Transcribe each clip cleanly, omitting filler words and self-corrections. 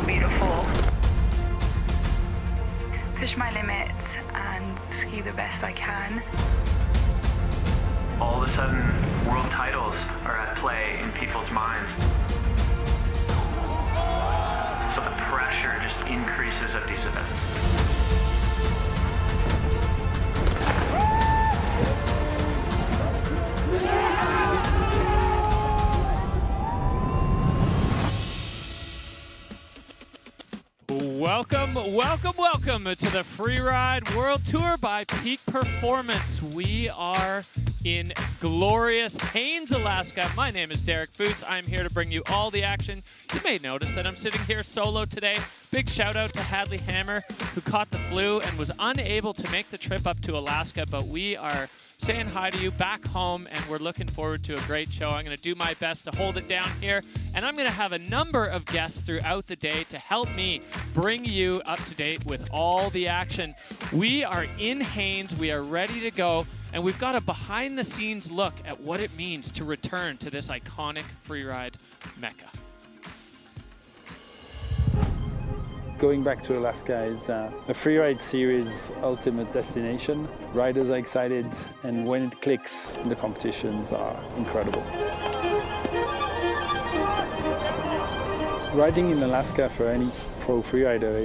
so beautiful. Push my limits and ski the best I can. All of a sudden, world titles are at play in people's minds. So the pressure just increases at these events. Welcome to the Freeride World Tour by Peak Performance. We are in glorious Haines, Alaska. My name is Derek Foose. I'm here to bring you all the action. You may notice that I'm sitting here solo today. Big shout out to Hadley Hammer, who caught the flu and was unable to make the trip up to Alaska, but we are saying hi to you back home, and we're looking forward to a great show. I'm going to do my best to hold it down here, and I'm going to have a number of guests throughout the day to help me bring you up to date with all the action. We are in Haines, we are ready to go, and we've got a behind-the-scenes look at what it means to return to this iconic freeride mecca. Going back to Alaska is a freeride series ultimate destination. Riders are excited, and when it clicks, the competitions are incredible. Riding in Alaska for any pro freerider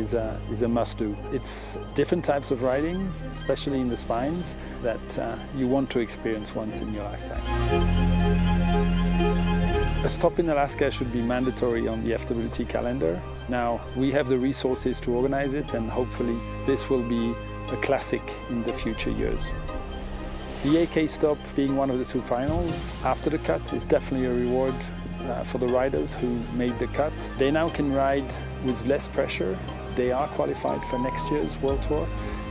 is a must-do. It's different types of ridings, especially in the spines, that you want to experience once in your lifetime. A stop in Alaska should be mandatory on the FWT calendar. Now, we have the resources to organize it, and hopefully this will be a classic in the future years. The AK stop being one of the two finals after the cut is definitely a reward for the riders who made the cut. They now can ride with less pressure. They are qualified for next year's World Tour,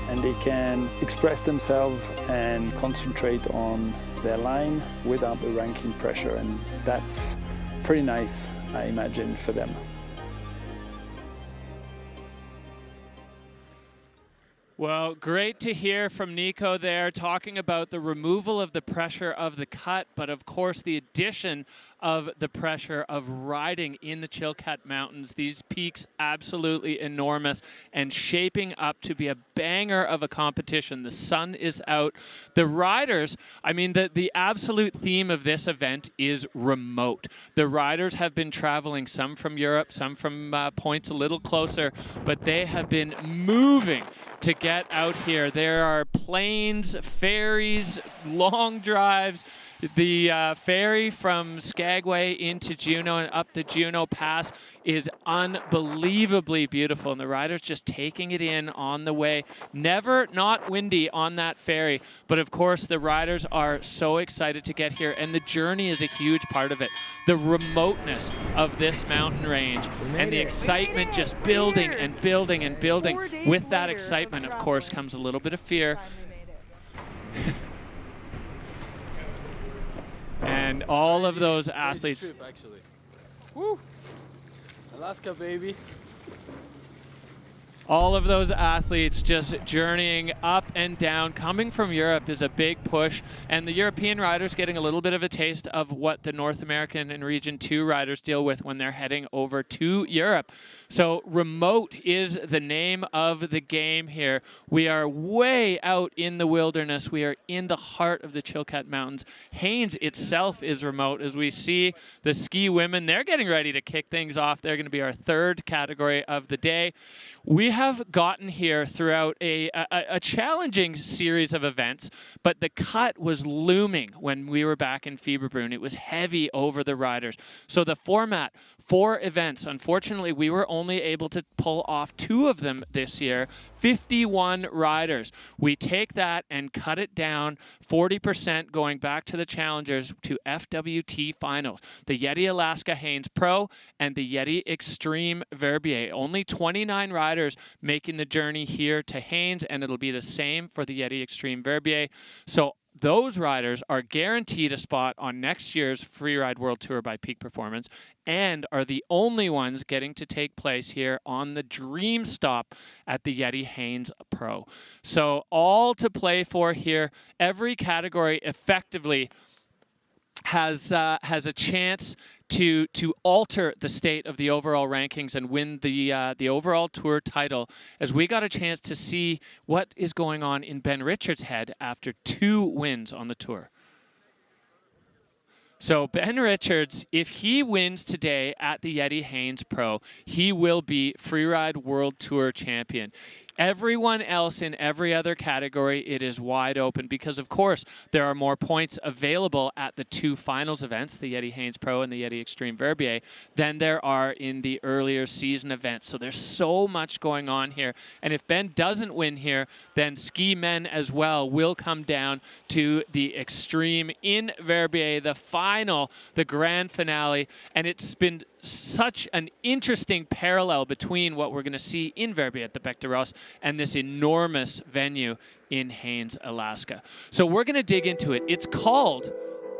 and they can express themselves and concentrate on their line without the ranking pressure, and that's pretty nice, I imagine, for them. Well, great to hear from Nico there, talking about the removal of the pressure of the cut, but of course the addition of the pressure of riding in the Chilkat Mountains. These peaks absolutely enormous and shaping up to be a banger of a competition. The sun is out. The riders, I mean, the absolute theme of this event is remote. The riders have been traveling, some from Europe, some from points a little closer, but they have been moving to get out here. There are planes, ferries, long drives. The ferry from Skagway into Juneau and up the Juneau Pass is unbelievably beautiful, and the riders just taking it in on the way. Never not windy on that ferry, but of course the riders are so excited to get here, and the journey is a huge part of it. The remoteness of this mountain range and the excitement just building and building and building. With that excitement, of course, comes a little bit of fear. And all of those athletes. Woo! Alaska, baby. All of those athletes just journeying up and down. Coming from Europe is a big push, and the European riders getting a little bit of a taste of what the North American and Region 2 riders deal with when they're heading over to Europe. So remote is the name of the game here. We are way out in the wilderness. We are in the heart of the Chilkat Mountains. Haines itself is remote. As we see the ski women, they're getting ready to kick things off. They're going to be our third category of the day. We have gotten here throughout a challenging series of events, but the cut was looming when we were back in Fieberbrunn. It was heavy over the riders. So the format, 4 events. Unfortunately, we were only able to pull off 2 of them this year. 51 riders. We take that and cut it down 40%, going back to the challengers, to FWT finals. The YETI Alaska Haines Pro and the YETI Extreme Verbier. Only 29 riders making the journey here to Haines, and it'll be the same for the YETI Extreme Verbier. So those riders are guaranteed a spot on next year's Freeride World Tour by Peak Performance, and are the only ones getting to take place here on the dream stop at the YETI Haines Pro. So all to play for here. Every category effectively has a chance to alter the state of the overall rankings and win the overall tour title, as we got a chance to see what is going on in Ben Richards' head after 2 wins on the tour. So Ben Richards, if he wins today at the YETI Haines Pro, he will be Freeride World Tour Champion. Everyone else in every other category, it is wide open because, of course, there are more points available at the 2 finals events, the YETI Haines Pro and the YETI Extreme Verbier, than there are in the earlier season events. So there's so much going on here. And if Ben doesn't win here, then ski men as well will come down to the Extreme in Verbier, the final, the grand finale. And it's been such an interesting parallel between what we're going to see in Verbier at the Bec de Ross and this enormous venue in Haines, Alaska. So we're going to dig into it. It's called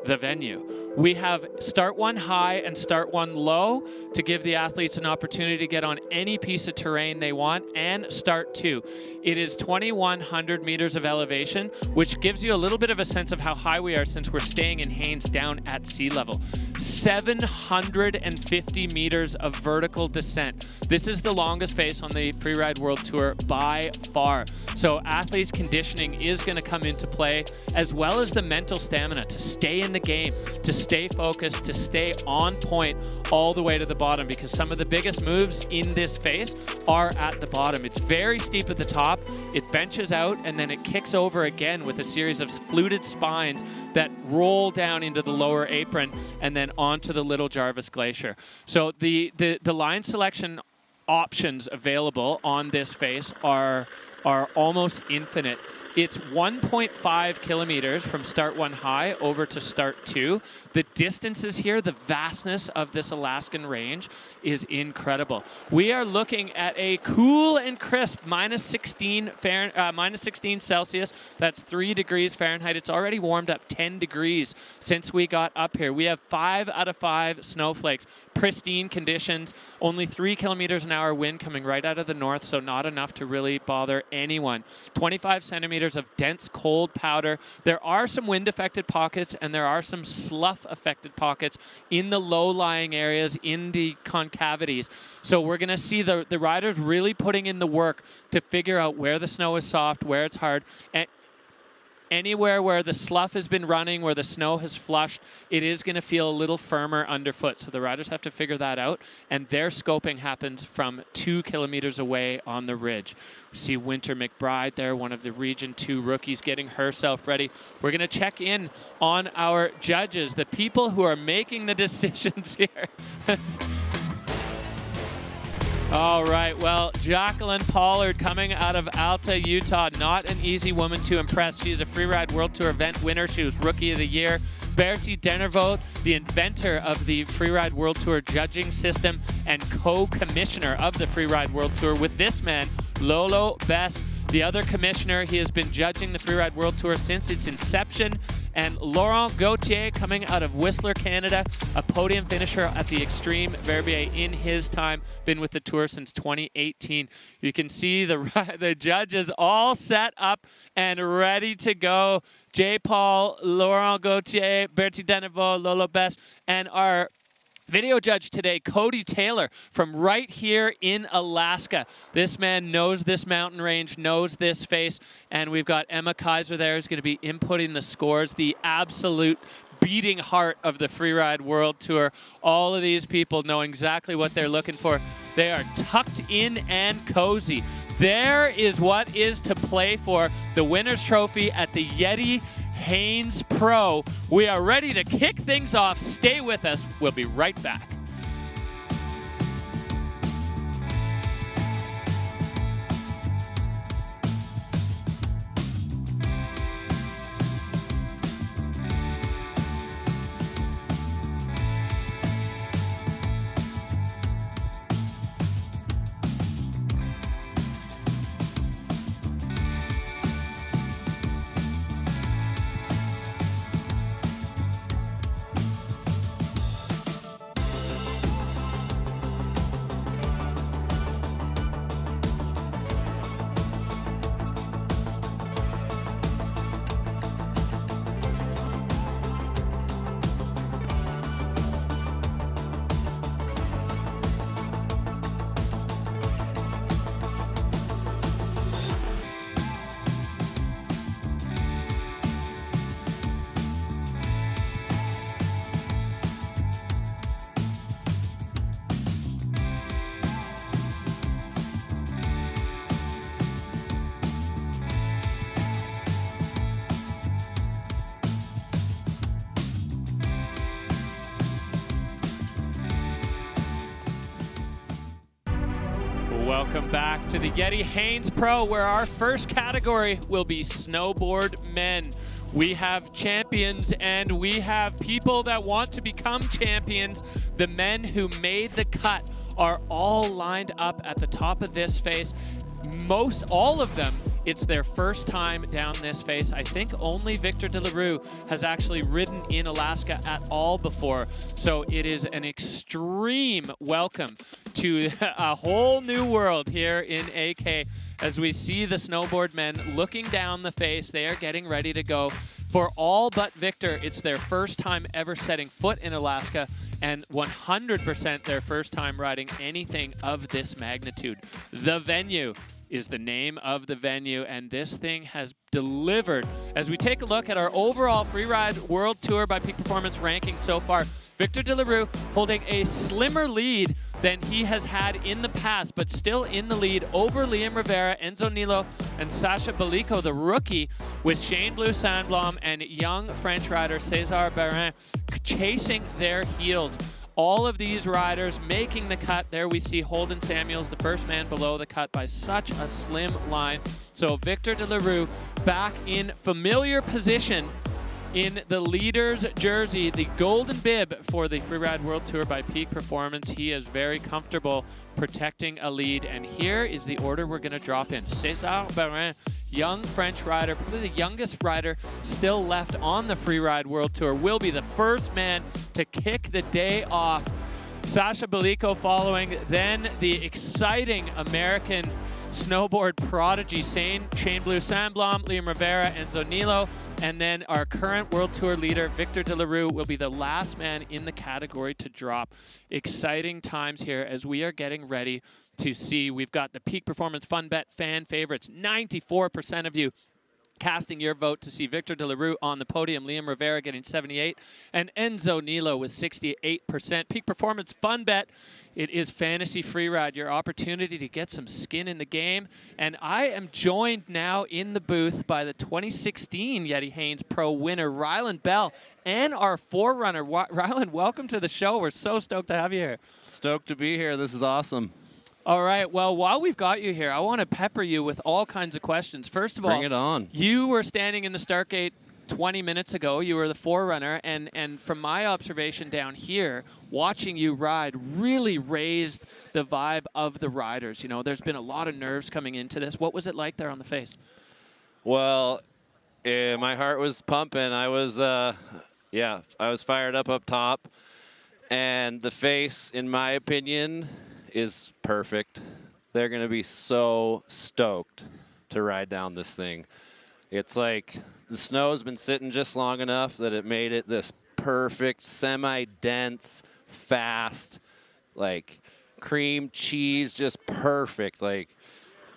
the venue. We have start 1 high and start 1 low to give the athletes an opportunity to get on any piece of terrain they want, and start 2. It is 2,100 meters of elevation, which gives you a little bit of a sense of how high we are since we're staying in Haines down at sea level. 750 meters of vertical descent. This is the longest face on the Freeride World Tour by far. So athletes' conditioning is going to come into play, as well as the mental stamina to stay in the game, to stay focused, to stay on point all the way to the bottom, because some of the biggest moves in this face are at the bottom. It's very steep at the top, it benches out, and then it kicks over again with a series of fluted spines that roll down into the lower apron and then onto the Little Jarvis Glacier. So the line selection options available on this face are almost infinite. It's 1.5 kilometers from start 1 high over to start 2. The distances here, the vastness of this Alaskan range is incredible. We are looking at a cool and crisp minus 16 Celsius. That's 3 degrees Fahrenheit. It's already warmed up 10 degrees since we got up here. We have 5 out of 5 snowflakes. Pristine conditions, only 3 kilometers an hour wind coming right out of the north, so not enough to really bother anyone. 25 centimeters of dense cold powder. There are some wind-affected pockets, and there are some slough-affected pockets in the low-lying areas, in the concavities. So we're going to see the riders really putting in the work to figure out where the snow is soft, where it's hard, and anywhere where the slough has been running, where the snow has flushed, it is going to feel a little firmer underfoot. So the riders have to figure that out, and their scoping happens from 2 kilometers away on the ridge. We see Winter McBride there, one of the Region 2 rookies, getting herself ready. We're going to check in on our judges, the people who are making the decisions here. All right, well, Jacqueline Pollard coming out of Alta, Utah. Not an easy woman to impress. She is a Freeride World Tour event winner. She was Rookie of the Year. Bertie Denervoet, the inventor of the Freeride World Tour judging system and co-commissioner of the Freeride World Tour with this man, Lolo Bess, the other commissioner. He has been judging the Freeride World Tour since its inception. And Laurent Gauthier coming out of Whistler, Canada, a podium finisher at the Extreme Verbier in his time, been with the tour since 2018. You can see the judges all set up and ready to go. Jay Paul, Laurent Gauthier, Bertie Denervoet, Lolo Bess, and our video judge today, Cody Taylor, from right here in Alaska. This man knows this mountain range, knows this face, and we've got Emma Kaiser there who's going to be inputting the scores, the absolute beating heart of the Freeride World Tour. All of these people know exactly what they're looking for. They are tucked in and cozy. There is what is to play for, the winner's trophy at the YETI Haines Pro. We are ready to kick things off. Stay with us. We'll be right back. Welcome back to the YETI Haines Pro, where our first category will be snowboard men. We have champions and we have people that want to become champions. The men who made the cut are all lined up at the top of this face. All of them, it's their first time down this face. I think only Victor de la Rue has actually ridden in Alaska at all before. So it is an extreme welcome to a whole new world here in AK as we see the snowboard men looking down the face. They are getting ready to go. For all but Victor, it's their first time ever setting foot in Alaska and 100% their first time riding anything of this magnitude. The Venue is the name of the venue, and this thing has delivered. As we take a look at our overall Freeride World Tour by Peak Performance ranking so far, Victor de la Rue holding a slimmer lead than he has had in the past, but still in the lead over Liam Rivera, Enzo Nilo, and Sasha Balico, the rookie, with Shane Blue Sandblom and young French rider Cesar Barin chasing their heels. All of these riders making the cut. There we see Holden Samuels, the first man below the cut by such a slim line. So Victor de la Rue back in familiar position in the leader's jersey, the golden bib for the Freeride World Tour by Peak Performance. He is very comfortable protecting a lead. And here is the order we're going to drop in. Cesar Barin, young French rider, probably the youngest rider still left on the Freeride World Tour, will be the first man to kick the day off. Sasha Balico following, then the exciting American snowboard prodigy Shane Blue Sandblom, Liam Rivera, Enzo Nilo, and then our current World Tour leader, Victor de la Rue, will be the last man in the category to drop. Exciting times here as we are getting ready to see. We've got the Peak Performance Fun Bet fan favorites. 94% of you casting your vote to see Victor de la Rue on the podium. Liam Rivera getting 78, and Enzo Nilo with 68%. Peak Performance Fun Bet. It is Fantasy Freeride, your opportunity to get some skin in the game. And I am joined now in the booth by the 2016 YETI Haines Pro winner, Ryland Bell, and our forerunner. Ryland, welcome to the show. We're so stoked to have you here. Stoked to be here. This is awesome. All right. Well, while we've got you here, I want to pepper you with all kinds of questions. First of all, bring it on. You were standing in the start gate 20 minutes ago. You were the forerunner, and from my observation down here, watching you ride really raised the vibe of the riders. You know, there's been a lot of nerves coming into this. What was it like there on the face? Well, my heart was pumping. I was, I was fired up top, and the face, in my opinion, is perfect. They're going to be so stoked to ride down this thing. It's like the snow's been sitting just long enough that it made it this perfect, semi-dense, fast, like cream cheese, just perfect, like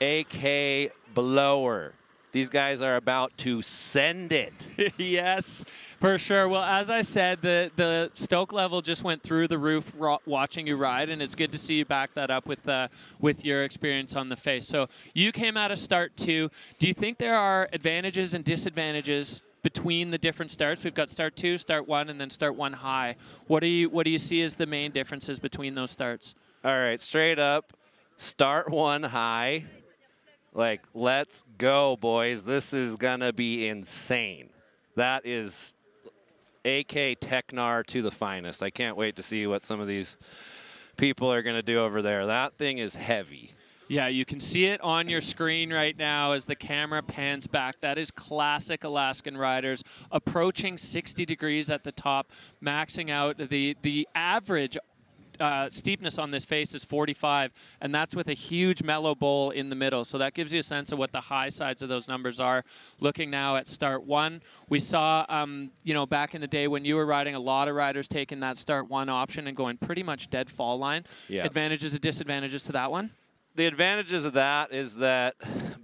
AK blower. These guys are about to send it. Yes, for sure. Well, as I said, the stoke level just went through the roof watching you ride, and it's good to see you back that up with your experience on the face. So you came out of start 2. Do you think there are advantages and disadvantages between the different starts? We've got start 2, start 1, and then start 1 high. What do you see as the main differences between those starts? All right, straight up, start 1 high. Like, let's go, boys. This is going to be insane. That is AK Technar to the finest. I can't wait to see what some of these people are going to do over there. That thing is heavy. Yeah, you can see it on your screen right now as the camera pans back. That is classic Alaskan riders approaching 60 degrees at the top, maxing out. The average steepness on this face is 45, and that's with a huge mellow bowl in the middle. So that gives you a sense of what the high sides of those numbers are. Looking now at start 1, we saw, you know, back in the day when you were riding, a lot of riders taking that start 1 option and going pretty much dead fall line. Yeah. Advantages and disadvantages to that one? The advantages of that is that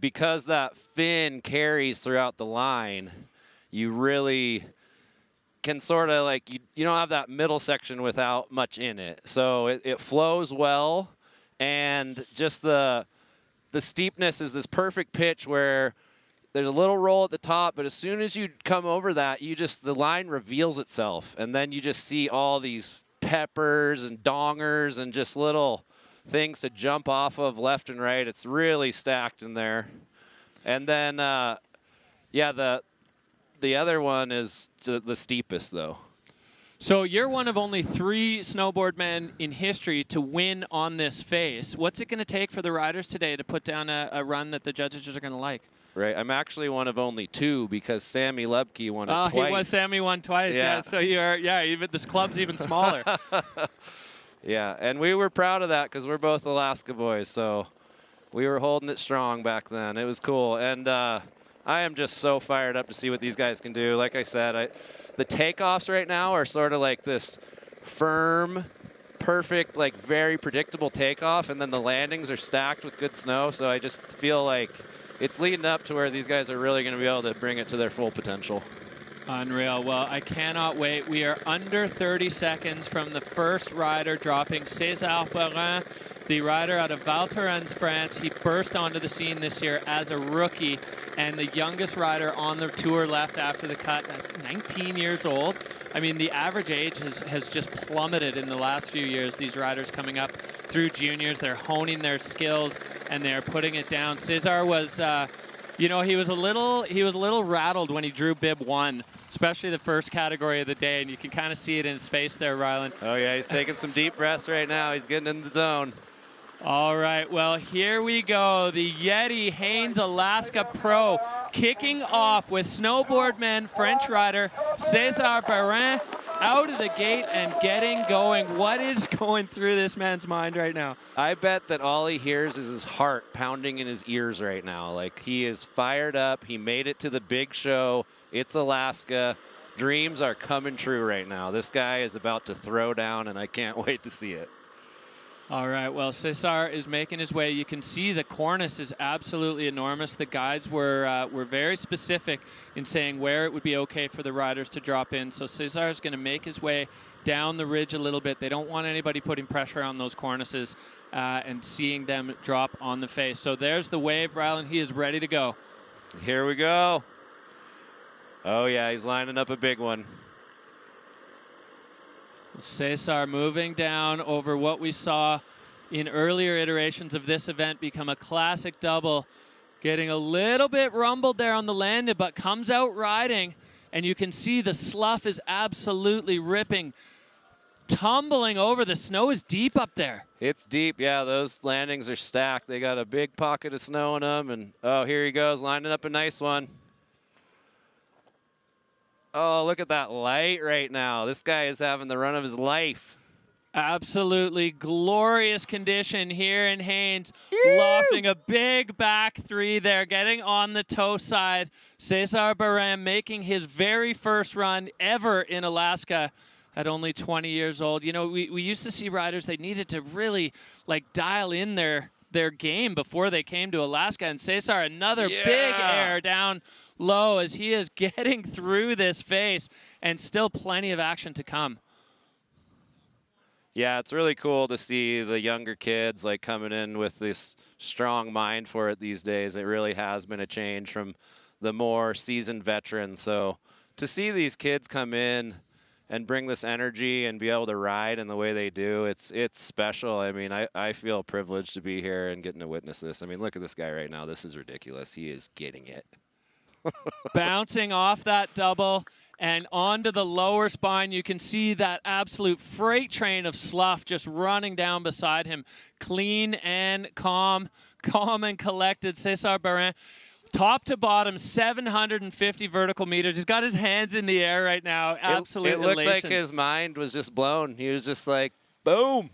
because that fin carries throughout the line, you really can sort of like, you don't have that middle section without much in it. So it flows well, and just the steepness is this perfect pitch where there's a little roll at the top, but as soon as you come over that, the line reveals itself, and then you just see all these peppers and dongers and just little things to jump off of left and right. It's really stacked in there. And then, yeah, the other one is the steepest, though. So you're one of only 3 snowboard men in history to win on this face. What's it going to take for the riders today to put down a run that the judges are going to like? Right. I'm actually one of only 2 because Sammy Lebke won it twice. Oh, he was Sammy won twice. Yeah. So you're, even this club's even smaller. Yeah, and we were proud of that because we're both Alaska boys. So we were holding it strong back then. It was cool. And I am just so fired up to see what these guys can do. Like I said, the takeoffs right now are sort of like this firm, perfect, like very predictable takeoff, and then the landings are stacked with good snow. So I just feel like it's leading up to where these guys are really going to be able to bring it to their full potential. Unreal. Well, I cannot wait. We are under 30 seconds from the first rider dropping. César Perrin, the rider out of Val Thorens, France. He burst onto the scene this year as a rookie and the youngest rider on the tour left after the cut at 19 years old. I mean, the average age has just plummeted in the last few years. These riders coming up through juniors, they're honing their skills and they're putting it down. César was, you know, he was a little rattled when he drew bib 1, especially the first category of the day, and you can kind of see it in his face there, Ryland. Oh yeah, he's taking some deep breaths right now. He's getting in the zone. All right, well, here we go. The YETI Haines Alaska Pro kicking off with snowboard man, French rider César Perrin out of the gate and getting going. What is going through this man's mind right now? I bet that all he hears is his heart pounding in his ears right now. Like, he is fired up. He made it to the big show. It's Alaska. Dreams are coming true right now. This guy is about to throw down, and I can't wait to see it. All right, well, César is making his way. You can see the cornice is absolutely enormous. The guides were very specific in saying where it would be okay for the riders to drop in. So César is going to make his way down the ridge a little bit. They don't want anybody putting pressure on those cornices and seeing them drop on the face. So there's the wave, Ryland. He is ready to go. Here we go. Oh, yeah, he's lining up a big one. César moving down over what we saw in earlier iterations of this event become a classic double. Getting a little bit rumbled there on the landing, but comes out riding, and you can see the slough is absolutely ripping, tumbling over. The snow is deep up there. It's deep, yeah. Those landings are stacked. They got a big pocket of snow in them, and oh, here he goes, lining up a nice one. Oh, look at that light right now. This guy is having the run of his life. Absolutely glorious condition here in Haines. Lofting a big back 3 there, getting on the toe side. César Perrin making his very first run ever in Alaska at only 20 years old. You know, we used to see riders, they needed to really like dial in their game before they came to Alaska. And César, another big air down low as he is getting through this face, and still plenty of action to come. Yeah, it's really cool to see the younger kids like coming in with this strong mind for it these days. It really has been a change from the more seasoned veterans. So to see these kids come in and bring this energy and be able to ride in the way they do, it's special. I mean, I feel privileged to be here and getting to witness this. I mean, look at this guy right now. This is ridiculous. He is getting it. Bouncing off that double and onto the lower spine. You can see that absolute freight train of slough just running down beside him. Clean and calm and collected. César Perrin, top to bottom, 750 vertical meters. He's got his hands in the air right now. Absolute It looked elation. like his mind was just blown. He was just like, boom.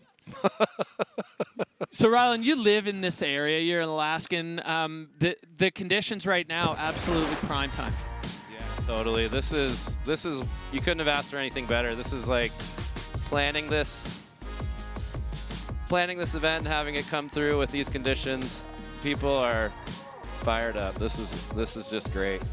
So, Ryland, you live in this area. You're an Alaskan. The conditions right now, absolutely prime time. Yeah, totally. This is you couldn't have asked for anything better. This is like planning this event and having it come through with these conditions. People are fired up. This is just great.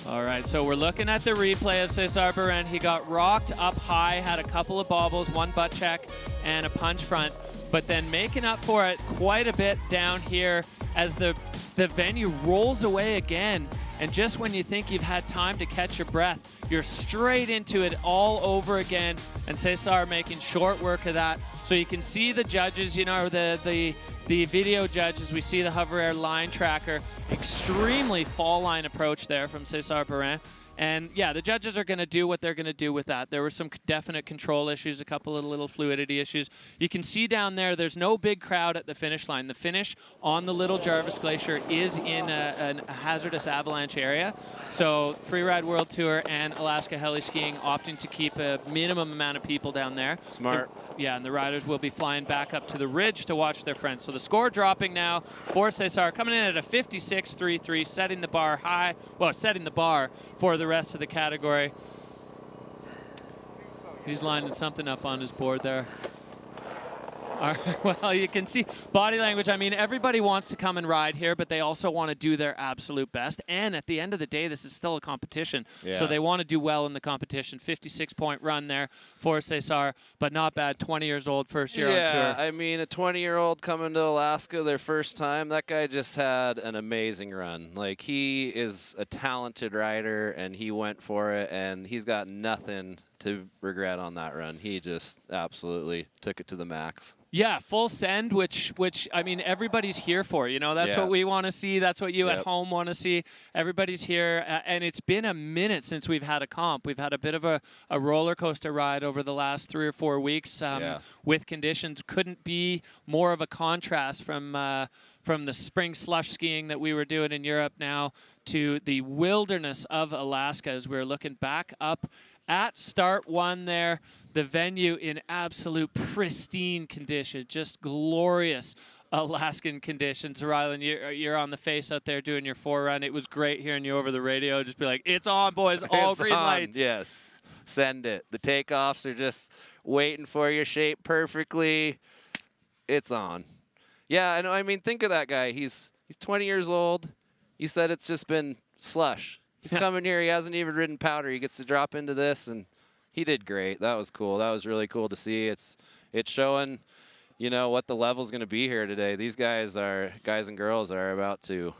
All right, so we're looking at the replay of César Perrin. He got rocked up high, had a couple of bobbles, one butt check, and a punch front, but then making up for it quite a bit down here as the venue rolls away again. And just when you think you've had time to catch your breath, you're straight into it all over again. And César making short work of that So you can see the judges, you know, the video judges. We see the hover air line tracker. Extremely fall line approach there from César Perrin. And yeah, the judges are going to do what they're going to do with that. There were some definite control issues, a couple of little fluidity issues. You can see down there, there's no big crowd at the finish line. The finish on the Little Jarvis Glacier is in a hazardous avalanche area. So Freeride World Tour and Alaska Heli Skiing opting to keep a minimum amount of people down there. Smart. Yeah, and the riders will be flying back up to the ridge to watch their friends. So the score dropping now for César, coming in at a 56.33, setting the bar high, well, setting the bar for the rest of the category. He's lining something up on his board there. All right, well, you can see body language. I mean, everybody wants to come and ride here, but they also want to do their absolute best. And at the end of the day, this is still a competition. Yeah. So they want to do well in the competition. 56-point run there for César, but not bad. 20 years old, first year on tour. Yeah, I mean, a 20-year-old coming to Alaska their first time, that guy just had an amazing run. Like, he is a talented rider, and he went for it, and he's got nothing to regret on that run. He just absolutely took it to the max. Yeah, full send, which I mean, everybody's here for. You know, that's what we want to see. That's what you at home want to see. Everybody's here, and it's been a minute since we've had a comp. We've had a bit of a roller coaster ride over the last 3 or 4 weeks with conditions. Couldn't be more of a contrast from the spring slush skiing that we were doing in Europe now to the wilderness of Alaska as we're looking back up at start one there. The venue in absolute pristine condition, just glorious Alaskan conditions. Rylan, you're on the face out there doing your forerun. It was great hearing you over the radio. Just be like, it's on, boys, all green lights. Yes, send it. The takeoffs are just waiting for you, shaped perfectly. It's on. Yeah, I mean, think of that guy. He's 20 years old. You said it's just been slush. He's coming here. He hasn't even ridden powder. He gets to drop into this, and he did great. That was cool. That was really cool to see. It's showing, you know, what the level's going to be here today. These guys and girls are about to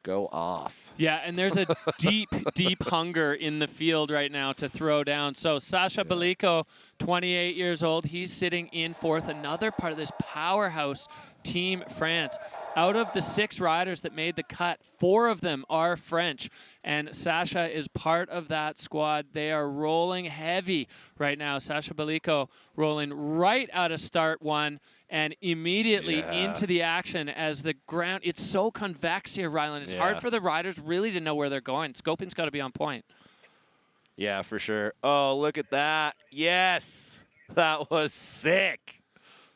go off. Yeah, and there's a deep hunger in the field right now to throw down. So Sasha Beliko, 28 years old, he's sitting in fourth. Another part of this powerhouse Team France. Out of the 6 riders that made the cut, 4 of them are French, and Sasha is part of that squad. They are rolling heavy right now. Sasha Beliko rolling right out of start one and immediately into the action as the ground, it's so convex here, Rylan. It's hard for the riders really to know where they're going. Scoping's got to be on point. Yeah, for sure. Oh, look at that. Yes, that was sick.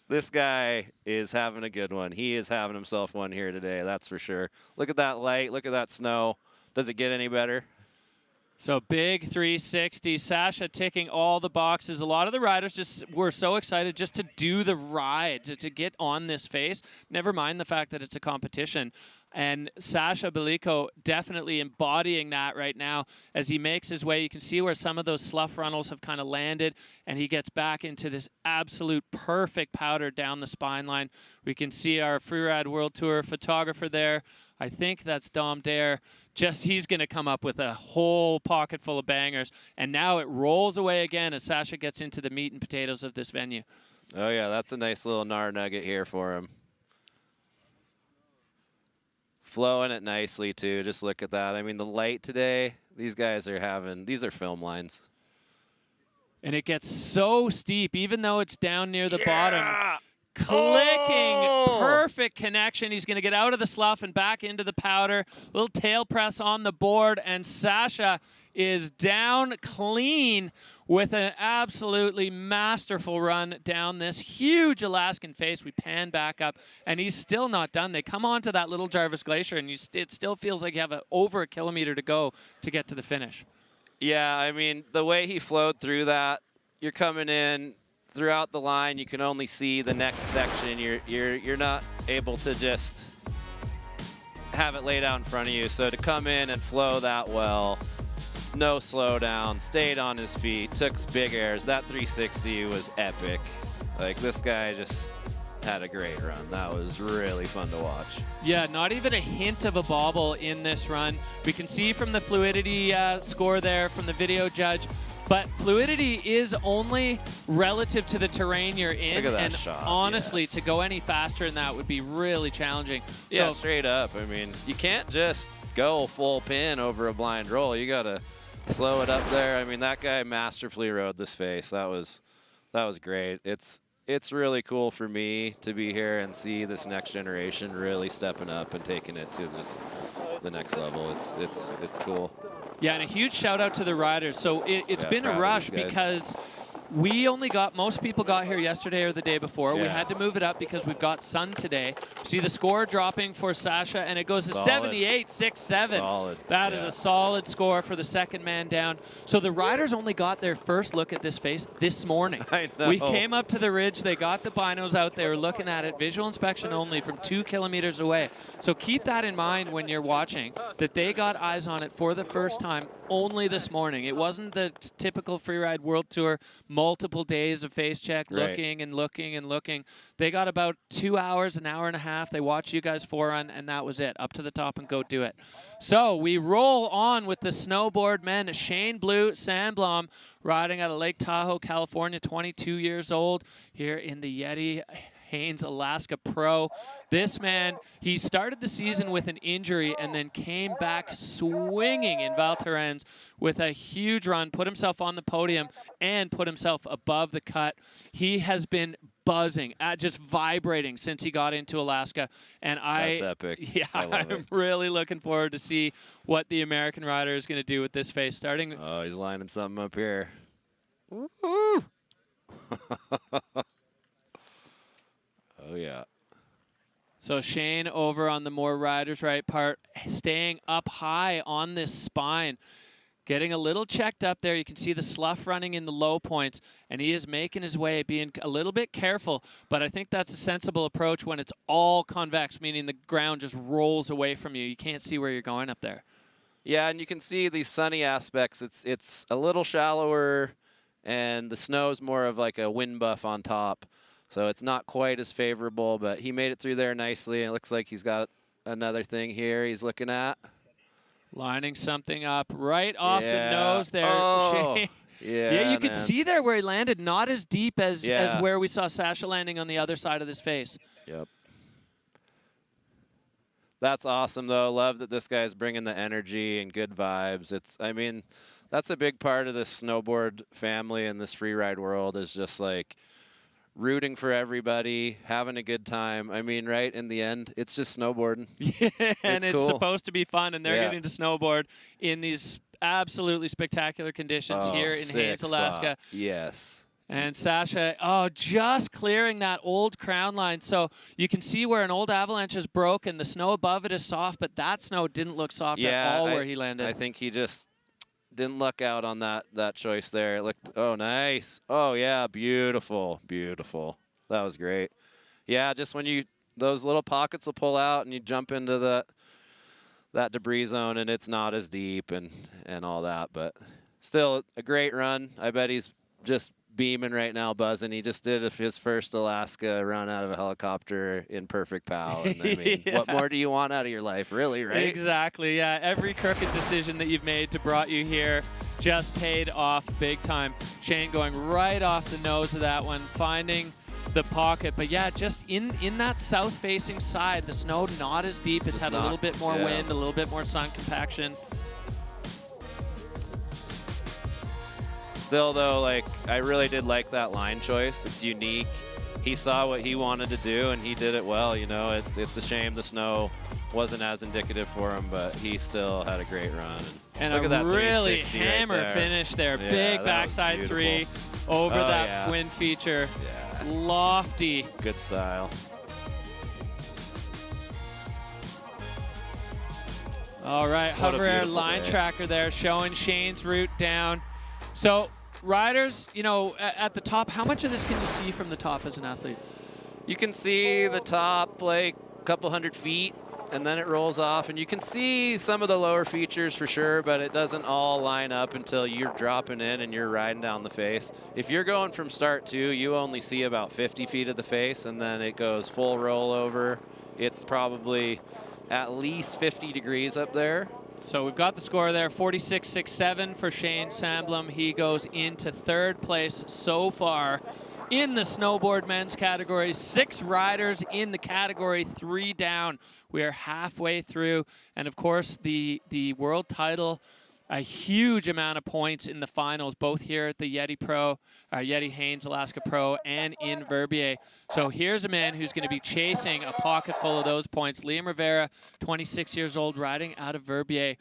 This guy is having a good one. He is having himself one here today, that's for sure. Look at that light. Look at that snow. Does it get any better? So big 360. Sasha ticking all the boxes. A lot of the riders just were so excited just to do the ride, to get on this face. Never mind the fact that it's a competition. And Sasha Beliko definitely embodying that right now as he makes his way. You can see where some of those slough runnels have kind of landed, and he gets back into this absolute perfect powder down the spine line. We can see our Freeride World Tour photographer there. I think that's Dom Dare. Just he's going to come up with a whole pocket full of bangers. And now it rolls away again as Sasha gets into the meat and potatoes of this venue. Oh, yeah, that's a nice little gnar nugget here for him. Flowing it nicely, too. Just look at that. I mean, the light today, these guys are having, these are film lines. And it gets so steep, even though it's down near the bottom. Clicking, perfect connection. He's going to get out of the slough and back into the powder. Little tail press on the board, and Sasha is down clean with an absolutely masterful run down this huge Alaskan face. We pan back up, and he's still not done. They come onto that Little Jarvis Glacier, and it still feels like you have over a kilometer to go to get to the finish. Yeah, I mean, the way he flowed through that, you're coming in throughout the line, you can only see the next section. You're not able to just have it laid out in front of you. So to come in and flow that well, no slowdown, stayed on his feet, took big airs. That 360 was epic. Like, this guy just had a great run. That was really fun to watch. Yeah, not even a hint of a bobble in this run. We can see from the fluidity score there from the video judge, But fluidity is only relative to the terrain you're in. Look at that and shot. honestly, Yes. to go any faster than that would be really challenging. Yeah, So, straight up. I mean, you can't just go full pin over a blind roll. You got to slow it up there. I mean, that guy masterfully rode this face. That was great. It's really cool for me to be here and see this next generation really stepping up and taking it to just the next level. It's cool. yeah, and a huge shout out to the riders. So it's Yeah, been a proud of rush these guys. because most people got here yesterday or the day before. We had to move it up because we've got sun today. See the score dropping for Sasha, and it goes to 78.67. Solid. That is a solid score for the second man down. So the riders only got their first look at this face this morning. I know. We came up to the ridge. They got the binos out. They were looking at it, visual inspection only from 2 kilometers away. So keep that in mind when you're watching, that they got eyes on it for the first time only this morning. It wasn't the typical Freeride World Tour, multiple days of face check, looking and looking and looking. They got about 2 hours, an hour and a half. They watched you guys forerun, and that was it. Up to the top and go do it. So we roll on with the snowboard men. Shane Blue Sandblom riding out of Lake Tahoe, California, 22 years old, here in the YETI Haines Alaska Pro. This man, he started the season with an injury and then came back swinging in Val Thorens with a huge run, put himself on the podium and put himself above the cut. He has been buzzing, just vibrating since he got into Alaska. And That's epic. Yeah, I'm really looking forward to see what the American rider is going to do with this face. Starting. Oh, he's lining something up here. Woo! Oh, yeah. So Shane over on the more riders right part, staying up high on this spine, getting a little checked up there. You can see the slough running in the low points, and he is making his way, being a little bit careful, but I think that's a sensible approach when it's all convex, meaning the ground just rolls away from you. You can't see where you're going up there. Yeah, and you can see these sunny aspects. It's a little shallower, and the snow's more of like a wind buff on top. So it's not quite as favorable, but he made it through there nicely. And it looks like he's got another thing here he's looking at. Lining something up right off the nose there. Oh, Shane. yeah, you could see there where he landed, not as deep as where we saw Sasha landing on the other side of this face. Yep. That's awesome, though. Love that this guy's bringing the energy and good vibes. I mean, that's a big part of this snowboard family and this freeride world is just like rooting for everybody, having a good time. I mean, right, in the end, it's just snowboarding. Yeah, and it's cool. supposed to be fun, and they're getting to snowboard in these absolutely spectacular conditions here in Haines, Alaska. Yes. And Sasha, just clearing that old crown line. So you can see where an old avalanche is broken. The snow above it is soft, but that snow didn't look soft at all where he landed. I think he just didn't luck out on that choice there. It looked, oh, nice. Oh, yeah, beautiful, beautiful. That was great. Yeah, just when those little pockets will pull out and you jump into that debris zone and it's not as deep and all that. But still a great run. I bet he's just beaming right now, buzzing. He just did his first Alaska run out of a helicopter in perfect Powell. And I mean, what more do you want out of your life, really, right? Exactly, yeah. Every crooked decision that you've made to brought you here just paid off big time. Shane going right off the nose of that one, finding the pocket. But yeah, just in that south-facing side, the snow not as deep. It's had a little bit more wind, a little bit more sun compaction. Still, though, like, I really did like that line choice. It's unique. He saw what he wanted to do, and he did it well. You know, it's a shame the snow wasn't as indicative for him, but he still had a great run. And look a at that really 360 hammer right there. finish there. Yeah, Big backside three over that wind feature. Yeah. Lofty. Good style. All right, hover air line tracker there showing Shane's route down. So riders, you know, at the top, how much of this can you see from the top as an athlete? You can see the top like a couple 100 feet, and then it rolls off, and you can see some of the lower features for sure, but it doesn't all line up until you're dropping in and you're riding down the face. If you're going from start to, you only see about 50 feet of the face, and then it goes full rollover. It's probably at least 50 degrees up there. So we've got the score there, 46.67 for Shane Sandblom. He goes into 3rd place so far in the snowboard men's category. 6 riders in the category 3 down. We are halfway through. And of course, the world title, a huge amount of points in the finals, both here at the YETI Haines Alaska Pro and in Verbier. So here's a man who's going to be chasing a pocket full of those points. Liam Rivera, 26 years old, riding out of Verbier.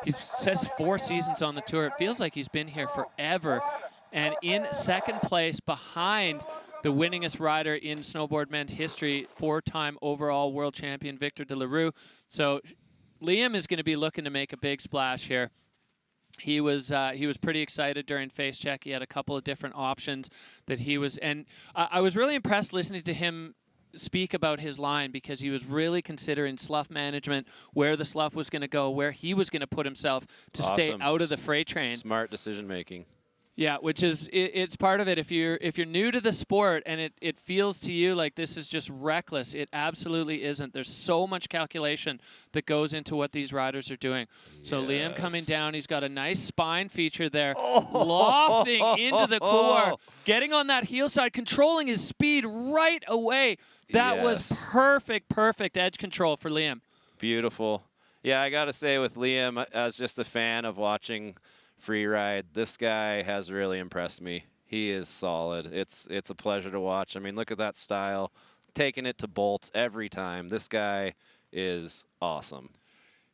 He says 4 seasons on the tour. It feels like he's been here forever. And in 2nd place behind the winningest rider in snowboard men's history, 4-time overall world champion Victor de la Rue. So Liam is going to be looking to make a big splash here. He was pretty excited during face check. He had a couple of different options that he was, and I was really impressed listening to him speak about his line, because he was really considering slough management, where the slough was going to go, where he was going to put himself to stay out of the freight train. Smart decision making. Yeah, which is it's part of it. If you're new to the sport and it feels to you like this is just reckless, it absolutely isn't. There's so much calculation that goes into what these riders are doing. So Liam coming down, he's got a nice spine feature there, lofting into the couloir, getting on that heel side, controlling his speed right away. That was perfect edge control for Liam. Beautiful. Yeah, I got to say with Liam, as just a fan of watching Freeride, this guy has really impressed me. He is solid. It's a pleasure to watch. I mean, look at that style, taking it to bolts every time. This guy is awesome.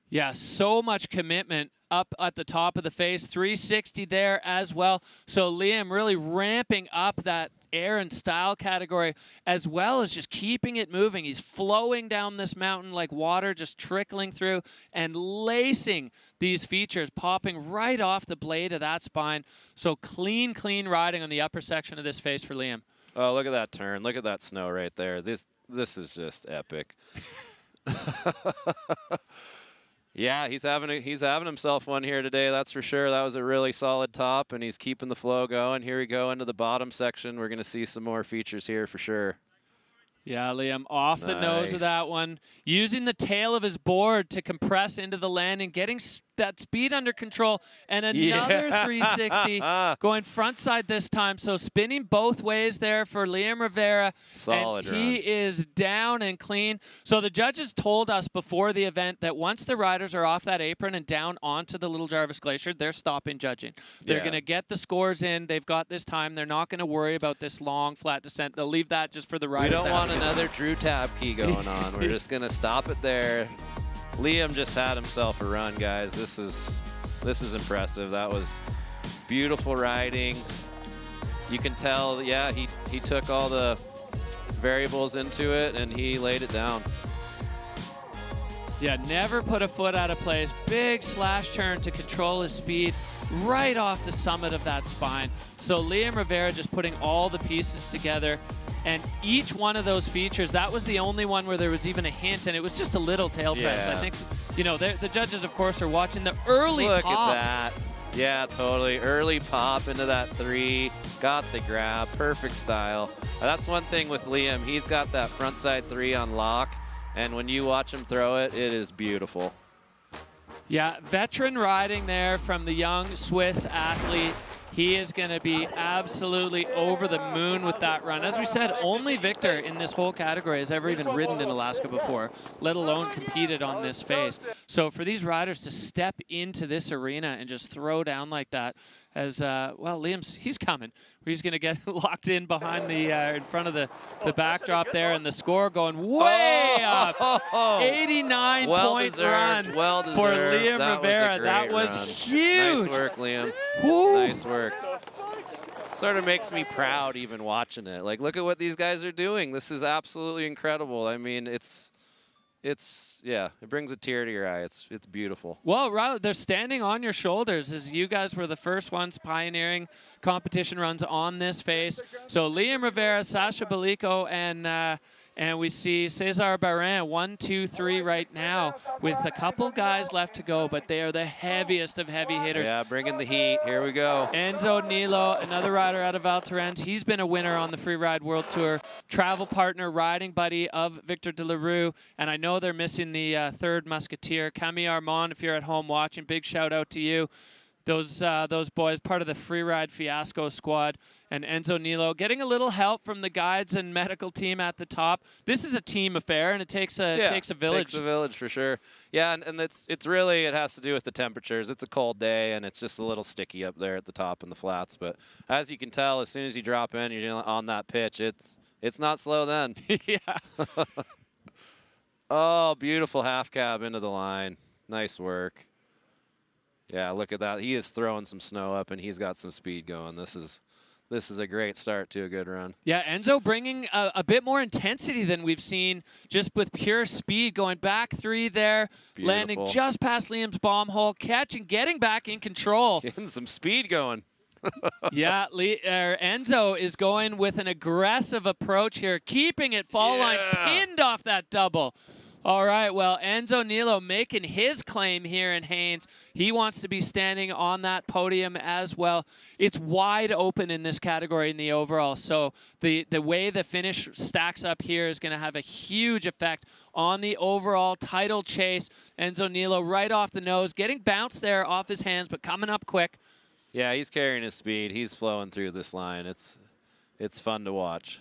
Yeah, so much commitment up at the top of the face, 360 there as well. So Liam really ramping up that air and style category, as well as just keeping it moving. He's flowing down this mountain like water, just trickling through and lacing these features, popping right off the blade of that spine. So clean riding on the upper section of this face for Liam. Oh, look at that turn. Look at that snow right there. This is just epic. Yeah, he's having himself one here today, that's for sure. That was a really solid top, and he's keeping the flow going. Here we go into the bottom section. We're going to see some more features here for sure. Yeah, Liam off the nose of that one, using the tail of his board to compress into the landing, getting that speed under control, and another 360 going front side this time. So spinning both ways there for Liam Rivera. Solid and he is down and clean. So the judges told us before the event that once the riders are off that apron and down onto the Little Jarvis Glacier, they're stopping judging. They're going to get the scores in. They've got this time. They're not going to worry about this long flat descent. They'll leave that just for the riders. We don't want another Drew tab key going on. We're just going to stop it there. Liam just had himself a run, guys. This is impressive. That was beautiful riding. You can tell, yeah, he took all the variables into it and he laid it down. Yeah, never put a foot out of place. Big slash turn to control his speed right off the summit of that spine. So Liam Rivera just putting all the pieces together. And each one of those features, that was the only one where there was even a hint, and it was just a little tail press. I think, you know, the judges, of course, are watching the early pop. Look at that. Yeah, totally. Early pop into that 3. Got the grab. Perfect style. That's one thing with Liam. He's got that front side 3 on lock, and when you watch him throw it, it is beautiful. Yeah, veteran riding there from the young Swiss athlete. He is going to be absolutely over the moon with that run. As we said, only Victor in this whole category has ever even ridden in Alaska before, let alone competed on this face. So for these riders to step into this arena and just throw down like that, as well, he's coming. He's going to get locked in behind the in front of the backdrop there, and the score going way up. 89-point run for Liam Rivera. That was huge. Nice work, Liam. Woo. Nice work. Sort of makes me proud even watching it. Like, look at what these guys are doing. This is absolutely incredible. I mean, yeah, it brings a tear to your eye. It's beautiful. Well, Riley, they're standing on your shoulders as you guys were the first ones pioneering competition runs on this face. So Liam Rivera, Sasha Belico, and And we see Cesar Barin, 1, 2, 3 right now, with a couple guys left to go, but they are the heaviest of heavy hitters. Yeah, bringing the heat. Here we go. Enzo Nilo, another rider out of Val Thorens. He's been a winner on the Freeride World Tour, travel partner, riding buddy of Victor de la Rue. And I know they're missing the third musketeer, Camille Armand. If you're at home watching, big shout out to you. Those boys, part of the Freeride Fiasco squad, and Enzo Nilo getting a little help from the guides and medical team at the top. This is a team affair, and it takes a village. Takes a village for sure. Yeah, and it's really, it has to do with the temperatures. It's a cold day, and it's just a little sticky up there at the top in the flats. But as you can tell, as soon as you drop in, you're on that pitch. It's not slow then. Yeah. Oh, beautiful half cab into the line. Nice work. Yeah, look at that. He is throwing some snow up, and he's got some speed going. This is a great start to a good run. Yeah, Enzo bringing a bit more intensity than we've seen, just with pure speed, going back 3 there, Beautiful. landing just past Liam's bomb hole, catching, getting back in control. Getting some speed going. Yeah, Enzo is going with an aggressive approach here, keeping it fall line, pinned off that double. All right, well, Enzo Nilo making his claim here in Haines. He wants to be standing on that podium as well. It's wide open in this category in the overall, so the way the finish stacks up here is going to have a huge effect on the overall title chase. Enzo Nilo right off the nose, getting bounced there off his hands, but coming up quick. Yeah, he's carrying his speed. He's flowing through this line. It's fun to watch.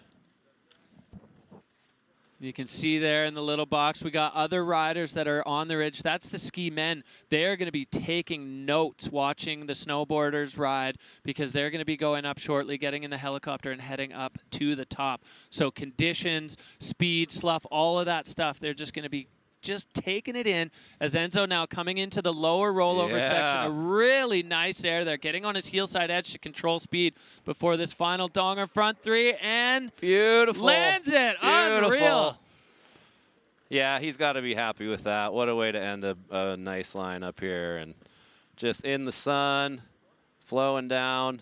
You can see there in the little box, we got other riders that are on the ridge. That's the ski men. They're going to be taking notes watching the snowboarders ride, because they're going to be going up shortly, getting in the helicopter and heading up to the top. So conditions, speed, slough, all of that stuff, they're just going to be just taking it in as Enzo now coming into the lower rollover section. A really nice air there, getting on his heel side edge to control speed before this final donger front 3, and beautiful. Lands it. Beautiful. Unreal. Yeah, he's got to be happy with that. What a way to end a nice line up here, and just in the sun, flowing down.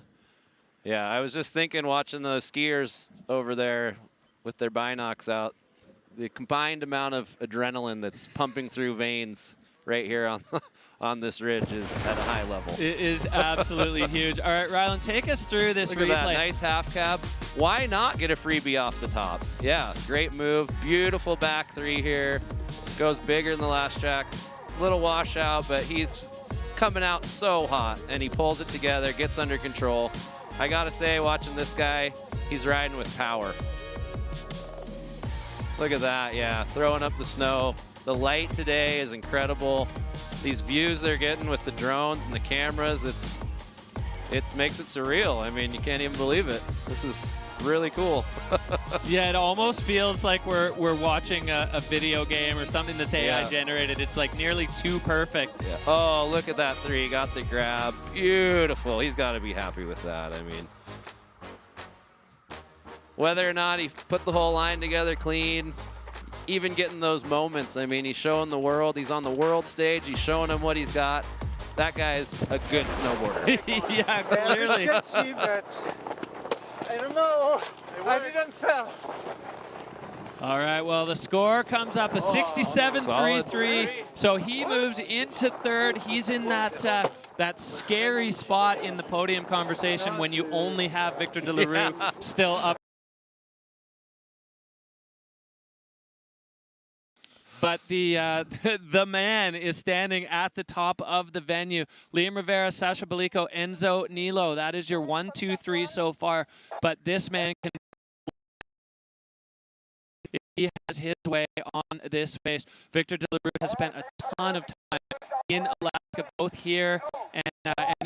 Yeah, I was just thinking, watching the skiers over there with their binocs out, the combined amount of adrenaline that's pumping through veins right here on this ridge is at a high level. It is absolutely huge. All right, Rylan, take us through this replay. Look at that nice half cab. Why not get a freebie off the top? Yeah, great move. Beautiful back 3 here. Goes bigger than the last track. Little washout, but he's coming out so hot, and he pulls it together, gets under control. I gotta say, watching this guy, he's riding with power. Look at that, yeah, throwing up the snow. The light today is incredible. These views they're getting with the drones and the cameras, it makes it surreal. I mean, you can't even believe it. This is really cool. Yeah, it almost feels like we're watching a video game or something that's AI generated. It's like nearly too perfect. Yeah. Oh, look at that 3, got the grab. Beautiful. He's got to be happy with that. I mean, whether or not he put the whole line together clean, even getting those moments, I mean, he's showing the world. He's on the world stage. He's showing them what he's got. That guy's a good snowboarder. Yeah, clearly. I can see, but I don't know. I didn't fell. All right, well, the score comes up a 67-3-3. So he moves into 3rd. He's in that scary spot in the podium conversation when you only have Victor de la Rue still up. But the man is standing at the top of the venue. Liam Rivera, Sasha Balico, Enzo Nilo. That is your 1, 2, 3 so far. But this man can. He has his way on this face. Victor de la Rue has spent a ton of time in Alaska, both here and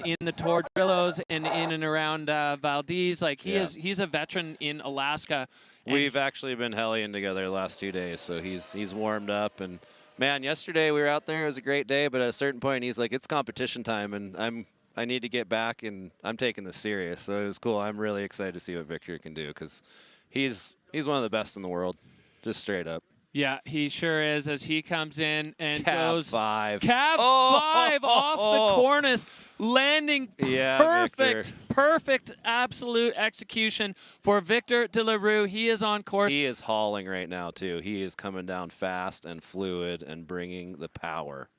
in the Tordrillos and in and around Valdez. Like he's a veteran in Alaska. We've actually been hellying together the last 2 days, so he's warmed up. And man, yesterday we were out there. It was a great day, but at a certain point, he's like, "It's competition time, and I need to get back, and I'm taking this serious." So it was cool. I'm really excited to see what Victor can do, because he's one of the best in the world, just straight up. Yeah, he sure is as he comes in and Cab goes 5. Cab 5 off the cornice, landing perfect, perfect, absolute execution for Victor De La Rue. He is on course. He is hauling right now, too. He is coming down fast and fluid and bringing the power.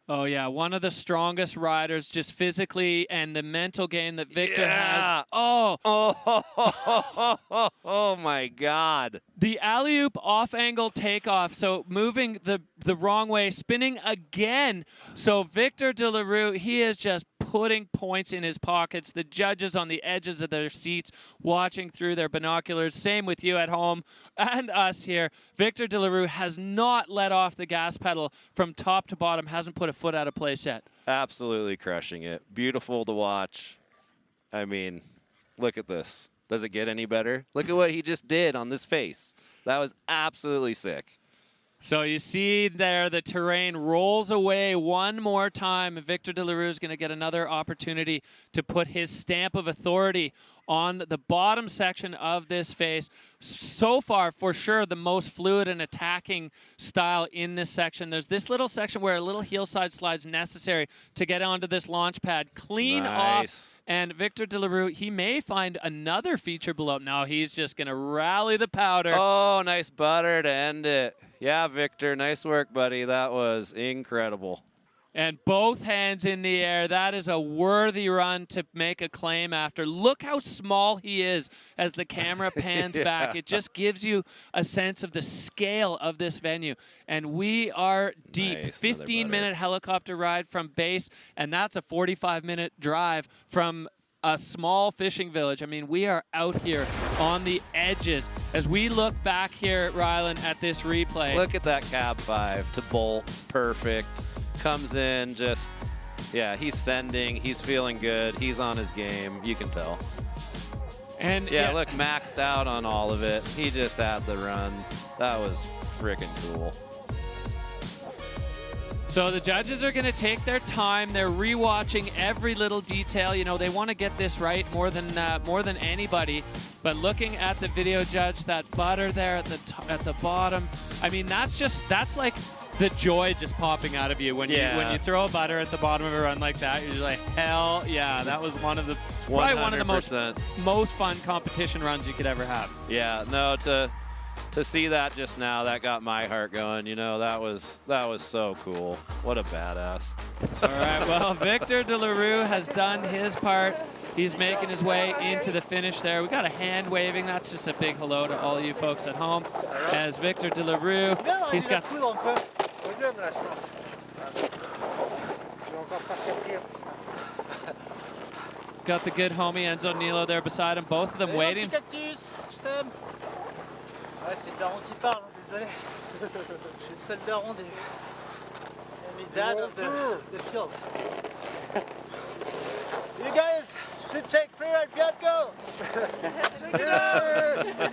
Oh, yeah, one of the strongest riders just physically and the mental game that Victor has. Oh, my God. The alley-oop off-angle takeoff, so moving the wrong way, spinning again. So Victor De La Rue, he is just putting points in his pockets. The judges on the edges of their seats watching through their binoculars. Same with you at home and us here. Victor De La Rue has not let off the gas pedal from top to bottom, hasn't put a foot out of place yet. Absolutely crushing it. Beautiful to watch. I mean, look at this. Does it get any better? Look at what he just did on this face. That was absolutely sick. So you see there the terrain rolls away one more time, and Victor De La Rue is going to get another opportunity to put his stamp of authority on the bottom section of this face. So far, for sure, the most fluid and attacking style in this section. There's this little section where a little heel side slide is necessary to get onto this launch pad. Clean off. And Victor De La Rue, he may find another feature below. No, he's just going to rally the powder. Oh, nice butter to end it. Yeah, Victor, nice work, buddy. That was incredible. And both hands in the air. That is a worthy run to make a claim after. Look how small he is as the camera pans back. It just gives you a sense of the scale of this venue. And we are deep. Nice, 15-minute helicopter ride from base, and that's a 45-minute drive from a small fishing village. I mean, we are out here on the edges. As we look back here, Rylan, at this replay. Look at that cab 5 to bolts. Perfect. Comes in, just, yeah, he's sending. He's feeling good. He's on his game. You can tell. And yeah, look, maxed out on all of it. He just had the run. That was freaking cool. So the judges are going to take their time. They're rewatching every little detail. You know, they want to get this right more than anybody. But looking at the video judge, that butter there at the bottom, I mean, that's like the joy just popping out of you when you throw a butter at the bottom of a run like that. You're just like, hell yeah, that was probably one of the most fun competition runs you could ever have. Yeah, no, to see that just now, that got my heart going. You know, that was so cool. What a badass. All right, well, Victor De La Rue has done his part. He's making his way into the finish there. We got a hand waving. That's just a big hello to all you folks at home. As Victor De La Rue, he's got the good homie Enzo Nilo there beside him. Both of them waiting. Ouais, c'est le daron qui parle, désolé. Je suis le seul daron des dad of the field. You guys should check Freeride Fiasco.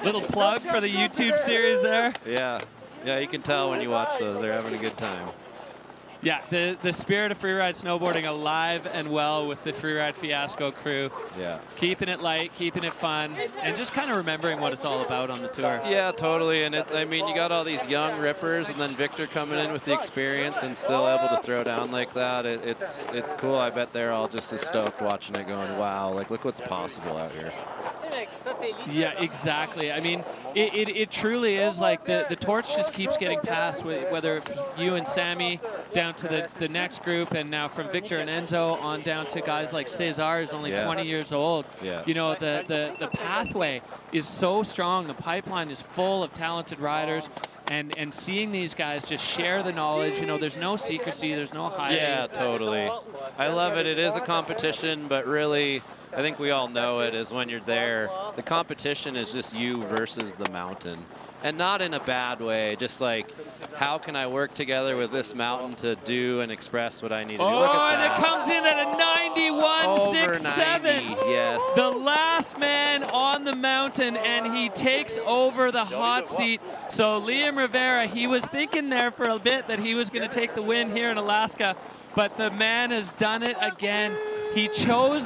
Little plug for the YouTube series there. Yeah, you can tell when you watch those. They're having a good time. Yeah, the spirit of freeride snowboarding alive and well with the Freeride Fiasco crew. Yeah. Keeping it light, keeping it fun, and just kind of remembering what it's all about on the tour. Yeah, totally. And I mean, you got all these young rippers, and then Victor coming in with the experience and still able to throw down like that. It's cool. I bet they're all just as stoked watching it, going, wow, like look what's possible out here. Yeah, exactly. I mean, it truly is like the torch just keeps getting passed, whether it's you and Sammy down to the next group, and now from Victor and Enzo on down to guys like Cesar, who's only 20 years old. Yeah. You know, the pathway is so strong. The pipeline is full of talented riders. And seeing these guys just share the knowledge, you know, there's no secrecy, there's no hiding. Yeah, totally. I love it. It is a competition, but really, I think we all know it, is when you're there, the competition is just you versus the mountain. And not in a bad way, just like, how can I work together with this mountain to do and express what I need to do? Oh, and it comes in at a 91.67. Yes. The last man on the mountain, and he takes over the hot seat. So Liam Rivera, he was thinking there for a bit that he was going to take the win here in Alaska, but the man has done it again. He chose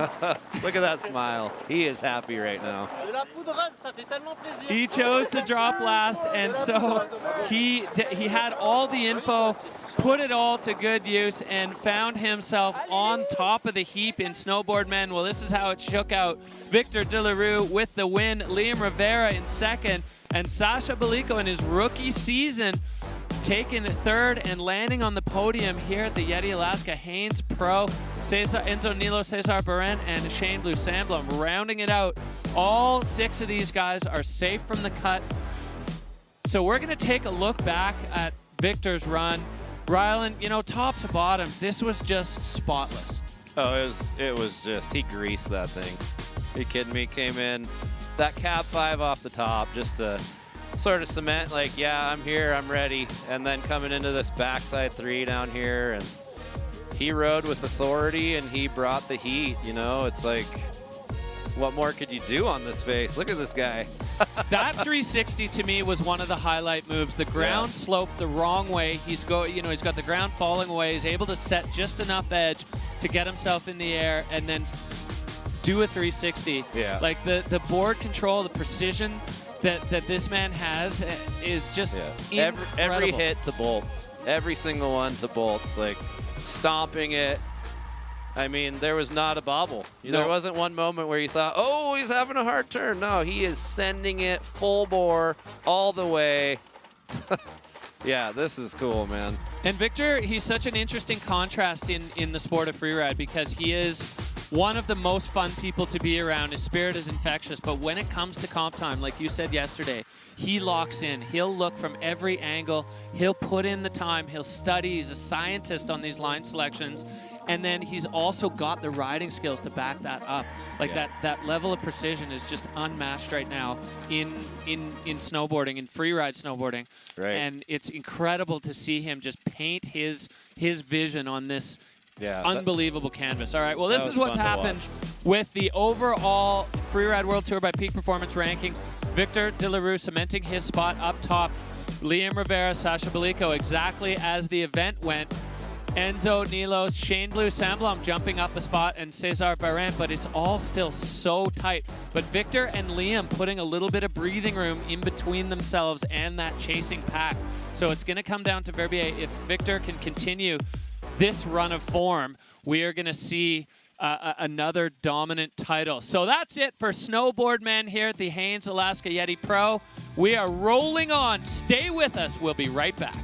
Look at that smile. He is happy right now. La poudreuse, ça fait tellement plaisir. he chose to drop last, and so he had all the info, put it all to good use, and found himself on top of the heap in snowboard men. Well, this is how it shook out. Victor Delarue with the win, Liam Rivera in second, and Sasha Balico in his rookie season taking third and landing on the podium here at the YETI Alaska Haines Pro. Enzo Nilo, Cesar Baren, and Shane Blue Sandblom rounding it out. All 6 of these guys are safe from the cut. So we're going to take a look back at Victor's run. Rylan, you know, top to bottom, this was just spotless. Oh, it was just, he greased that thing. Are you kidding me? Came in that cab 5 off the top just to sort of cement, like, yeah, I'm here, I'm ready. And then coming into this backside 3 down here, and he rode with authority and he brought the heat, you know? It's like, what more could you do on this face? Look at this guy. That 360 to me was one of the highlight moves. The ground sloped the wrong way. He's got the ground falling away. He's able to set just enough edge to get himself in the air and then do a 360. Yeah. Like the board control, the precision that this man has is just incredible. Every hit to bolts. Every single one to bolts. Like stomping it. I mean, there was not a bobble. No. There wasn't one moment where you thought, oh, he's having a hard turn. No, he is sending it full bore all the way. Yeah, this is cool, man. And Victor, he's such an interesting contrast in the sport of freeride because he is one of the most fun people to be around. His spirit is infectious, but when it comes to comp time, like you said yesterday, he locks in. He'll look from every angle. He'll put in the time. He'll study. He's a scientist on these line selections. And then he's also got the riding skills to back that up. Like that level of precision is just unmatched right now in snowboarding, in freeride snowboarding. Right. And it's incredible to see him just paint his vision on this unbelievable canvas. All right, well, this is what's happened with the overall Freeride World Tour by Peak Performance rankings. Victor Delarue cementing his spot up top. Liam Rivera, Sasha Balico, exactly as the event went. Enzo Nilo, Shane Blue Sandblom jumping up a spot, and Cesar Baren, but it's all still so tight. But Victor and Liam putting a little bit of breathing room in between themselves and that chasing pack. So it's going to come down to Verbier. If Victor can continue this run of form, we are going to see another dominant title. So that's it for Snowboard Men here at the Haines Alaska YETI Pro. We are rolling on. Stay with us. We'll be right back.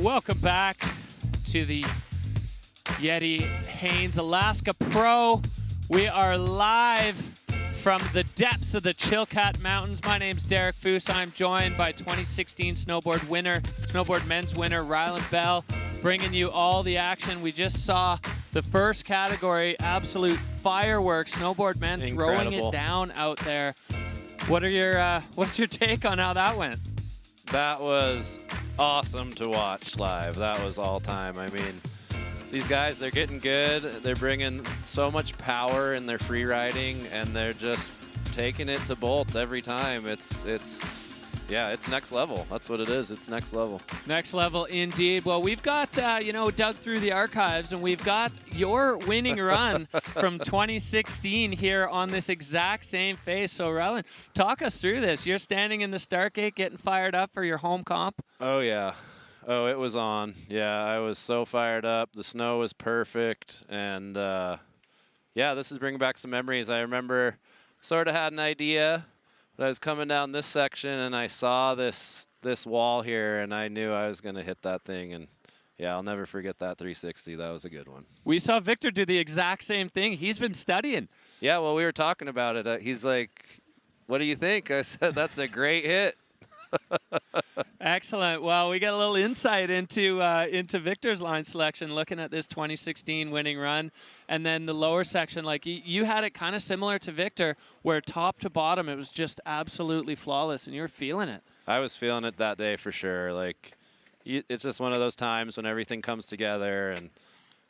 Welcome back to the YETI Haines Alaska Pro. We are live from the depths of the Chilkat Mountains. My name's Derek Foose. I'm joined by 2016 snowboard men's winner, Rylan Bell, bringing you all the action. We just saw the first category, absolute fireworks. Snowboard men throwing it down out there. What are your what's your take on how that went? That was awesome to watch live. That was all time. I mean, these guys, they're getting good. They're bringing so much power in their free riding, and they're just taking it to bolts every time. It's yeah, it's next level. That's what it is. It's next level. Next level indeed. Well, we've got, dug through the archives, and we've got your winning run from 2016 here on this exact same face. So, Rylan, talk us through this. You're standing in the start gate getting fired up for your home comp. Oh, yeah. Oh, it was on. Yeah, I was so fired up. The snow was perfect. And, yeah, this is bringing back some memories. I remember sort of had an idea, but I was coming down this section, and I saw this wall here, and I knew I was going to hit that thing. And, yeah, I'll never forget that 360. That was a good one. We saw Victor do the exact same thing. He's been studying. Yeah, well, we were talking about it. He's like, what do you think? I said, that's a great hit. Excellent. Well, we get a little insight into Victor's line selection, looking at this 2016 winning run, and then the lower section. Like you had it kind of similar to Victor, where top to bottom it was just absolutely flawless, and you were feeling it. I was feeling it that day for sure. Like, it's just one of those times when everything comes together, and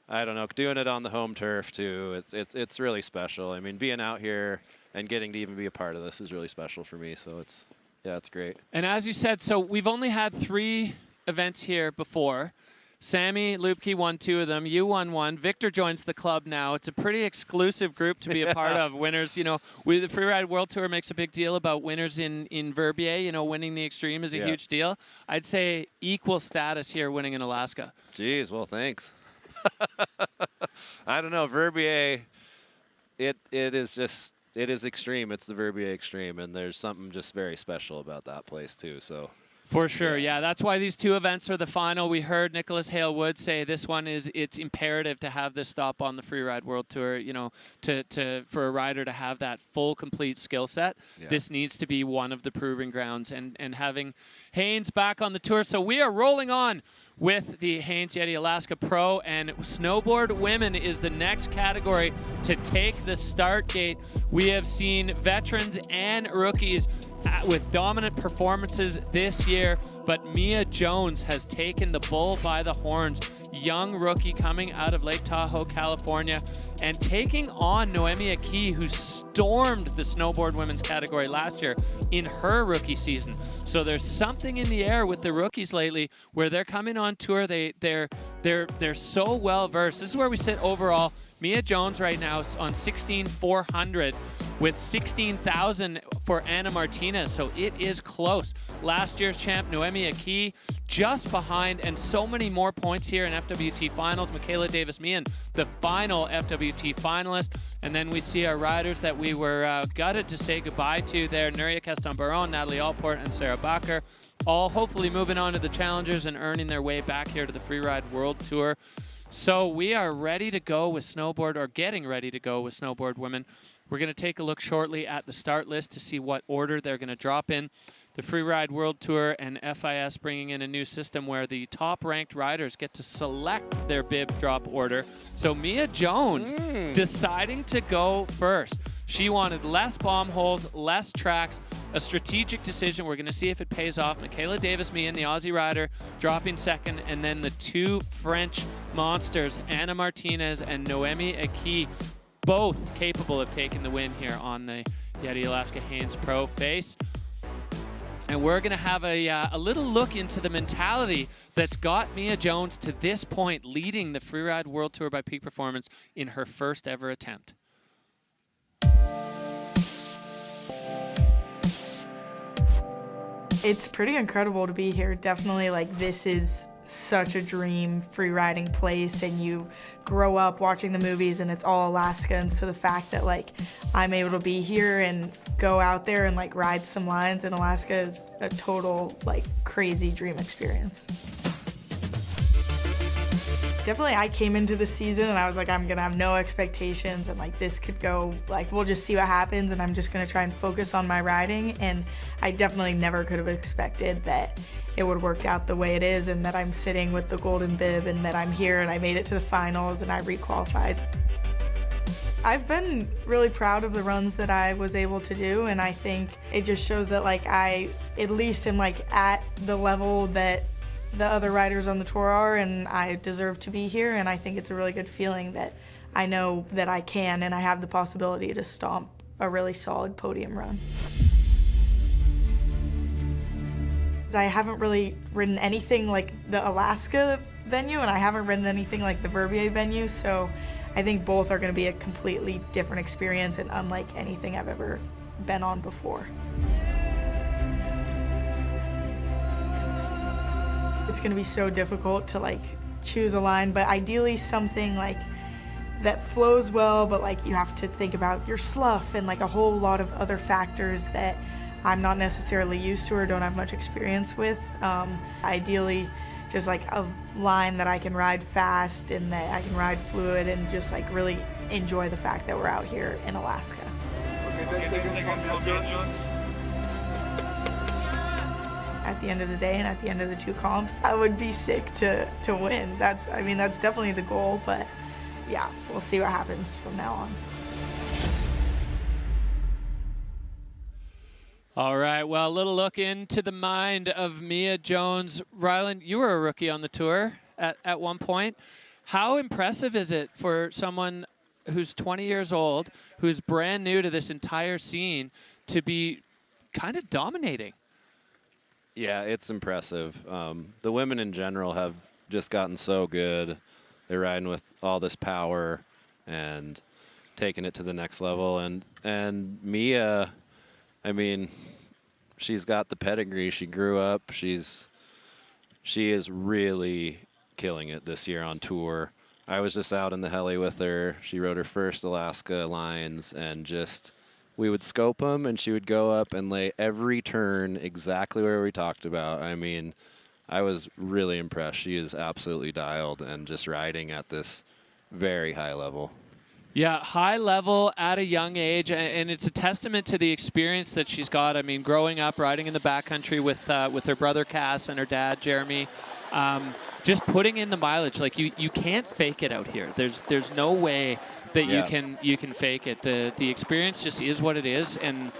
I don't know, doing it on the home turf too. It's really special. I mean, being out here and getting to even be a part of this is really special for me. So it's. Yeah, it's great. And as you said, so we've only had 3 events here before. Sammy Lupke won 2 of them. You won 1. Victor joins the club now. It's a pretty exclusive group to be a part of. Winners, the Freeride World Tour makes a big deal about winners in Verbier. Winning the Extreme is a huge deal. I'd say equal status here winning in Alaska. Jeez, well, thanks. I don't know. Verbier, it is just... It is extreme. It's the Verbier Extreme, and there's something just very special about that place too. So, for sure, yeah. That's why these 2 events are the final. We heard Nicholas Hale-Wood say this one it's imperative to have this stop on the Freeride World Tour. For a rider to have that full, complete skill set. Yeah. This needs to be one of the proving grounds, and having Haines back on the tour. So we are rolling on with the Haines YETI Alaska Pro, and Snowboard Women is the next category to take the start gate. We have seen veterans and rookies with dominant performances this year, but Mia Jones has taken the bull by the horns. Young rookie coming out of Lake Tahoe, California, and taking on Noemi Aki, who stormed the snowboard women's category last year in her rookie season. So there's something in the air with the rookies lately where they're coming on tour. They're so well versed. This is where we sit overall. Mia Jones right now is on 16,400 with 16,000 for Anna Martinez, so it is close. Last year's champ, Noemi Aki, just behind, and so many more points here in FWT finals. Michaela Davis-Meehan, the final FWT finalist. And then we see our riders that we were gutted to say goodbye to there, Nuria Castan-Baron, Natalie Allport, and Sarah Bacher, all hopefully moving on to the Challengers and earning their way back here to the Freeride World Tour. So we are ready to go with snowboard, or getting ready to go with snowboard women. We're going to take a look shortly at the start list to see what order they're going to drop in. The Freeride World Tour and FIS bringing in a new system where the top-ranked riders get to select their bib drop order. So Mia Jones deciding to go first. She wanted less bomb holes, less tracks, a strategic decision. We're going to see if it pays off. Michaela Davis-Meehan, the Aussie rider, dropping second, and then the 2 French monsters, Anna Martinez and Noemi Aki, both capable of taking the win here on the YETI Alaska Haines Pro face. And we're going to have a little look into the mentality that's got Mia Jones to this point leading the Freeride World Tour by Peak Performance in her first ever attempt. It's pretty incredible to be here. Definitely, like, this is such a dream free riding place, and you grow up watching the movies and it's all Alaska, and so the fact that like I'm able to be here and go out there and like ride some lines in Alaska is a total like crazy dream experience. Definitely, I came into the season and I was like, I'm gonna have no expectations, and like this could go, like we'll just see what happens, and I'm just gonna try and focus on my riding. And I definitely never could have expected that it would have worked out the way it is, and that I'm sitting with the golden bib, and that I'm here and I made it to the finals and I re-qualified. I've been really proud of the runs that I was able to do, and I think it just shows that like I at least am like at the level that the other riders on the tour are, and I deserve to be here. And I think it's a really good feeling that I know that I can, and I have the possibility to stomp a really solid podium run. I haven't really ridden anything like the Alaska venue, and I haven't ridden anything like the Verbier venue, so I think both are going to be a completely different experience and unlike anything I've ever been on before. It's going to be so difficult to like choose a line, but ideally something like that flows well, but like you have to think about your slough and like a whole lot of other factors that I'm not necessarily used to or don't have much experience with. Ideally, just like a line that I can ride fast and that I can ride fluid and just like really enjoy the fact that we're out here in Alaska. At the end of the day and at the end of the two comps, I would be sick to win. That's definitely the goal, but yeah, we'll see what happens from now on. All right, well, a little look into the mind of Mia Jones. Ryland, you were a rookie on the tour at one point. How impressive is it for someone who's 20 years old, who's brand new to this entire scene, to be kind of dominating? Yeah, it's impressive. The women in general have just gotten so good. They're riding with all this power and taking it to the next level. And Mia, I mean, she's got the pedigree. She grew up. She is really killing it this year on tour. I was just out in the heli with her. She rode her first Alaska lines, and just we would scope them, and she would go up and lay every turn exactly where we talked about. I mean, I was really impressed. She is absolutely dialed and just riding at this very high level. Yeah, high level at a young age, and it's a testament to the experience that she's got. I mean, growing up, riding in the backcountry with her brother Cass and her dad Jeremy, just putting in the mileage. Like you can't fake it out here. There's no way that you can fake it. The experience just is what it is, and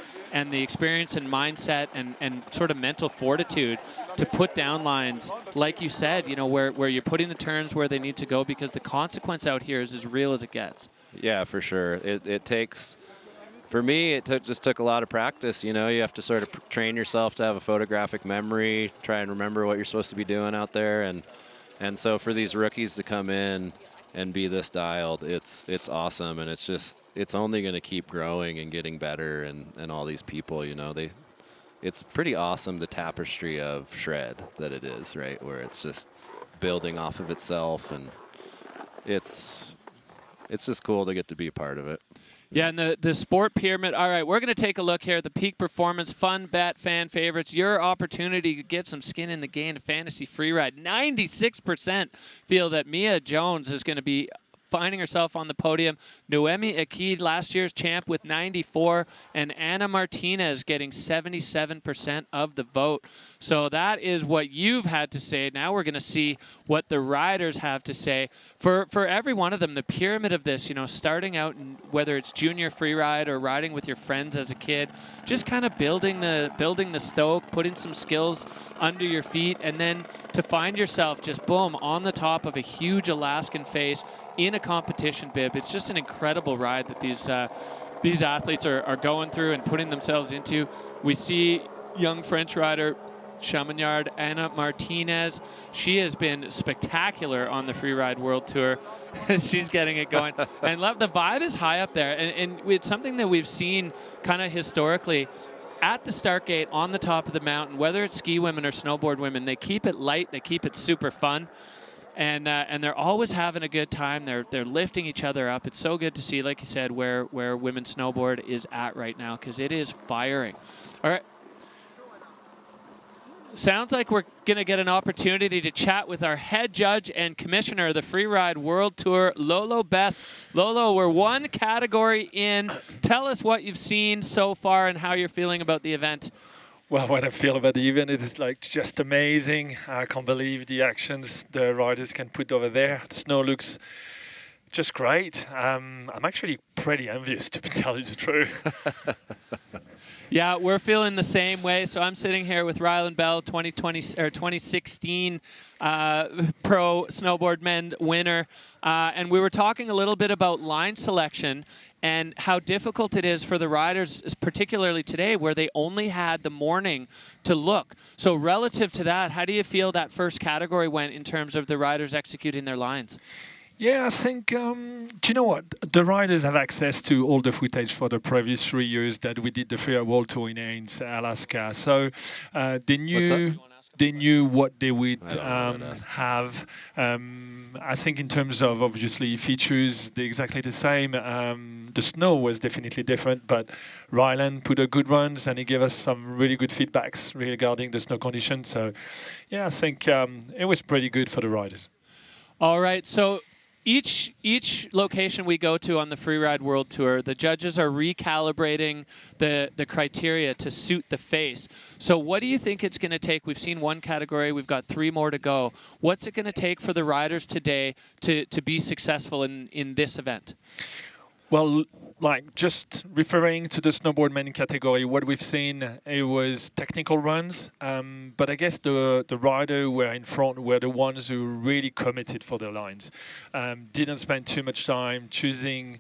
the experience and mindset and sort of mental fortitude to put down lines, like you said, you know, where you're putting the turns where they need to go, because the consequence out here is as real as it gets. Yeah, for sure. It takes, for me, just took a lot of practice. You know, you have to sort of train yourself to have a photographic memory, try and remember what you're supposed to be doing out there. And so for these rookies to come in and be this dialed, it's awesome. And it's only going to keep growing and getting better. And all these people, you know, it's pretty awesome, the tapestry of shred that it is, right? Where it's just building off of itself, and it's just cool to get to be a part of it. Yeah, and the sport pyramid. All right, we're going to take a look here at the Peak Performance Fun Bet Fan Favorites. Your opportunity to get some skin in the game of fantasy freeride. 96% feel that Mia Jones is going to be finding herself on the podium. Noemi Akid, last year's champ, with 94, and Anna Martinez getting 77% of the vote. So that is what you've had to say. Now we're going to see what the riders have to say. For every one of them, the pyramid of this, you know, starting out, whether it's junior freeride or riding with your friends as a kid, just kind of building the stoke, putting some skills under your feet, and then to find yourself just boom on the top of a huge Alaskan face in a competition bib. It's just an incredible ride that these athletes are going through and putting themselves into. We see young French rider Chamignard, Anna Martinez. She has been spectacular on the Freeride World Tour. She's getting it going. And love, the vibe is high up there. And it's something that we've seen kind of historically at the start gate on the top of the mountain, whether it's ski women or snowboard women. They keep it light. They keep it super fun. And they're always having a good time. They're lifting each other up. It's so good to see, like you said, where women's snowboard is at right now, because it is firing. All right. Sounds like we're going to get an opportunity to chat with our head judge and commissioner of the Freeride World Tour, Lolo Best. Lolo, we're one category in. Tell us what you've seen so far and how you're feeling about the event. Well, what I feel about the event is like just amazing. I can't believe the actions the riders can put over there. The snow looks just great. I'm actually pretty envious, to tell you the truth. Yeah, we're feeling the same way. So I'm sitting here with Ryland Bell, 2016 pro snowboard men winner. And we were talking a little bit about line selection and how difficult it is for the riders, particularly today, where they only had the morning to look. So relative to that, how do you feel that first category went in terms of the riders executing their lines? Yeah, I think, do you know what? The riders have access to all the footage for the previous 3 years that we did the Freeride World Tour in Haines, Alaska. So they knew what they would have. I think in terms of, obviously, features, they're exactly the same. The snow was definitely different, but Ryland put a good runs, and he gave us some really good feedbacks regarding the snow conditions. So, yeah, I think it was pretty good for the riders. All right, so each location we go to on the Freeride World Tour, the judges are recalibrating the criteria to suit the face. So what do you think it's going to take? We've seen one category. We've got 3 more to go. What's it going to take for the riders today to be successful in this event? Well, like just referring to the snowboard men category, what we've seen, it was technical runs. But I guess the rider who were in front were the ones who really committed for their lines. Didn't spend too much time choosing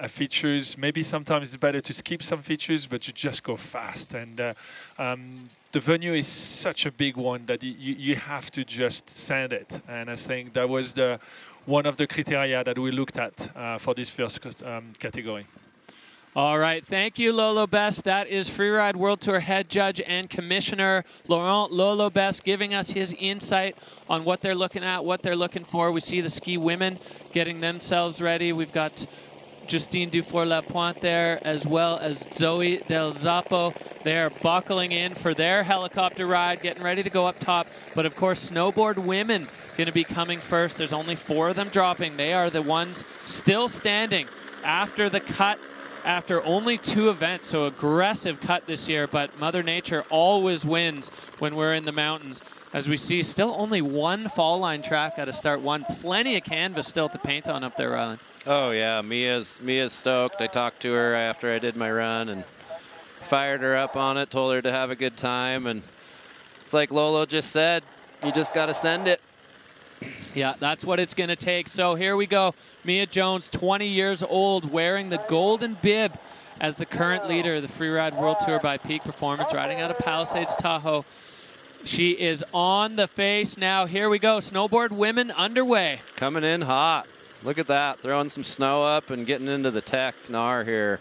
features. Maybe sometimes it's better to skip some features, but you just go fast. And the venue is such a big one that you have to just send it. And I think that was one of the criteria that we looked at for this first category. All right, thank you, Lolo Best. That is Freeride World Tour head judge and commissioner Laurent Lolo Best giving us his insight on what they're looking at, what they're looking for. We see the ski women getting themselves ready. We've got Justine Dufour-Lapointe there, as well as Zoe Del Zappo. They're buckling in for their helicopter ride, getting ready to go up top. But of course, snowboard women going to be coming first. There's only 4 of them dropping. They are the ones still standing after the cut, after only 2 events. So aggressive cut this year, but Mother Nature always wins when we're in the mountains. As we see, still only 1 fall line track out of start 1. Plenty of canvas still to paint on up there, Ryland. Oh yeah, Mia's stoked. I talked to her after I did my run and fired her up on it, told her to have a good time, and it's like Lolo just said, you just got to send it. Yeah, that's what it's going to take. So here we go. Mia Jones, 20 years old, wearing the golden bib as the current leader of the Freeride World Tour by Peak Performance, riding out of Palisades, Tahoe. She is on the face now. Here we go. Snowboard women underway. Coming in hot. Look at that, throwing some snow up and getting into the tech gnar here.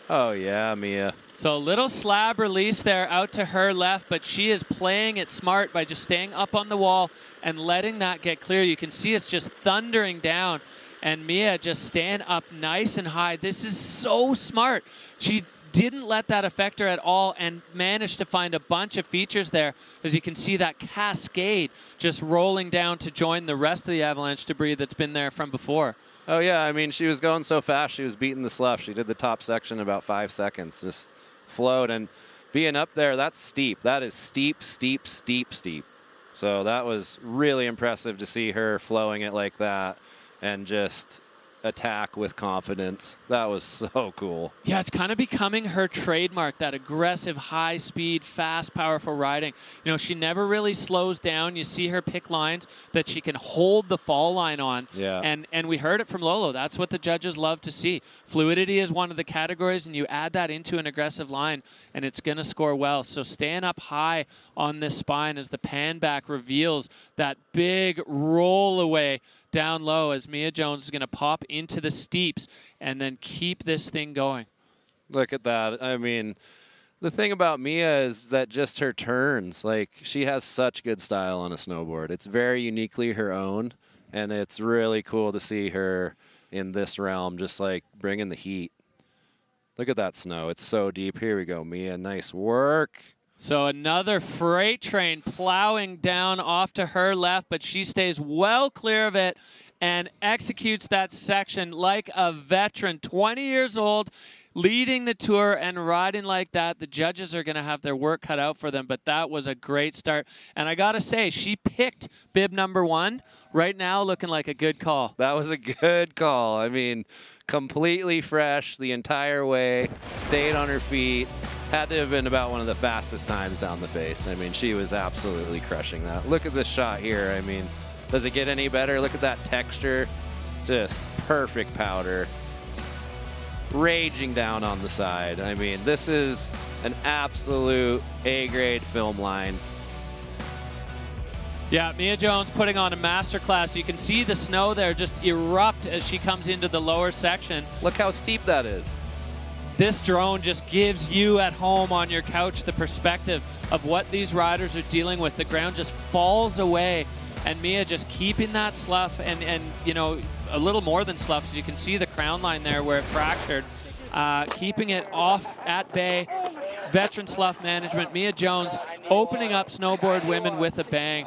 Oh yeah, Mia. So a little slab release there out to her left, but she is playing it smart by just staying up on the wall and letting that get clear. You can see it's just thundering down, and Mia just staying up nice and high. This is so smart. She didn't let that affect her at all and managed to find a bunch of features there. As you can see, that cascade just rolling down to join the rest of the avalanche debris that's been there from before. Oh yeah, I mean, she was going so fast, she was beating the slough. She did the top section in about 5 seconds, just flowed. And being up there, that's steep. That is steep, steep, steep, steep. So that was really impressive to see her flowing it like that and just attack with confidence. That was so cool. Yeah, it's kind of becoming her trademark, that aggressive, high speed, fast, powerful riding. You know, she never really slows down. You see her pick lines that she can hold the fall line on. Yeah. And we heard it from Lolo. That's what the judges love to see. Fluidity is one of the categories, and you add that into an aggressive line, and it's going to score well. So staying up high on this spine as the pan back reveals that big roll away down low as Mia Jones is going to pop into the steeps and then keep this thing going. Look at that. I mean, the thing about Mia is that just her turns, like, she has such good style on a snowboard. It's very uniquely her own, and it's really cool to see her in this realm, just like bringing the heat. Look at that snow. It's so deep. Here we go, Mia. Nice work. So another freight train plowing down off to her left, but she stays well clear of it and executes that section like a veteran, 20 years old, leading the tour and riding like that. The judges are going to have their work cut out for them, but that was a great start. And I got to say, she picked bib number 1. Right now, looking like a good call. That was a good call. I mean, completely fresh the entire way, stayed on her feet. had to have been about one of the fastest times down the face. I mean, she was absolutely crushing that. Look at this shot here. I mean, does it get any better? Look at that texture. Just perfect powder. Raging down on the side. I mean, this is an absolute A-grade film line. Yeah, Mia Jones putting on a masterclass. You can see the snow there just erupt as she comes into the lower section. Look how steep that is. This drone just gives you at home on your couch the perspective of what these riders are dealing with. The ground just falls away, and Mia just keeping that slough and you know, a little more than slough, as you can see the crown line there where it fractured. Keeping it off at bay. Veteran slough management. Mia Jones opening up snowboard women with a bang.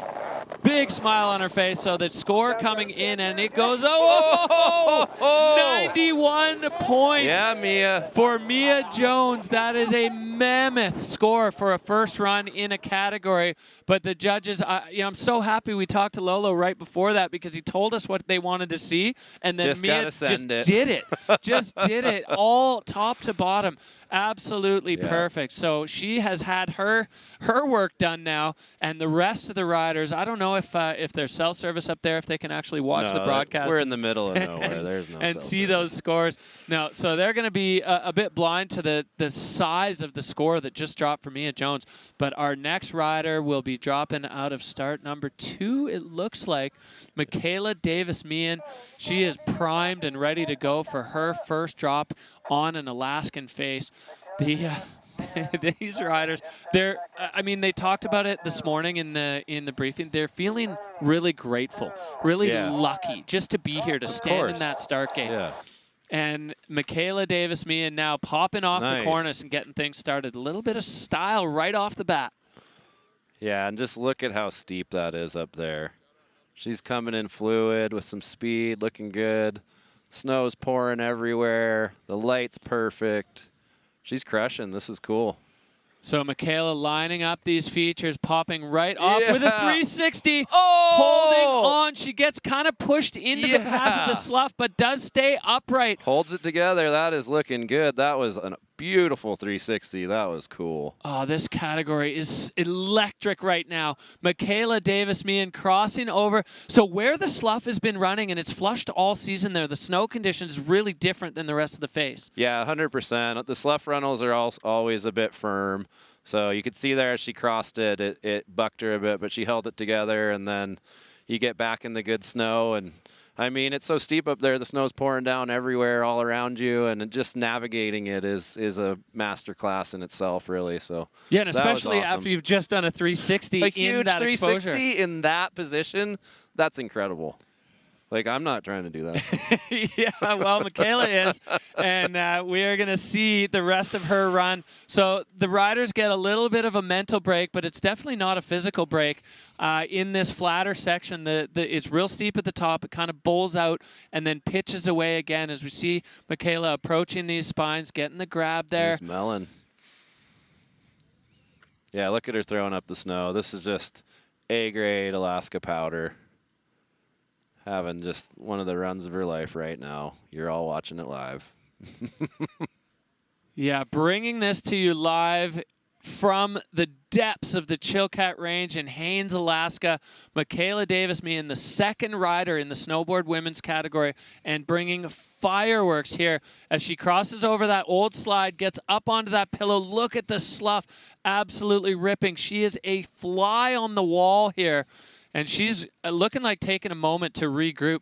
Big smile on her face. So the score coming in, and it goes, 91 points. Yeah, Mia. For Mia Jones. That is a mammoth score for a first run in a category. But the judges, you know, I'm so happy we talked to Lolo right before that, because he told us what they wanted to see, and then Mia just did it. Just did it all top to bottom. Absolutely perfect. So she has had her work done now, and the rest of the riders, I don't know if there's cell service up there, if they can actually watch the broadcast. We're in the middle of nowhere. There's no and cell see service. those scores. No, so they're going to be a bit blind to the size of the score that just dropped for Mia Jones. But our next rider will be dropping out of start number 2, it looks like. Michaela Davis-Meehan. She is primed and ready to go for her first drop on an Alaskan face. These riders, I mean, they talked about it this morning in the briefing. They're feeling really grateful, really lucky just to be here, to stand in that start gate. Yeah. And Michaela Davis-Meehan now popping off the cornice and getting things started. A little bit of style right off the bat. Yeah, and just look at how steep that is up there. She's coming in fluid with some speed, looking good. Snow's pouring everywhere. The light's perfect. She's crushing. This is cool. So Michaela lining up these features, popping right off with a 360, holding on. She gets kind of pushed into the path of the slough, but does stay upright. Holds it together. That is looking good. That was a beautiful 360. That was cool. Oh, this category is electric right now. Michaela Davis-Meehan crossing over. So where the slough has been running, and it's flushed all season there, the snow condition is really different than the rest of the face. Yeah, 100%. The slough runnels are always a bit firm. So you could see there as she crossed it, it bucked her a bit, but she held it together, and then you get back in the good snow. And I mean, it's so steep up there, the snow's pouring down everywhere all around you, and just navigating it is a master class in itself, really. So yeah, and especially after you've just done a 360 a in huge that 360 exposure. in that position, that's incredible. Like, I'm not trying to do that. Yeah, well, Michaela is, and we are going to see the rest of her run. So the riders get a little bit of a mental break, but it's definitely not a physical break. In this flatter section, it's real steep at the top. It kind of bowls out and then pitches away again as we see Michaela approaching these spines, getting the grab there. She's melon. Yeah, look at her throwing up the snow. This is just A-grade Alaska powder. Having just one of the runs of her life right now. You're all watching it live. Yeah, bringing this to you live from the depths of the Chilkat Range in Haines, Alaska. Michaela Davis-Meehan, the second rider in the snowboard women's category, and bringing fireworks here as she crosses over that old slide, gets up onto that pillow. Look at the slough, absolutely ripping. She is a fly on the wall here. And she's looking like taking a moment to regroup.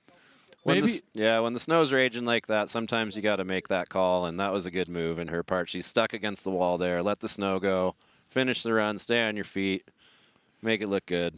When the snow's raging like that, sometimes you got to make that call, and that was a good move in her part. She's stuck against the wall there. Let the snow go. Finish the run. Stay on your feet. Make it look good.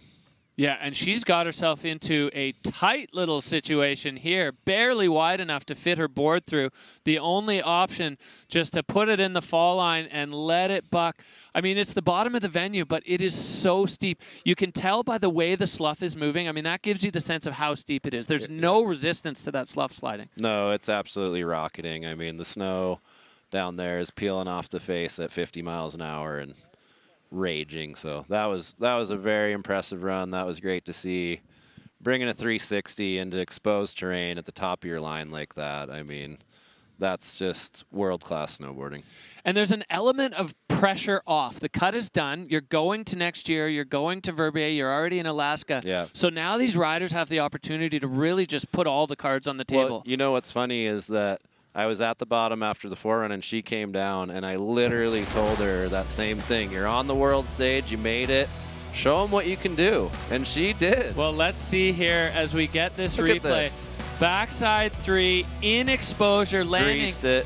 Yeah, and she's got herself into a tight little situation here, barely wide enough to fit her board through. The only option just to put it in the fall line and let it buck. I mean, it's the bottom of the venue, but it is so steep. You can tell by the way the slough is moving. I mean, that gives you the sense of how steep it is. There's no resistance to that slough sliding. No, it's absolutely rocketing. I mean, the snow down there is peeling off the face at 50 miles an hour and raging. So that was a very impressive run. That was great to see. Bringing a 360 into exposed terrain at the top of your line like that, I mean, that's just world-class snowboarding. And there's an element of pressure off. The cut is done. You're going to next year. You're going to Verbier. You're already in Alaska. Yeah. So now these riders have the opportunity to really just put all the cards on the table. Well, you know what's funny is that I was at the bottom after the forerun, and she came down, and I literally told her that same thing. You're on the world stage. You made it. Show them what you can do. And she did. Well, let's see here as we get this Look at replay. this. Backside 3 in exposure, landing. Greased it.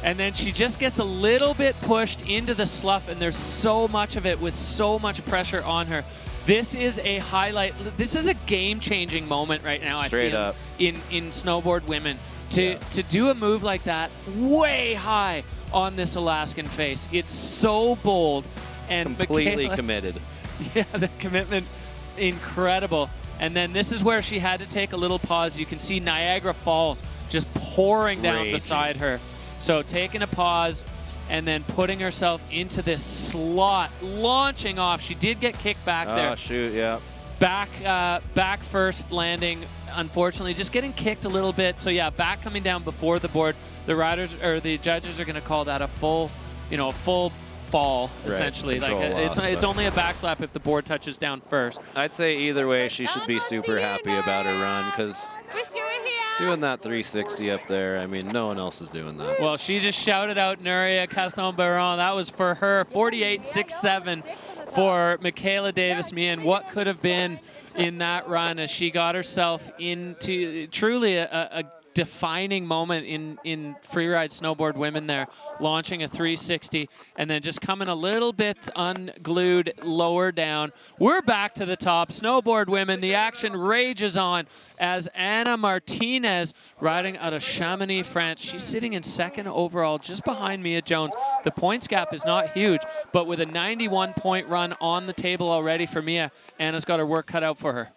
And then she just gets a little bit pushed into the slough, and there's so much of it with so much pressure on her. This is a highlight. This is a game-changing moment right now, Straight I feel, up. in snowboard women. To do a move like that way high on this Alaskan face. It's so bold. And Completely Michaela, committed. Yeah, the commitment, incredible. And then this is where she had to take a little pause. You can see Niagara Falls just pouring down Raging. beside her. So taking a pause and then putting herself into this slot, launching off. She did get kicked back there. Oh, shoot, yeah. Back first landing, unfortunately, just getting kicked a little bit. So yeah, back coming down before the board. The riders or the judges are going to call that a full fall, essentially. Control Like loss, it's only a backslap if the board touches down first. I'd say either way, she should be super happy about her run, because doing that 360 up there, I mean, no one else is doing that. Well, she just shouted out Nuria Caston-Baron. That was for her. 48.67 for Michaela Davis-Meehan. What could have been in that run as she got herself into truly a defining moment in freeride snowboard women there, launching a 360 and then just coming a little bit unglued lower down. We're back to the top. Snowboard women, the action rages on as Anna Martinez, riding out of Chamonix, France. She's sitting in second overall, just behind Mia Jones. The points gap is not huge, but with a 91-point run on the table already for Mia, Anna's got her work cut out for her.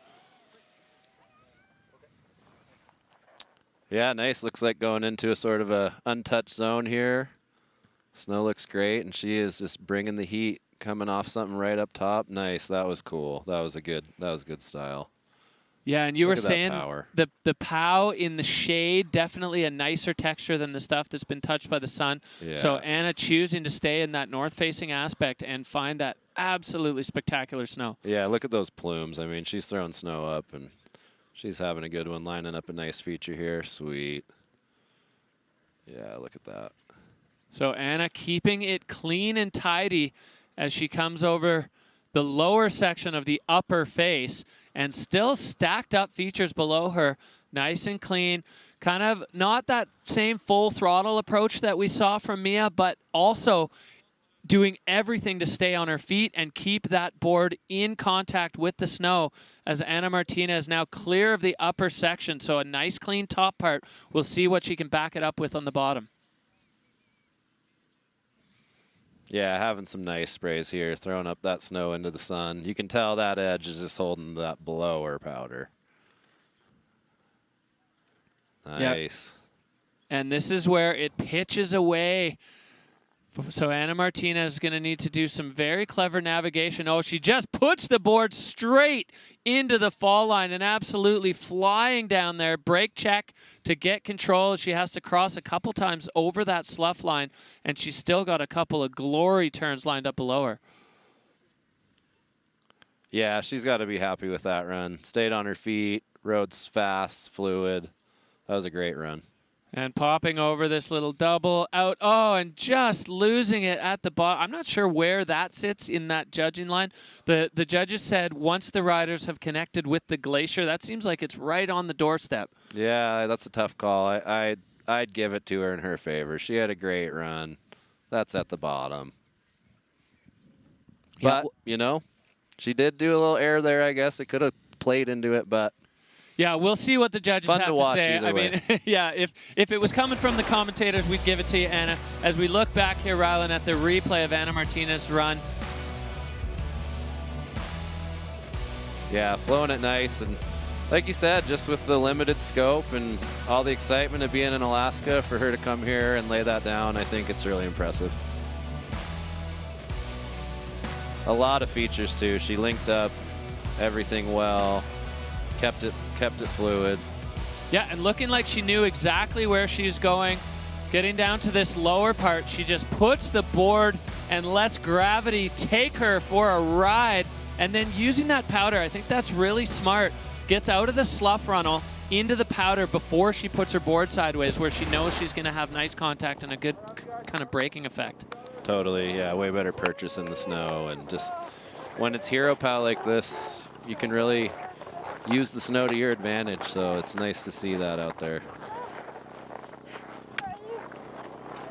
Yeah, nice. Looks like going into a sort of a untouched zone here. Snow looks great, and she is just bringing the heat, coming off something right up top. Nice. That was cool. That was good style. Yeah, and you were Look at that saying power. the Powell in the shade, definitely a nicer texture than the stuff that's been touched by the sun. Yeah. So Anna choosing to stay in that north-facing aspect and find that absolutely spectacular snow. Yeah, look at those plumes. I mean, she's throwing snow up, and she's having a good one, lining up a nice feature here. Sweet. Yeah, look at that. So Anna keeping it clean and tidy as she comes over the lower section of the upper face, and still stacked up features below her, nice and clean. Kind of not that same full throttle approach that we saw from Mia, but also doing everything to stay on her feet and keep that board in contact with the snow, as Anna Martinez now clear of the upper section. So a nice clean top part. We'll see what she can back it up with on the bottom. Yeah, having some nice sprays here, throwing up that snow into the sun. You can tell that edge is just holding that blower powder. Nice. Yep. And this is where it pitches away. So Anna Martinez is going to need to do some very clever navigation. Oh, she just puts the board straight into the fall line and absolutely flying down there. Brake check to get control. She has to cross a couple times over that slough line, and she's still got a couple of glory turns lined up below her. Yeah, she's got to be happy with that run. Stayed on her feet, road's fast, fluid. That was a great run. And popping over this little double out. Oh, and just losing it at the bottom. I'm not sure where that sits in that judging line. The judges said once the riders have connected with the glacier, that seems like it's right on the doorstep. Yeah, that's a tough call. I'd give it to her in her favor. She had a great run. That's at the bottom. Yeah. But, you know, she did do a little error there, I guess. It could have played into it, but yeah, we'll see what the judges fun have to to watch say. either I mean, yeah, if it was coming from the commentators, we'd give it to you, Anna. As we look back here, Rylan, at the replay of Anna Martinez's run. yeah, flowing it nice. And like you said, just with the limited scope and all the excitement of being in Alaska, for her to come here and lay that down, I think it's really impressive. A lot of features, too. She linked up everything well. Kept it fluid. Yeah, and looking like she knew exactly where she was going. Getting down to this lower part, she just puts the board and lets gravity take her for a ride. And then using that powder, I think that's really smart. Gets out of the slough runnel into the powder before she puts her board sideways, where she knows she's going to have nice contact and a good kind of braking effect. Totally, yeah, way better purchase in the snow. And just when it's hero POW like this, you can really use the snow to your advantage. So it's nice to see that out there.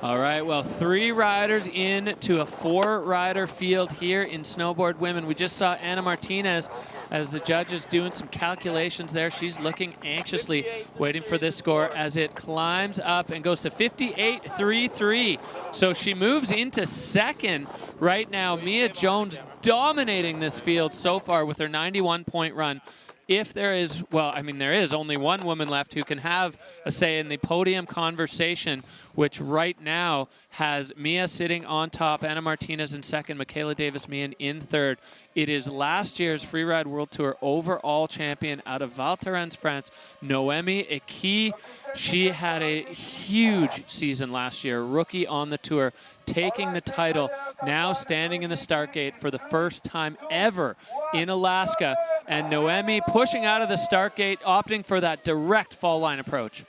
All right, well, 3 riders in to a 4-rider field here in snowboard women. We just saw Anna Martinez as the judge is doing some calculations there. She's looking anxiously, waiting for this score as it climbs up and goes to 58.33. So she moves into second right now. Mia Jones dominating this field so far with her 91-point run. If there is, well, I mean, there is only one woman left who can have a say in the podium conversation, which right now has Mia sitting on top, Anna Martinez in second, Michaela Davis-Meehan in third. It is last year's Freeride World Tour overall champion out of Val Thorens, France, Noemi Eki. She had a huge season last year, rookie on the tour, taking the title, now standing in the start gate for the first time ever in Alaska. And Noemi pushing out of the start gate, opting for that direct fall line approach.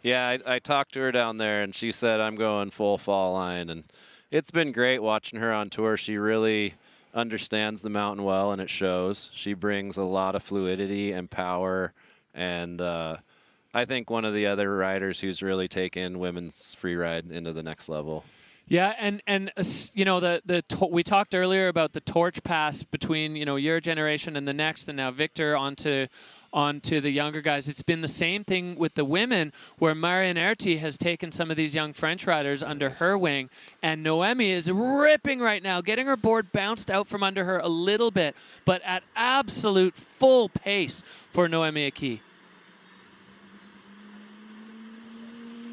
Yeah, I talked to her down there, and she said, I'm going full fall line. And it's been great watching her on tour. She really understands the mountain well, and it shows. She brings a lot of fluidity and power. And I think one of the other riders who's really taken women's freeride into the next level. Yeah, and you know, we talked earlier about the torch pass between, you know, your generation and the next, and now Victor onto the younger guys. It's been the same thing with the women, where Marion Erti has taken some of these young French riders under her wing, and Noemi is ripping right now, getting her board bounced out from under her a little bit, but at absolute full pace for Noemi Eki.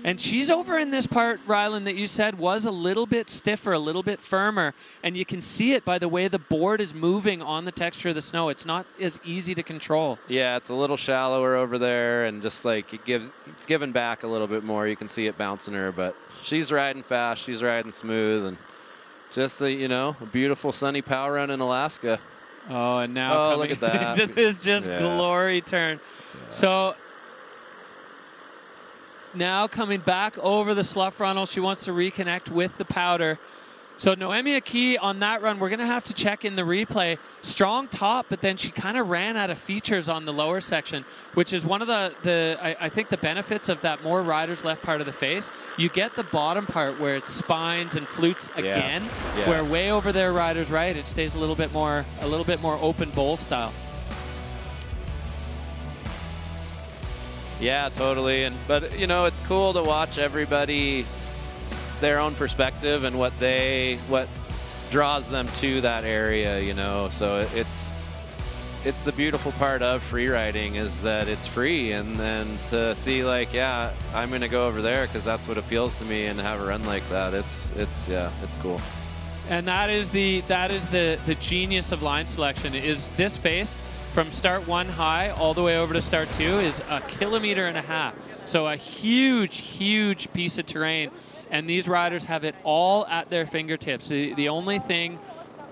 And she's over in this part, Ryland, that you said was a little bit stiffer, a little bit firmer. And you can see it by the way the board is moving on the texture of the snow. It's not as easy to control. Yeah, it's a little shallower over there, and just like it's giving back a little bit more. You can see it bouncing her, but she's riding fast, she's riding smooth, and just a, you know, a beautiful sunny POW run in Alaska. Oh, and now look at that. into this just glory turn. Yeah. So now coming back over the slough runnel, she wants to reconnect with the powder. So Noemi Eki on that run, we're going to have to check in the replay. Strong top, but then she kind of ran out of features on the lower section, which is one of I think the benefits of that more riders left part of the face. You get the bottom part where it spines and flutes again, where way over there riders right, it stays a little bit more open bowl style. Yeah, totally. But you know, it's cool to watch everybody, their own perspective and what draws them to that area, you know. So it's the beautiful part of free riding, is that it's free, and then to see like, yeah, I'm gonna go over there because that's what appeals to me, and have a run like that, it's cool. And that is the genius of line selection, is this face from start 1 high all the way over to start 2 is 1.5 kilometers. So a huge piece of terrain. And these riders have it all at their fingertips. The only thing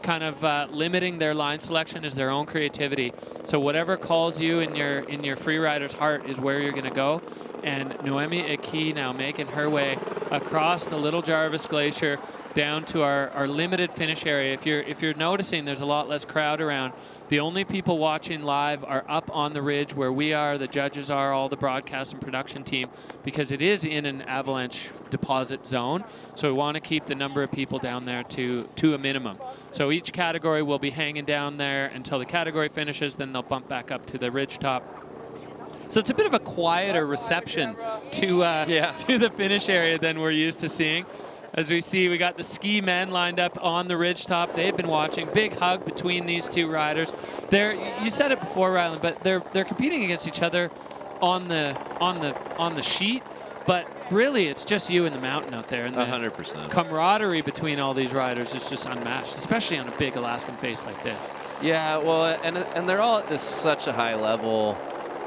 kind of limiting their line selection is their own creativity. So whatever calls you in your free rider's heart is where you're going to go. And Noemi Eki now making her way across the Little Jarvis Glacier down to our limited finish area. If you're noticing, there's a lot less crowd around. The only people watching live are up on the ridge where we are, the judges are, all the broadcast and production team, because it is in an avalanche deposit zone. So we want to keep the number of people down there to a minimum. So each category will be hanging down there until the category finishes, then they'll bump back up to the ridge top. So it's a bit of a quieter reception to the finish area than we're used to seeing. As we see, we got the ski men lined up on the ridge top. They've been watching. Big hug between these two riders. You said it before, Ryland, but they're competing against each other on the sheet. But really, it's just you and the mountain out there. And 100%. Camaraderie between all these riders is just unmatched, especially on a big Alaskan face like this. Yeah, well, and they're all at such a high level.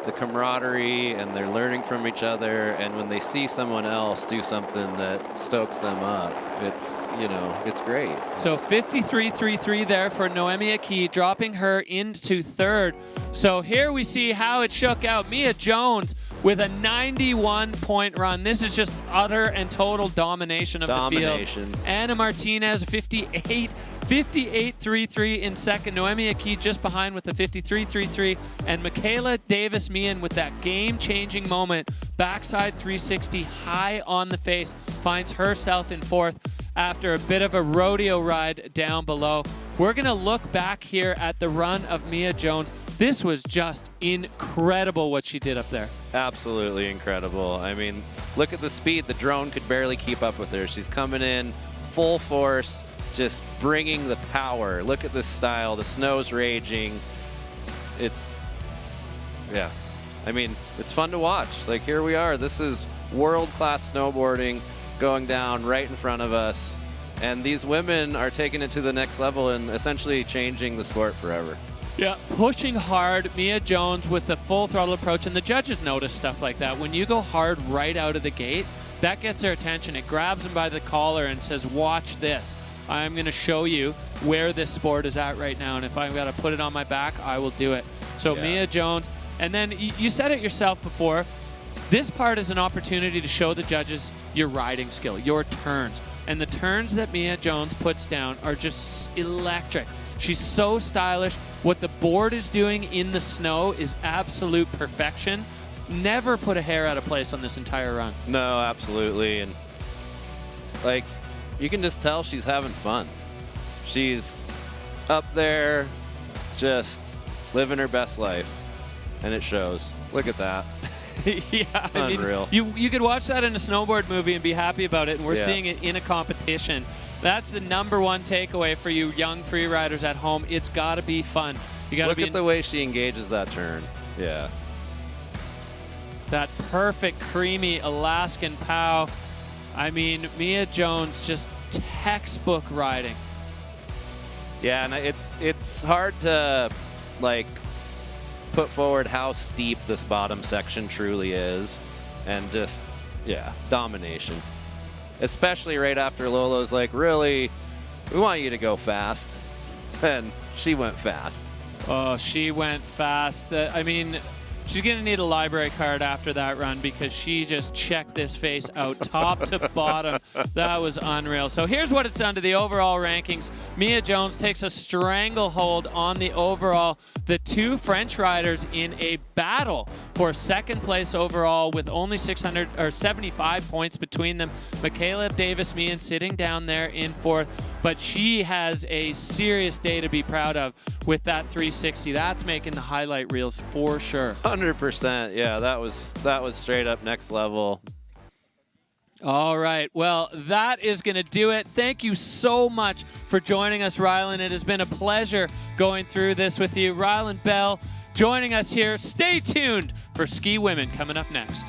the camaraderie, and they're learning from each other. And when they see someone else do something that stokes them up, it's, you know, it's great. So 53.33 there for Noemi Aki, dropping her into third. So here we see how it shook out. Mia Jones with a 91-point run. This is just utter and total domination of the field. Anna Martinez, 58.33 in second. Noemi Aki just behind with a 53.33. And Michaela Davis-Meehan with that game-changing moment. Backside 360 high on the face. Finds herself in fourth after a bit of a rodeo ride down below. We're going to look back here at the run of Mia Jones. This was just incredible what she did up there. Absolutely incredible. I mean, look at the speed. The drone could barely keep up with her. She's coming in full force, just bringing the power. Look at this style. The snow's raging. It's, yeah. I mean, it's fun to watch. Like, here we are. This is world-class snowboarding going down right in front of us. And these women are taking it to the next level and essentially changing the sport forever. Yeah, pushing hard, Mia Jones with the full throttle approach, and the judges notice stuff like that. When you go hard right out of the gate, that gets their attention. It grabs them by the collar and says, watch this. I'm going to show you where this sport is at right now, and if I've got to put it on my back, I will do it. So yeah. Mia Jones, and then you said it yourself before, this part is an opportunity to show the judges your riding skill, your turns. And the turns that Mia Jones puts down are just electric. She's so stylish. What the board is doing in the snow is absolute perfection. Never put a hair out of place on this entire run. No, absolutely. And like, you can just tell she's having fun. She's up there just living her best life, and it shows. Look at that. Yeah, unreal. I mean, you could watch that in a snowboard movie and be happy about it, and we're seeing it in a competition. That's the #1 takeaway for you young free riders at home. It's got to be fun. You got to look at the way she engages that turn. Yeah. That perfect, creamy Alaskan pow. I mean, Mia Jones just textbook riding. Yeah, and it's hard to like put forward how steep this bottom section truly is, and just, yeah, domination. Especially right after Lolo's like, really, we want you to go fast. And she went fast. Oh, she went fast. I mean, she's going to need a library card after that run because she just checked this face out top to bottom. That was unreal. So here's what it's done to the overall rankings. Mia Jones takes a stranglehold on the overall. The two French riders in a battle for second place overall with only 75 points between them. Michaela Davis-Meehan sitting down there in fourth, but she has a serious day to be proud of with that 360. That's making the highlight reels for sure. 100%. Yeah, that was straight up next level. All right, well, that is going to do it. Thank you so much for joining us, Rylan. It has been a pleasure going through this with you. Rylan Bell joining us here. Stay tuned for Ski Women coming up next.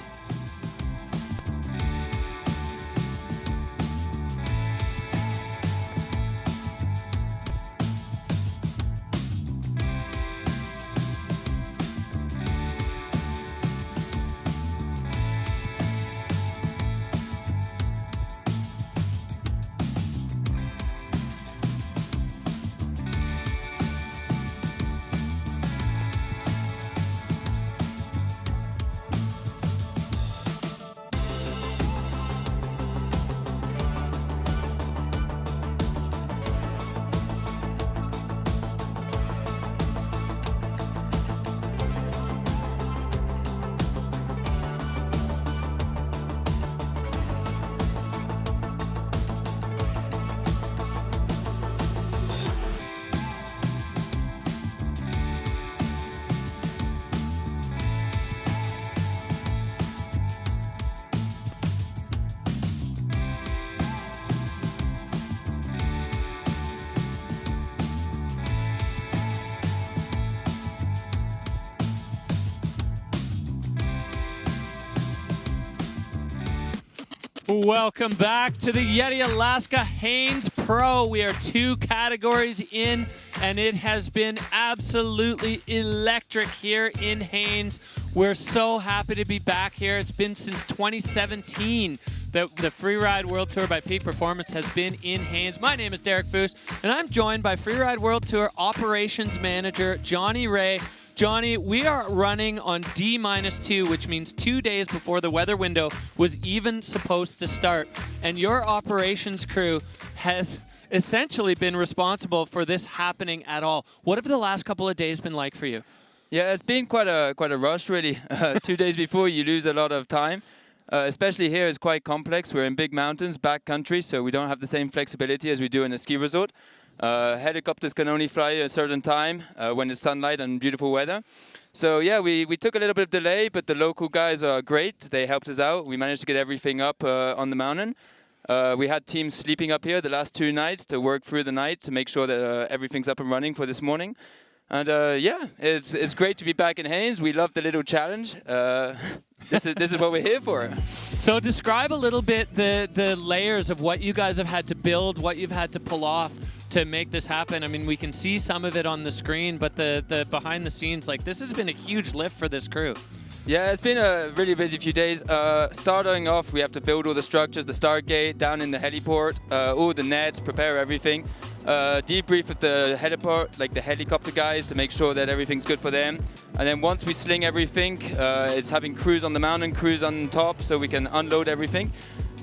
Welcome back to the YETI Alaska Haines Pro. We are 2 categories in, and it has been absolutely electric here in Haines We're so happy to be back here. It's been since 2017 that the Freeride World Tour by Peak Performance has been in Haines. My name is Derek Foos, and I'm joined by Freeride World Tour Operations Manager Johnny Ray. Johnny, we are running on D-2, which means 2 days before the weather window was even supposed to start. And your operations crew has essentially been responsible for this happening at all. What have the last couple of days been like for you? Yeah, it's been quite a rush, really. 2 days before, you lose a lot of time. Especially here, it's quite complex. We're in big mountains, backcountry, so we don't have the same flexibility as we do in a ski resort. Helicopters can only fly at a certain time when it's sunlight and beautiful weather. So yeah, we took a little bit of delay, but the local guys are great. They helped us out. We managed to get everything up on the mountain. We had teams sleeping up here the last 2 nights to work through the night to make sure that everything's up and running for this morning. And yeah, it's great to be back in Haines. We love the little challenge. This is what we're here for. So describe a little bit the layers of what you guys have had to build, what you've had to pull off to make this happen. I mean, we can see some of it on the screen, but the behind the scenes, like, this has been a huge lift for this crew. Yeah, it's been a really busy few days. Starting off, we have to build all the structures, the start gate, down in the heliport, all the nets, prepare everything. Debrief with the heliport, like the helicopter guys, to make sure that everything's good for them. And then once we sling everything, it's having crews on the mountain, crews on top, so we can unload everything.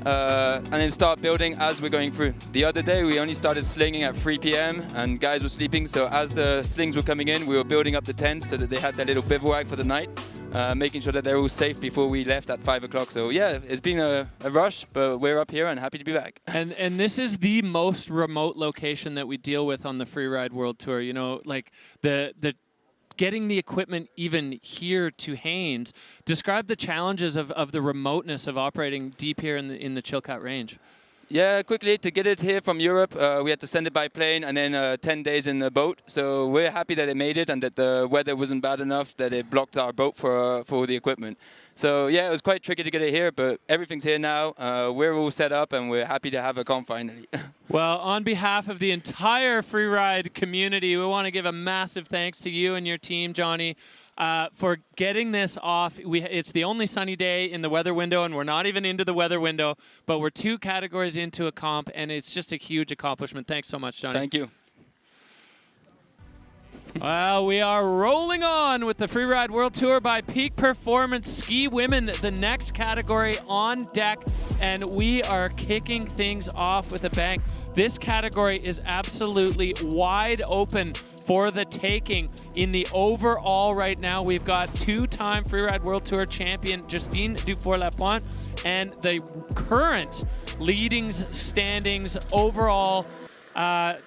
And then start building as we're going through. The other day, we only started slinging at 3 p.m. and guys were sleeping, so as the slings were coming in, we were building up the tents so that they had their little bivouac for the night. Making sure that they're all safe before we left at 5 o'clock. So yeah, it's been a rush, but we're up here and happy to be back. And this is the most remote location that we deal with on the Freeride World Tour. You know, like the getting the equipment even here to Haines. Describe the challenges of the remoteness of operating deep here in the Chilkat Range. Yeah, quickly, to get it here from Europe, we had to send it by plane and then 10 days in the boat. So we're happy that it made it and that the weather wasn't bad enough that it blocked our boat for the equipment. So yeah, it was quite tricky to get it here, but everything's here now. We're all set up and we're happy to have a comp finally. Well, on behalf of the entire Freeride community, we want to give a massive thanks to you and your team, Johnny, for getting this off. It's the only sunny day in the weather window, and we're not even into the weather window, but we're 2 categories into a comp, and it's just a huge accomplishment. Thanks so much, Johnny. Thank you. Well, we are rolling on with the Freeride World Tour by Peak Performance Ski Women, the next category on deck, and we are kicking things off with a bang. This category is absolutely wide open for the taking. In the overall right now, we've got 2-time Freeride World Tour champion Justine Dufour-Lapointe and the current leading standings overall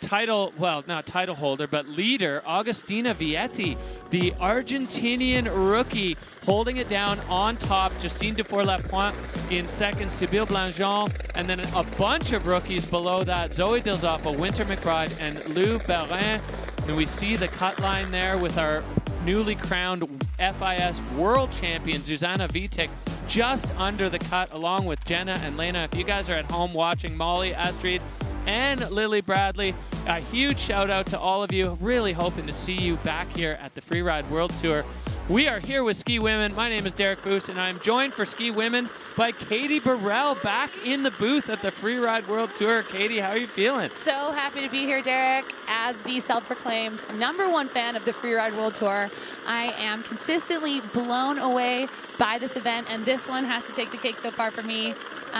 title, well, not title holder, but leader, Agustina Vietti, the Argentinian rookie, holding it down on top. Justine Dufour-Lapointe in second, Sybille Blangeon, and then a bunch of rookies below that, Zoe Dilzaffa, Winter McBride, and Lou Perrin. And we see the cut line there with our newly crowned FIS world champion, Zuzana Vitek, just under the cut, along with Jenna and Lena. If you guys are at home watching, Molly, Astrid, and Lily Bradley, a huge shout out to all of you. Really hoping to see you back here at the Freeride World Tour. We are here with Ski Women. My name is Derek Foos, and I'm joined for Ski Women by Katie Burrell, back in the booth at the Freeride World Tour. Katie, how are you feeling? So happy to be here, Derek. As the self-proclaimed #1 fan of the Freeride World Tour, I am consistently blown away by this event, and this one has to take the cake so far for me.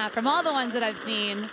From all the ones that I've seen,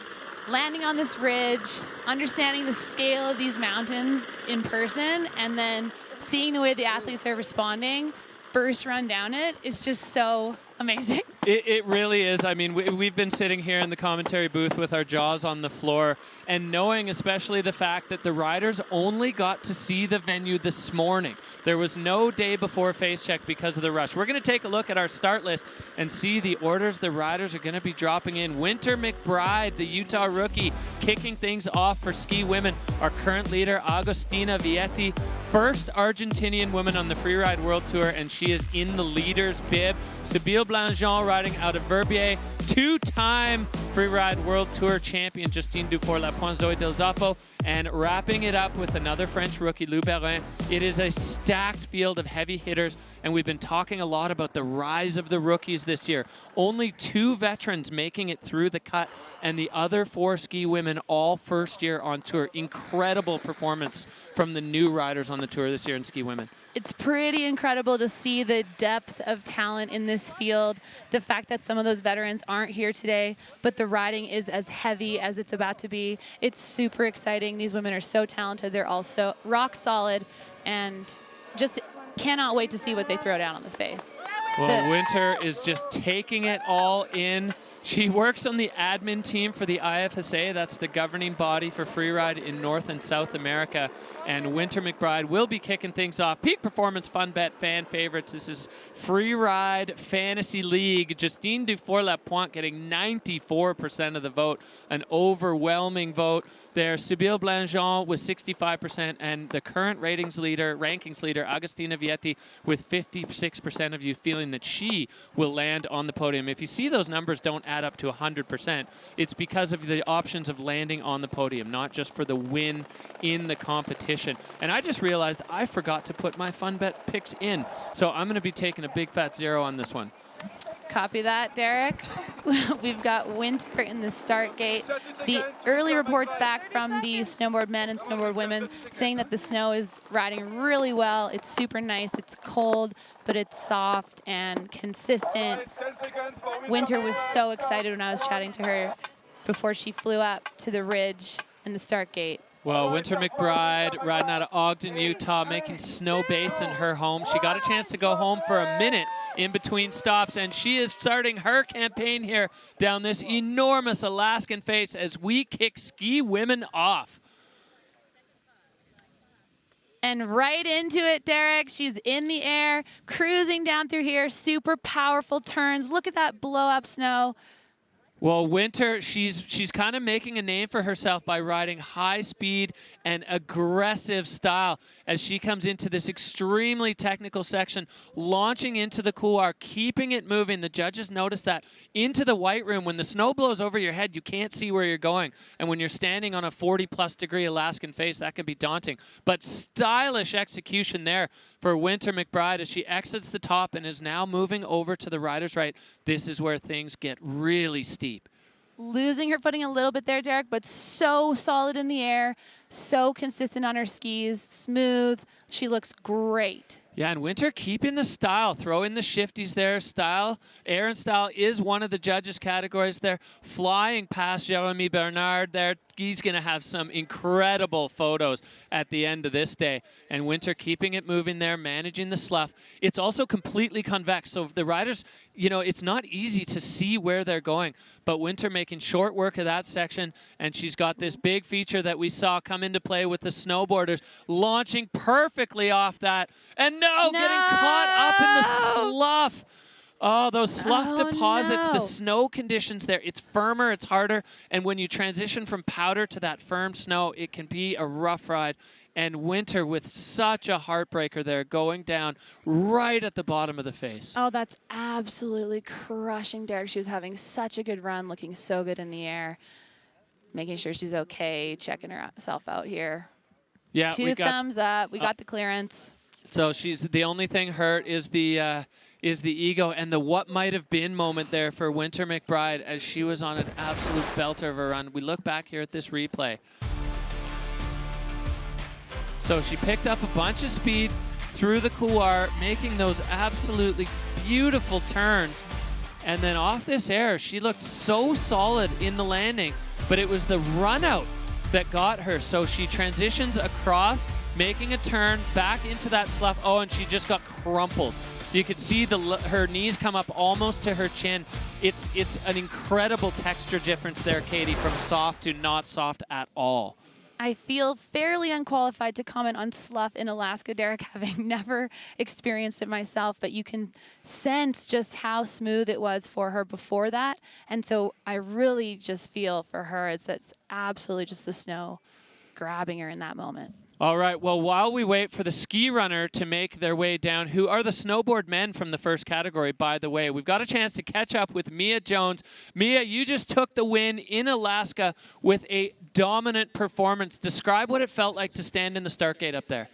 landing on this ridge, understanding the scale of these mountains in person, and then seeing the way the athletes are responding first run down it is just so amazing. It really is. I mean, we've been sitting here in the commentary booth with our jaws on the floor, and knowing especially the fact that the riders only got to see the venue this morning. There was no day before face check because of the rush. We're going to take a look at our start list and see the orders the riders are going to be dropping in. Winter McBride, the Utah rookie, kicking things off for Ski Women. Our current leader, Agustina Vietti, first Argentinian woman on the Freeride World Tour, and she is in the leader's bib. Sybille Blanjean riding out of Verbier. Two-time Freeride World Tour champion Justine Dufour-Lapointe, Zoe Del Zoppo, and wrapping it up with another French rookie, Lou Perrin. It is a stacked field of heavy hitters, and we've been talking a lot about the rise of the rookies this year. Only 2 veterans making it through the cut, and the other 4 ski women all first year on tour. Incredible performance from the new riders on the tour this year in ski women. It's pretty incredible to see the depth of talent in this field. The fact that some of those veterans aren't here today, but the riding is as heavy as it's about to be. It's super exciting. These women are so talented. They're all so rock solid, and just cannot wait to see what they throw down on this face. Well, Winter is just taking it all in. She works on the admin team for the IFSA. That's the governing body for freeride in North and South America. And Winter McBride will be kicking things off. Peak Performance Fun Bet fan favorites. This is Freeride Fantasy League. Justine Dufour-Lapointe getting 94% of the vote. An overwhelming vote there. Sybille Blanjean with 65%, and the current rankings leader, Agustina Vietti, with 56% of you feeling that she will land on the podium. If you see those numbers don't add up to 100%, it's because of the options of landing on the podium, not just for the win in the competition. And I just realized I forgot to put my fun bet picks in, so I'm going to be taking a big fat 0 on this one. Copy that, Derek. We've got Winter in the start gate. The early reports back from the snowboard men and snowboard women saying that the snow is riding really well. It's super nice. It's cold, but it's soft and consistent. Winter was so excited when I was chatting to her before she flew up to the ridge in the start gate. Well, Winter McBride riding out of Ogden, Utah, making Snow Basin her home. She got a chance to go home for a minute in between stops, and she is starting her campaign here down this enormous Alaskan face as we kick ski women off. And right into it, Derek. She's in the air, cruising down through here. Super powerful turns. Look at that blow up snow. Well, Winter, she's kind of making a name for herself by riding high speed and aggressive style as she comes into this extremely technical section, launching into the couloir, keeping it moving. The judges notice that into the white room. When the snow blows over your head, you can't see where you're going. And when you're standing on a 40-plus degree Alaskan face, that can be daunting. But stylish execution there for Winter McBride as she exits the top and is now moving over to the rider's right. This is where things get really steep. Losing her footing a little bit there, Derek, but so solid in the air, so consistent on her skis, smooth. She looks great. Yeah, and Winter keeping the style, throwing the shifties there. Style, air and style is one of the judges' categories there. Flying past Jeremy Bernard there. He's going to have some incredible photos at the end of this day. And Winter keeping it moving there, managing the slough. It's also completely convex. So the riders, you know, it's not easy to see where they're going. But Winter making short work of that section. And she's got this big feature that we saw come into play with the snowboarders, launching perfectly off that. And no, getting caught up in the slough. Oh, those slough deposits, the snow conditions there. It's firmer, it's harder. And when you transition from powder to that firm snow, it can be a rough ride. And Winter with such a heartbreaker there, going down right at the bottom of the face. Oh, that's absolutely crushing Derek. She was having such a good run, looking so good in the air. Making sure she's okay, checking herself out here. Yeah, Two thumbs up. We got the clearance. So she's the only thing hurt is the ego and the what might have been moment there for Winter McBride as she was on an absolute belter of a run. We look back here at this replay. So she picked up a bunch of speed through the couloir, making those absolutely beautiful turns. And then off this air, she looked so solid in the landing, but it was the run out that got her. So she transitions across, making a turn back into that slough. Oh, and she just got crumpled. You could see her knees come up almost to her chin. It's an incredible texture difference there, Katie, from soft to not soft at all. I feel fairly unqualified to comment on slough in Alaska, Derek, having never experienced it myself, but you can sense just how smooth it was for her before that. And so I really just feel for her, it's absolutely just the snow grabbing her in that moment. All right, well, while we wait for the ski runner to make their way down, who are the snowboard men from the first category, by the way, we've got a chance to catch up with Mia Jones. Mia, you just took the win in Alaska with a dominant performance. Describe what it felt like to stand in the start gate up there.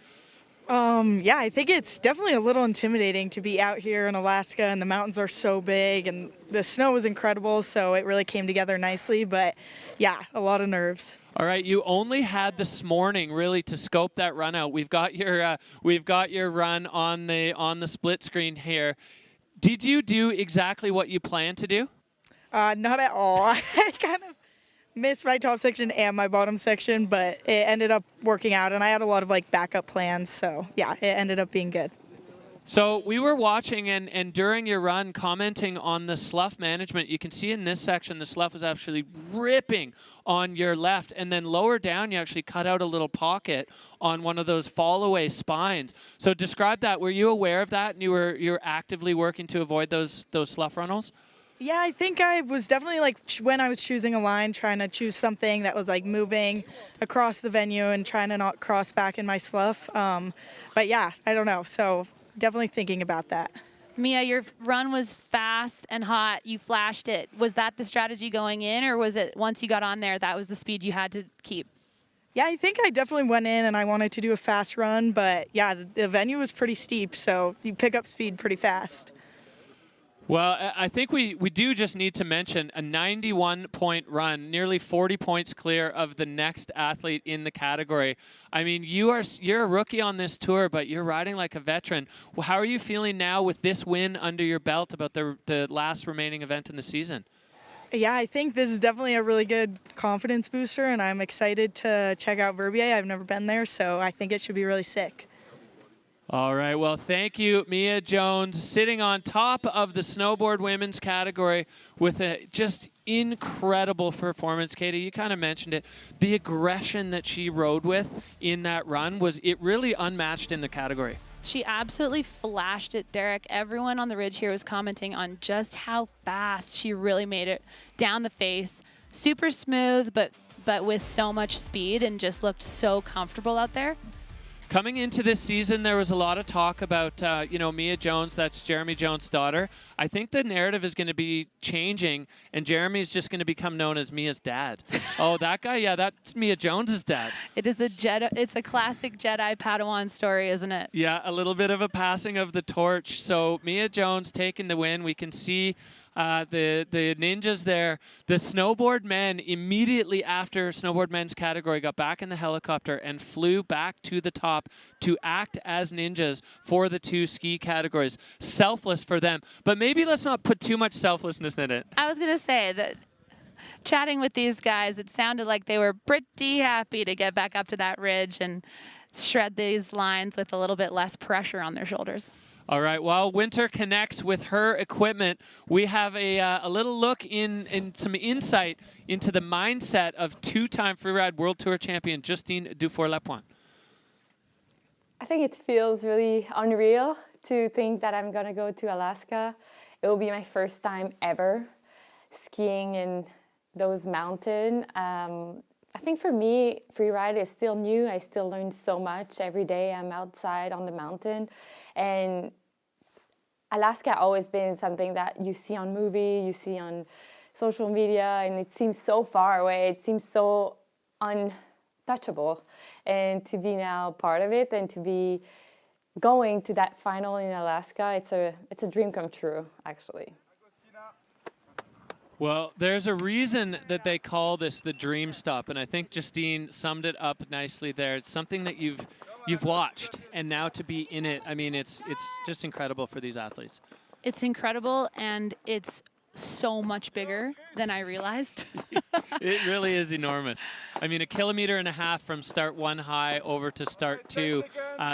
Yeah, I think it's definitely a little intimidating to be out here in Alaska, and the mountains are so big, and the snow was incredible, so it really came together nicely. But yeah, a lot of nerves. All right, you only had this morning really to scope that run out. We've got your run on the split screen here. Did you do exactly what you planned to do? Not at all. I kind of missed my top section and my bottom section, but it ended up working out, and I had a lot of like backup plans, so yeah, it ended up being good. So we were watching and during your run commenting on the slough management. You can see in this section the slough was actually ripping on your left, and then lower down you actually cut out a little pocket on one of those fall away spines. So describe that. Were you aware of that, and you were actively working to avoid those slough runnels? Yeah, I think I was definitely like when I was choosing a line, trying to choose something that was like moving across the venue and trying to not cross back in my slough. But yeah, I don't know. So definitely thinking about that. Mia, your run was fast and hot. You flashed it. Was that the strategy going in, or was it once you got on there, that was the speed you had to keep? Yeah, I think I definitely went in and I wanted to do a fast run, but yeah, the venue was pretty steep, so you pick up speed pretty fast. Well, I think we do just need to mention a 91-point run, nearly 40 points clear of the next athlete in the category. I mean, you're a rookie on this tour, but you're riding like a veteran. Well, how are you feeling now with this win under your belt about the last remaining event in the season? Yeah, I think this is definitely a really good confidence booster, and I'm excited to check out Verbier. I've never been there, so I think it should be really sick. All right, well, thank you, Mia Jones, sitting on top of the snowboard women's category with a just incredible performance. Katie, you kind of mentioned it. The aggression that she rode with in that run it really unmatched in the category. She absolutely flashed it, Derek. Everyone on the ridge here was commenting on just how fast she really made it down the face. Super smooth, but with so much speed, and just looked so comfortable out there. Coming into this season, there was a lot of talk about, Mia Jones, that's Jeremy Jones' daughter. I think the narrative is going to be changing, and Jeremy's just going to become known as Mia's dad. Oh, that guy? Yeah, that's Mia Jones' dad. It is it's a classic Jedi Padawan story, isn't it? Yeah, a little bit of a passing of the torch. So Mia Jones taking the win. We can see the ninjas there. The snowboard men, immediately after snowboard men's category, got back in the helicopter and flew back to the top to act as ninjas for the two ski categories. Selfless for them. But maybe let's not put too much selflessness in it. I was going to say that chatting with these guys, it sounded like they were pretty happy to get back up to that ridge and shred these lines with a little bit less pressure on their shoulders. All right, while Winter connects with her equipment, we have a little look in some insight into the mindset of two-time Freeride World Tour champion Justine Dufour-Lapointe. I think it feels really unreal to think that I'm going to go to Alaska. It will be my first time ever skiing in those mountains. I think for me, freeride is still new. I still learn so much. Every day I'm outside on the mountain. And Alaska always been something that you see on movie, you see on social media, and it seems so far away. It seems so untouchable. And to be now part of it and to be going to that final in Alaska, it's a dream come true, actually. Well, there's a reason that they call this the dream stop, and I think Justine summed it up nicely there. It's something that you've watched, and now to be in it, I mean, it's just incredible for these athletes. It's incredible, and it's so much bigger than I realized. It really is enormous. I mean, 1.5 kilometers from start one high over to start two.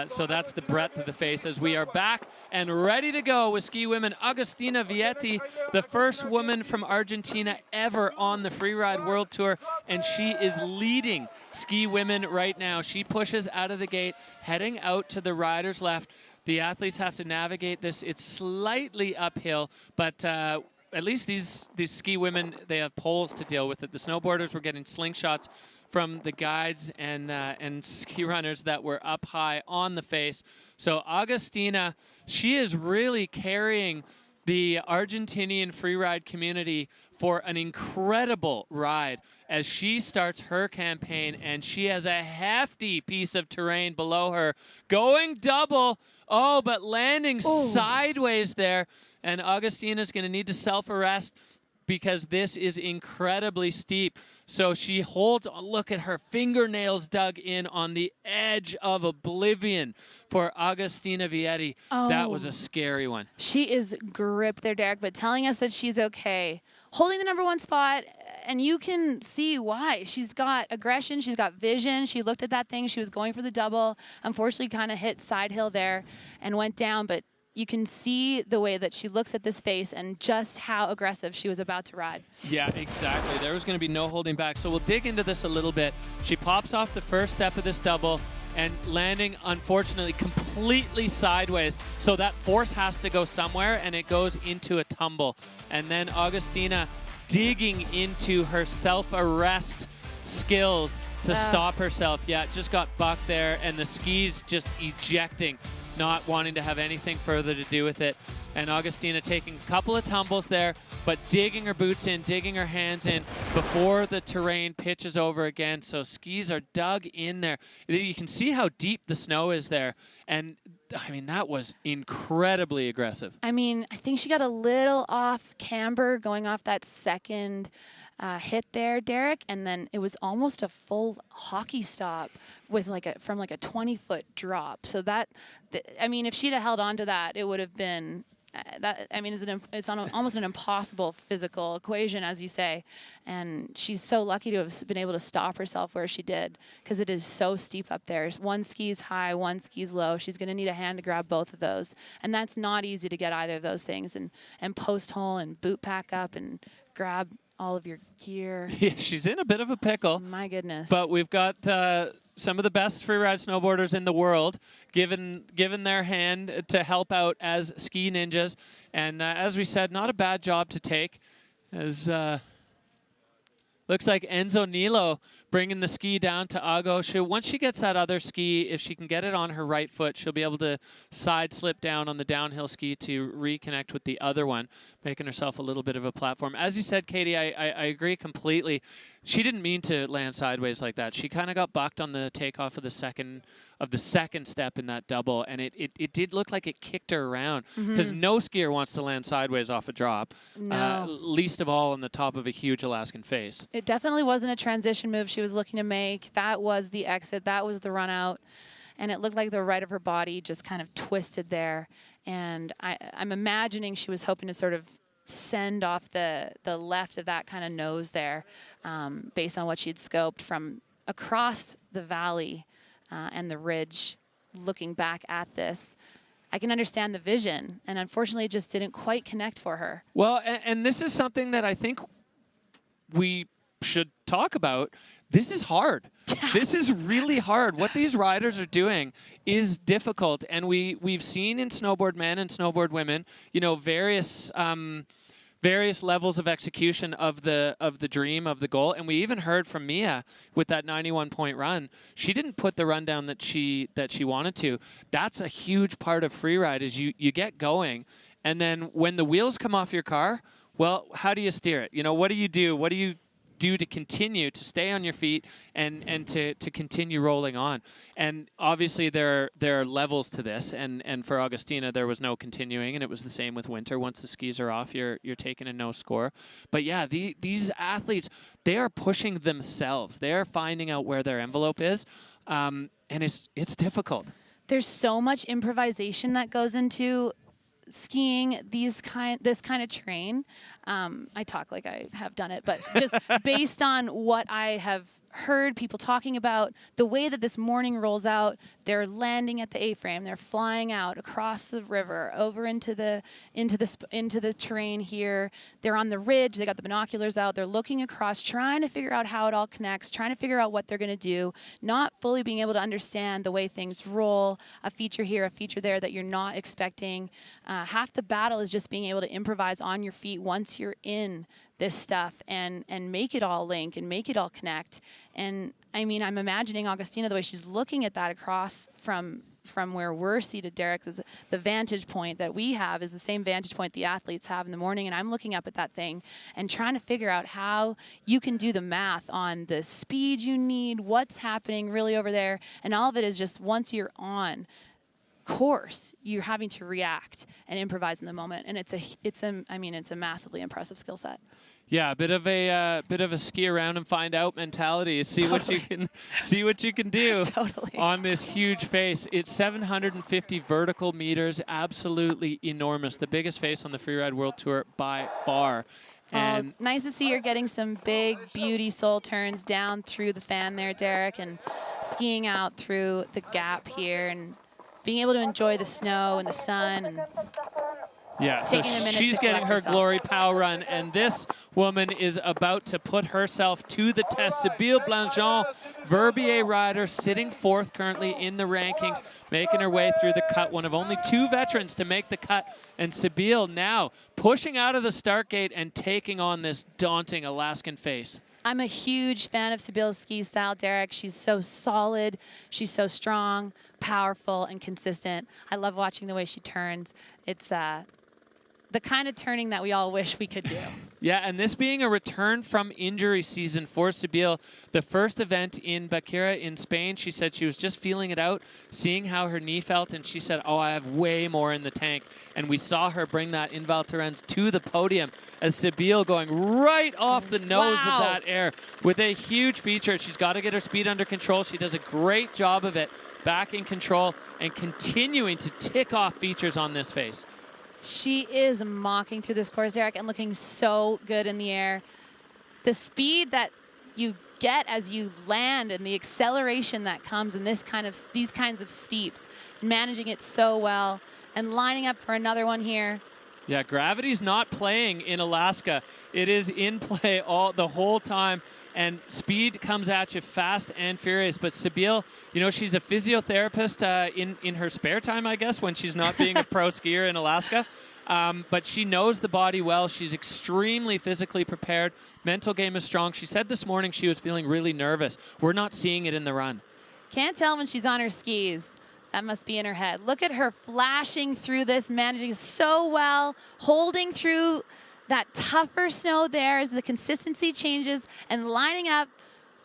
So that's the breadth of the face as we are back and ready to go with ski women. Agustina Vietti, the first woman from Argentina ever on the Freeride World Tour, and she is leading ski women right now. She pushes out of the gate, heading out to the rider's left. The athletes have to navigate this. It's slightly uphill, but at least these ski women, they have poles to deal with it. The snowboarders were getting slingshots from the guides and ski runners that were up high on the face. So Agustina, she is really carrying the Argentinian freeride community for an incredible ride as she starts her campaign, and she has a hefty piece of terrain below her, going double, but landing sideways there. And Agustina's going to need to self-arrest because this is incredibly steep. So she holds, look at her fingernails dug in on the edge of oblivion for Agustina Vietti. That was a scary one. She is gripped there, Derek, but telling us that she's okay. Holding the #1 spot, and you can see why. She's got aggression, she's got vision. She looked at that thing, she was going for the double. Unfortunately, kind of hit side hill there and went down, but you can see the way that she looks at this face and just how aggressive she was about to ride. Yeah, exactly. There was going to be no holding back. So we'll dig into this a little bit. She pops off the first step of this double and landing, unfortunately, completely sideways. So that force has to go somewhere, and it goes into a tumble. And then Agustina digging into her self-arrest skills to stop herself. Yeah, just got bucked there, and the skis just ejecting, not wanting to have anything further to do with it. And Agustina taking a couple of tumbles there, but digging her boots in, digging her hands in before the terrain pitches over again. So skis are dug in there. You can see how deep the snow is there. And I mean, that was incredibly aggressive. I mean, I think she got a little off camber going off that second hit there, Derek, and then it was almost a full hockey stop with from a 20-foot drop. So that, I mean, if she'd have held on to that, it would have been it's almost an impossible physical equation, as you say. And she's so lucky to have been able to stop herself where she did, because it is so steep up there. One ski's high, one ski's low. She's going to need a hand to grab both of those. And that's not easy to get either of those things. And post hole and boot pack up and grab all of your gear. Yeah, she's in a bit of a pickle. My goodness. But we've got some of the best freeride snowboarders in the world given their hand to help out as ski ninjas. And as we said, not a bad job to take. As looks like Enzo Nilo bringing the ski down to Ago. Once she gets that other ski, if she can get it on her right foot, she'll be able to side slip down on the downhill ski to reconnect with the other one, making herself a little bit of a platform. As you said, Katie, I agree completely. She didn't mean to land sideways like that. She kind of got bucked on the takeoff of the second step in that double, and it did look like it kicked her around, because no skier wants to land sideways off a drop, least of all on the top of a huge Alaskan face. It definitely wasn't a transition move she was looking to make. That was the exit. That was the run out. And it looked like the right of her body just kind of twisted there. And I'm imagining she was hoping to sort of send off the left of that kind of nose there, based on what she'd scoped from across the valley and the ridge, looking back at this. I can understand the vision, and unfortunately it just didn't quite connect for her. Well, and this is something that I think we should talk about. This is hard. This is really hard. What these riders are doing is difficult, and we've seen in snowboard men and snowboard women, you know, various levels of execution of the dream, of the goal. And we even heard from Mia with that 91-point run. She didn't put the run down that she wanted to. That's a huge part of freeride, is you get going, and then when the wheels come off your car, well, how do you steer it? You know, what do you do? What do you do to continue to stay on your feet and to continue rolling on? And obviously there are levels to this, and for Agustina there was no continuing, and it was the same with Winter. Once the skis are off, you're taking a no score. But yeah, these athletes, they are pushing themselves. They are finding out where their envelope is, and it's difficult. There's so much improvisation that goes into skiing this kind of terrain. I talk like I have done it, but just based on what I have heard people talking about the way that this morning rolls out. They're landing at the A-frame. They're flying out across the river, over into the terrain here. They're on the ridge. They got the binoculars out. They're looking across, trying to figure out how it all connects, trying to figure out what they're going to do, not fully being able to understand the way things roll, a feature here, a feature there that you're not expecting. Half the battle is just being able to improvise on your feet once you're in this stuff and make it all link and make it all connect. And I mean, I'm imagining Augustina, the way she's looking at that across from where we're seated, Derek, the vantage point that we have is the same vantage point the athletes have in the morning. And I'm looking up at that thing and trying to figure out how you can do the math on the speed you need, what's happening really over there. And all of it is just once you're on course, you're having to react and improvise in the moment. And it's a massively impressive skill set. Yeah, a bit of a ski around and find out mentality. See what you can do on this huge face. It's 750 vertical meters, absolutely enormous. The biggest face on the Freeride World Tour by far. And nice to see you're getting some big beauty soul turns down through the fan there, Derek, and skiing out through the gap here and being able to enjoy the snow and the sun. And yeah, so she's getting her glory Powell run, and this woman is about to put herself to the test. Sybille Blangeon, Verbier rider, sitting 4th currently in the rankings, making her way through the cut. One of only 2 veterans to make the cut, and Sybille now pushing out of the start gate and taking on this daunting Alaskan face. I'm a huge fan of Sybille's ski style, Derek. She's so solid. She's so strong, powerful, and consistent. I love watching the way she turns. It's the kind of turning that we all wish we could do. Yeah, and this being a return from injury season for Sybille, the first event in Baqueira in Spain, she said she was just feeling it out, seeing how her knee felt, and she said, oh, I have way more in the tank. And we saw her bring that in Val Thorens to the podium as Sybille going right off the nose of that air with a huge feature. She's got to get her speed under control. She does a great job of it, back in control and continuing to tick off features on this face. She is mocking through this course, Derek, and looking so good in the air. The speed that you get as you land and the acceleration that comes in these kinds of steeps, managing it so well and lining up for another one here. Yeah, gravity's not playing in Alaska. It is in play the whole time, and speed comes at you fast and furious. But Sybille, you know, she's a physiotherapist in her spare time, I guess, when she's not being a pro skier in Alaska. But she knows the body well. She's extremely physically prepared. Mental game is strong. She said this morning she was feeling really nervous. We're not seeing it in the run. Can't tell when she's on her skis. That must be in her head. Look at her flashing through this, managing so well, holding through that tougher snow there as the consistency changes and lining up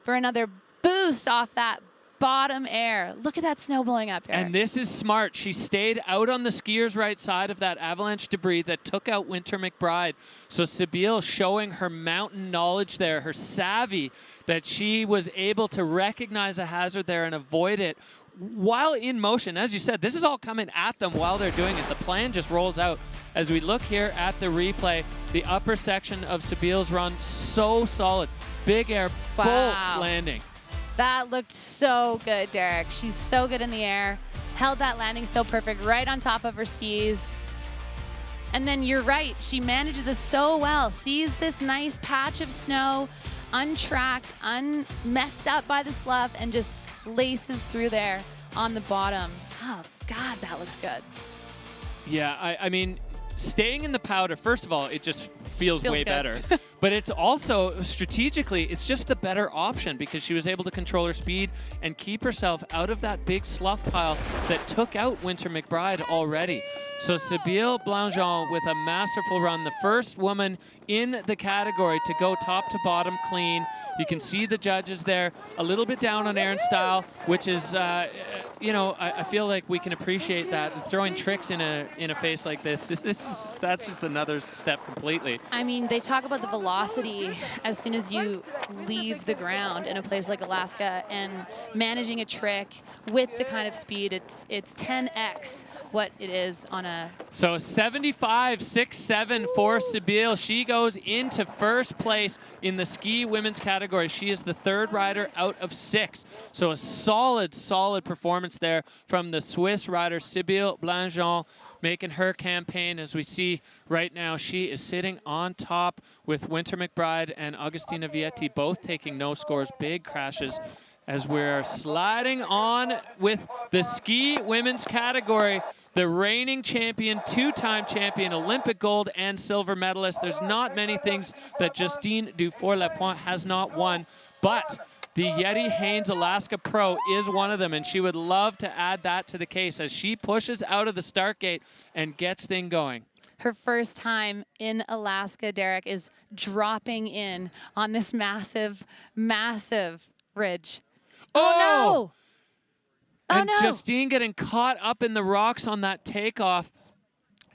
for another boost off that bottom air. Look at that snow blowing up here. And this is smart. She stayed out on the skier's right side of that avalanche debris that took out Winter McBride. So Sybille showing her mountain knowledge there, her savvy, that she was able to recognize a hazard there and avoid it while in motion. As you said, this is all coming at them while they're doing it. The plan just rolls out. As we look here at the replay, the upper section of Sybille's run, so solid. Big air, bolts landing. That looked so good, Derek. She's so good in the air. Held that landing so perfect right on top of her skis. And then you're right, she manages it so well. Sees this nice patch of snow, untracked, unmessed up by the slough, and just laces through there on the bottom. Oh, God, that looks good. Yeah, I mean, staying in the powder, first of all, it just feels way better. But it's also, strategically, it's just the better option because she was able to control her speed and keep herself out of that big slough pile that took out Winter McBride already. So Sybille Blangeon with a masterful run, the first woman in the category to go top to bottom clean. You can see the judges there, a little bit down on Aaron Style, which is, you know, I feel like we can appreciate that. Throwing tricks in a face like this is that's just another step completely. I mean, they talk about the velocity as soon as you leave the ground in a place like Alaska, and managing a trick with the kind of speed, it's 10x what it is on a... So 75.67 for Sibylle. She goes into first place in the ski women's category. She is the third rider out of 6. So a solid, solid performance there from the Swiss rider Sibylle Blangeon, making her campaign. As we see right now, she is sitting on top with Winter McBride and Augustina Vietti, both taking no scores, big crashes, as we're sliding on with the ski women's category. The reigning champion, 2-time champion, Olympic gold and silver medalist. There's not many things that Justine Dufour-Lapointe has not won, but the YETI Haines Alaska Pro is one of them, and she would love to add that to the case as she pushes out of the start gate and gets things going. Her first time in Alaska, Derek, is dropping in on this massive, massive ridge. Oh, no! And Justine getting caught up in the rocks on that takeoff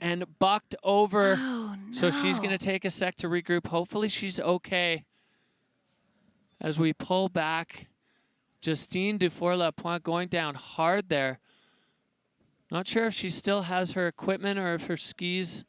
and bucked over. Oh, no. So she's going to take a sec to regroup. Hopefully she's okay. As we pull back, Justine Dufour-Lapointe going down hard there. Not sure if she still has her equipment or if her skis.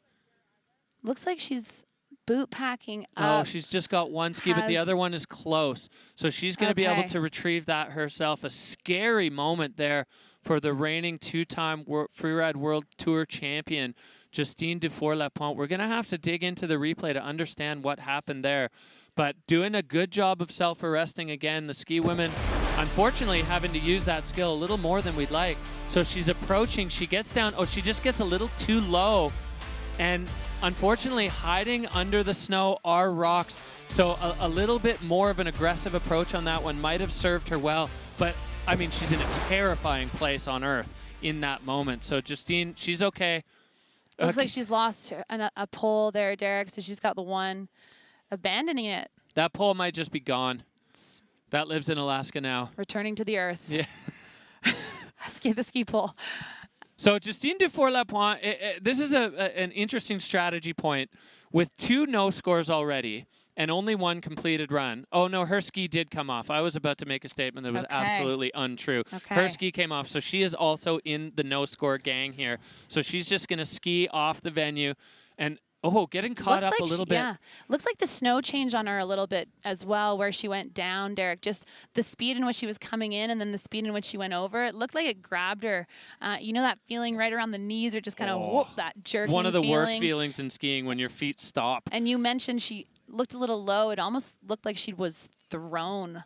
Looks like she's boot packing Oh, up. she's just got one ski, but the other one is close. So she's going to be able to retrieve that herself. A scary moment there for the reigning 2-time Freeride World Tour champion, Justine Dufour-Lapointe. We're going to have to dig into the replay to understand what happened there. But doing a good job of self-arresting again. The ski women, unfortunately, having to use that skill a little more than we'd like. So she's approaching. She gets down. Oh, she just gets a little too low. And unfortunately, hiding under the snow are rocks. So a little bit more of an aggressive approach on that one might have served her well. But, I mean, she's in a terrifying place on Earth in that moment. So Justine, she's okay. Looks like she's lost a pole there, Derek, so she's got the one. Abandoning it. That pole might just be gone. That lives in Alaska now. Returning to the earth. Yeah. The ski pole. So Justine Dufour-Lapointe, this is an interesting strategy point with 2 no scores already and only 1 completed run. Oh, no, her ski did come off. I was about to make a statement that was absolutely untrue. Her ski came off, so she is also in the no score gang here. So she's just going to ski off the venue and getting caught up a little bit. Yeah, looks like the snow changed on her a little bit as well, where she went down, Derek. Just the speed in which she was coming in and then the speed in which she went over. It looked like it grabbed her. You know that feeling right around the knees, or just kind of whoop, that jerking One of the feeling. worst feelings in skiing when your feet stop. And you mentioned she looked a little low. It almost looked like she was thrown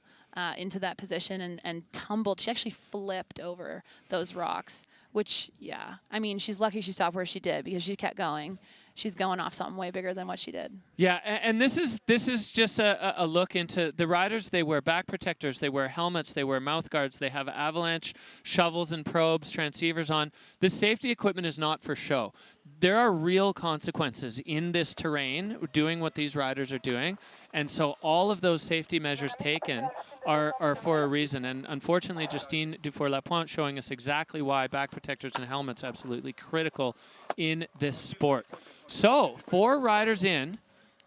into that position and tumbled. She actually flipped over those rocks, which, yeah. I mean, she's lucky she stopped where she did because she kept going. She's going off something way bigger than what she did. Yeah, and this is just a look into the riders. They wear back protectors, they wear helmets, they wear mouth guards, they have avalanche shovels and probes, transceivers on. The safety equipment is not for show. There are real consequences in this terrain doing what these riders are doing, and so all of those safety measures taken are for a reason. And unfortunately, Justine Dufour-Lapointe showing us exactly why back protectors and helmets are absolutely critical in this sport. So 4 riders in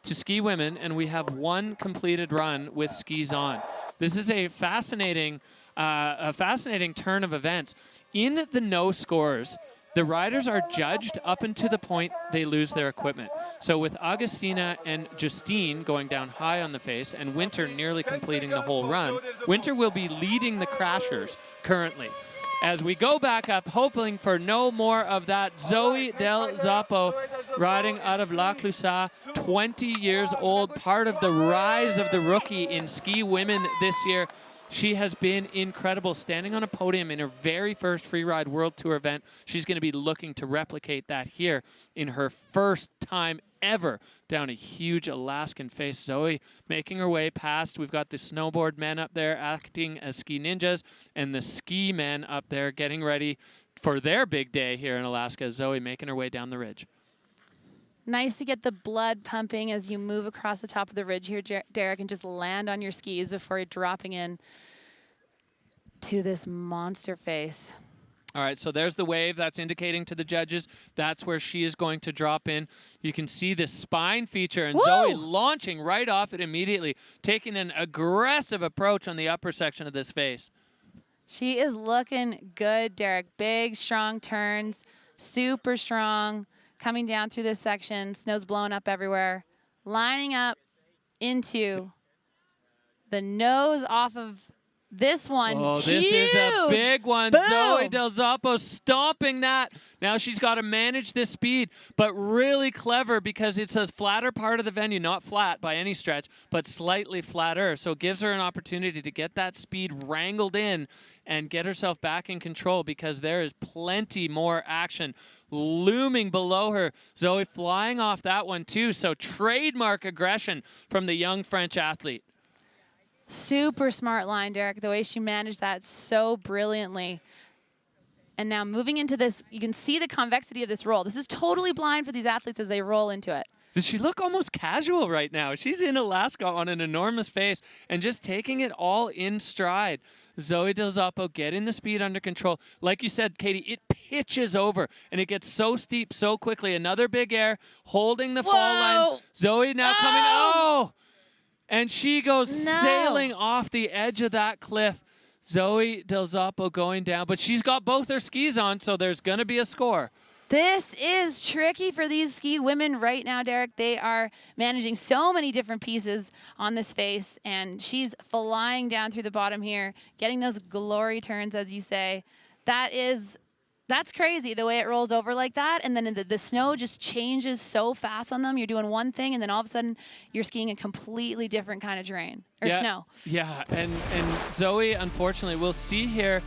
to ski women, and we have 1 completed run with skis on. This is a fascinating turn of events. In the no scores, the riders are judged up until the point they lose their equipment. So with Augustina and Justine going down high on the face and Winter nearly completing the whole run, Winter will be leading the crashers currently. As we go back up, hoping for no more of that, Zoe Del Zoppo riding out of La Clusaz, 20 years old, part of the rise of the rookie in ski women this year. She has been incredible, standing on a podium in her very first Freeride World Tour event. She's going to be looking to replicate that here in her first time ever down a huge Alaskan face. Zoe making her way past. We've got the snowboard men up there acting as ski ninjas and the ski men up there getting ready for their big day here in Alaska. Zoe making her way down the ridge. Nice to get the blood pumping as you move across the top of the ridge here, Derek, and just land on your skis before you're dropping in to this monster face. All right, so there's the wave. That's indicating to the judges that's where she is going to drop in. You can see the spine feature, and Zoe launching right off it immediately, taking an aggressive approach on the upper section of this face. She is looking good, Derek. Big, strong turns, super strong, coming down through this section. Snow's blowing up everywhere. Lining up into the nose off of this one. Oh, Huge. This is a big one. Boom. Zoe Del Zoppo stomping that. Now she's got to manage this speed, but really clever because it's a flatter part of the venue, not flat by any stretch, but slightly flatter. So it gives her an opportunity to get that speed wrangled in and get herself back in control because there is plenty more action looming below her. Zoe flying off that one too. So trademark aggression from the young French athlete. Super smart line, Derek, the way she managed that so brilliantly. And now moving into this, you can see the convexity of this roll. This is totally blind for these athletes as they roll into it. Does she look almost casual right now? She's in Alaska on an enormous face and just taking it all in stride. Zoe Del Zoppo getting the speed under control. Like you said, Katie, it pitches over and it gets so steep so quickly. Another big air, holding the fall line. Zoe now coming, and she goes sailing off the edge of that cliff. Zoe Del Zoppo going down, but she's got both her skis on, so there's going to be a score. This is tricky for these ski women right now, Derek. They are managing so many different pieces on this face, and she's flying down through the bottom here, getting those glory turns, as you say. That's crazy, the way it rolls over like that, and then the snow just changes so fast on them. You're doing one thing, and then all of a sudden, you're skiing a completely different kind of terrain, or snow. Yeah, and Zoe, unfortunately, we'll see here,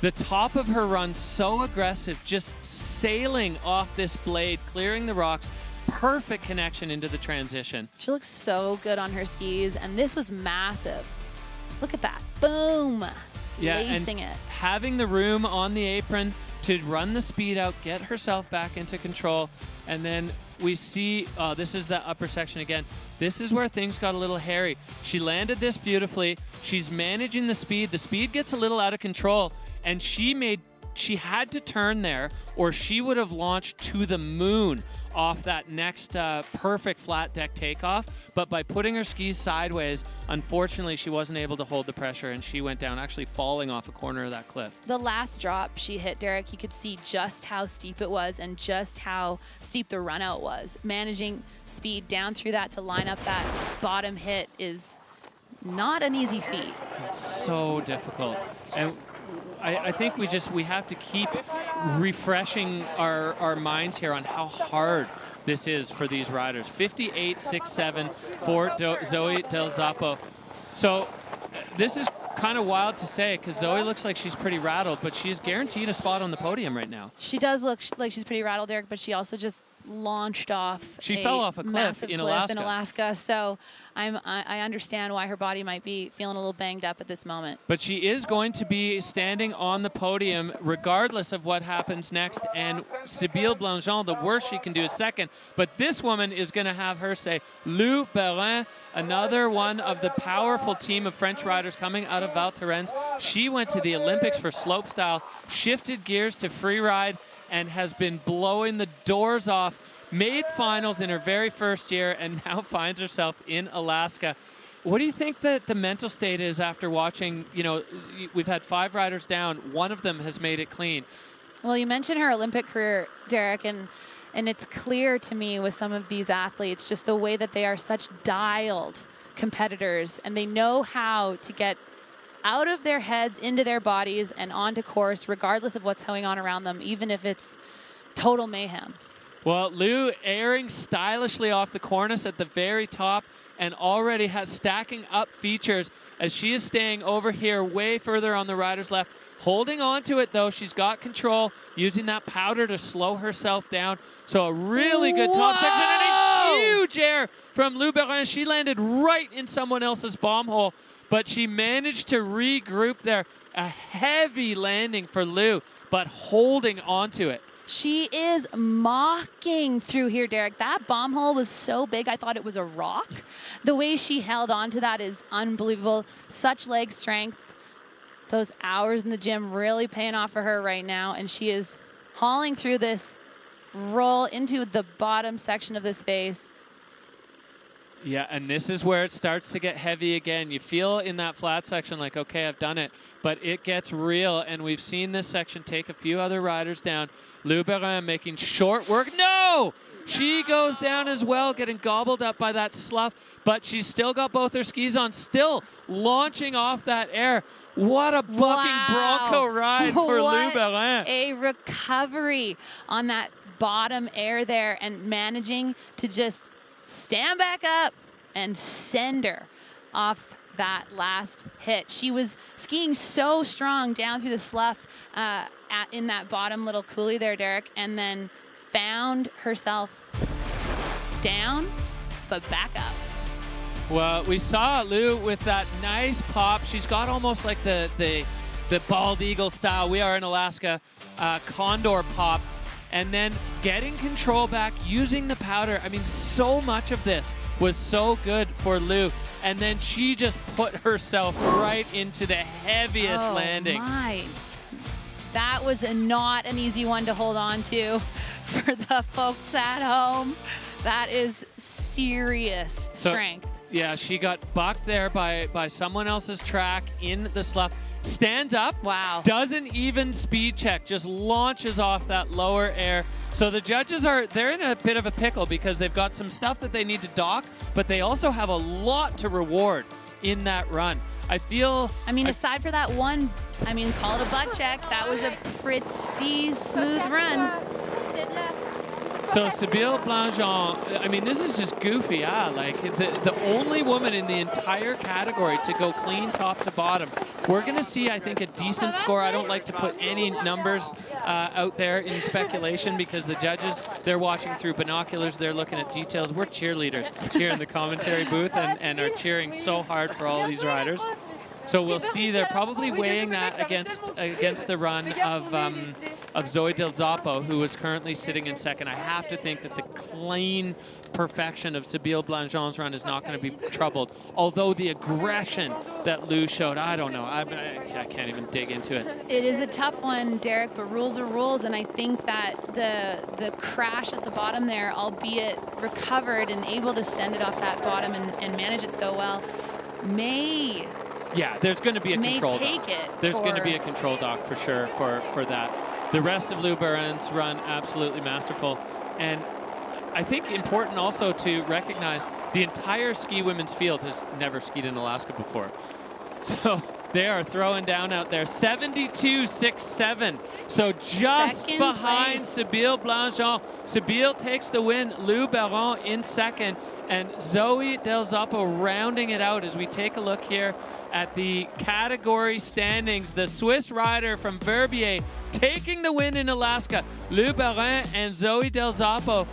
the top of her run so aggressive, just sailing off this blade, clearing the rocks, perfect connection into the transition. She looks so good on her skis, and this was massive. Look at that, boom. Yeah, lacing it. Having the room on the apron to run the speed out, get herself back into control, and then we see, this is the upper section again. This is where things got a little hairy. She landed this beautifully. She's managing the speed. The speed gets a little out of control, and she had to turn there, or she would have launched to the moon off that next perfect flat deck takeoff. But by putting her skis sideways, unfortunately, she wasn't able to hold the pressure, and she went down, actually falling off a corner of that cliff. The last drop she hit, Derek, you could see just how steep it was and just how steep the run out was. Managing speed down through that to line up that bottom hit is not an easy feat. It's so difficult. And I think we have to keep refreshing our minds here on how hard this is for these riders. 58.67 for Zoe Del Zoppo. So this is kind of wild to say because Zoe looks like she's pretty rattled, but she's guaranteed a spot on the podium right now. She does look like she's pretty rattled, Derek, but she also just launched off. She fell off a cliff in Alaska. So I understand why her body might be feeling a little banged up at this moment. But she is going to be standing on the podium regardless of what happens next. And Sybille Blangeon, the worst she can do is second. But this woman is going to have her say, Lou Perrin, another one of the powerful team of French riders coming out of Val Thorens. She went to the Olympics for slopestyle, shifted gears to freeride, and has been blowing the doors off, made finals in her very first year, and now finds herself in Alaska. What do you think that the mental state is after watching, we've had 5 riders down, one of them has made it clean. Well, you mentioned her Olympic career, Derek, and it's clear to me with some of these athletes, just the way that they are such dialed competitors, and they know how to get out of their heads, into their bodies, and onto course, regardless of what's going on around them, even if it's total mayhem. Well, Lou airing stylishly off the cornice at the very top and already has stacking up features as she is staying over here way further on the rider's left. Holding on to it, though. She's got control, using that powder to slow herself down. So a really good top section and a huge air from Lou Perrin. She landed right in someone else's bomb hole, but she managed to regroup there. A heavy landing for Lou, but holding onto it. She is mocking through here, Derek. That bomb hole was so big, I thought it was a rock. The way she held on to that is unbelievable. Such leg strength. Those hours in the gym really paying off for her right now, and she is hauling through this roll into the bottom section of this face. Yeah, and this is where it starts to get heavy again. You feel in that flat section like, okay, I've done it, but it gets real, and we've seen this section take a few other riders down. Lou Berin making short work. No! She goes down as well, getting gobbled up by that slough, but she's still got both her skis on, still launching off that air. What a bucking Bronco ride for Lou Berin. A recovery on that bottom air there, and managing to just stand back up and send her off that last hit. She was skiing so strong down through the slough in that bottom little coulee there, Derek, and then found herself down, but back up. Well, we saw Lou with that nice pop. She's got almost like the bald eagle style. We are in Alaska, condor pop. And then getting control back, using the powder. I mean, so much of this was so good for Lou. And then she just put herself right into the heaviest landing. My. That was not an easy one to hold on to for the folks at home. That is serious strength. Yeah, she got bucked there by someone else's track in the slough. Stands up, wow, doesn't even speed check, just launches off that lower air. So the judges they're in a bit of a pickle because they've got some stuff that they need to dock, but they also have a lot to reward in that run. I mean, aside for that one, I mean, call it a butt check. That was a pretty smooth run. So Sybille Blanchon, I mean, this is just goofy, like the only woman in the entire category to go clean top to bottom. We're gonna see, I think, a decent score. I don't like to put any numbers out there in speculation because the judges, they're watching through binoculars, they're looking at details. We're cheerleaders here in the commentary booth and are cheering so hard for all these riders. So we'll see, they're probably weighing that against the run of Zoe Del Zoppo, who is currently sitting in second. I have to think that the clean perfection of Sybille Blanchon's run is not going to be troubled. Although the aggression that Lou showed, I don't know. I can't even dig into it. It is a tough one, Derek, but rules are rules, and I think that the crash at the bottom there, albeit recovered and able to send it off that bottom and manage it so well, yeah, there's going to be a control dock. Take it. There's going to be a control dock for sure for that. The rest of Lou Berin's run, absolutely masterful. And I think important also to recognize the entire ski women's field has never skied in Alaska before. So they are throwing down out there. 72.67. So just second behind place. Sybille Blanchon. Sybille takes the win. Lou Berin in second. And Zoe Del Zoppo rounding it out as we take a look here at the category standings. The Swiss rider from Verbier taking the win in Alaska. Lou Berin and Zoe Del Zoppo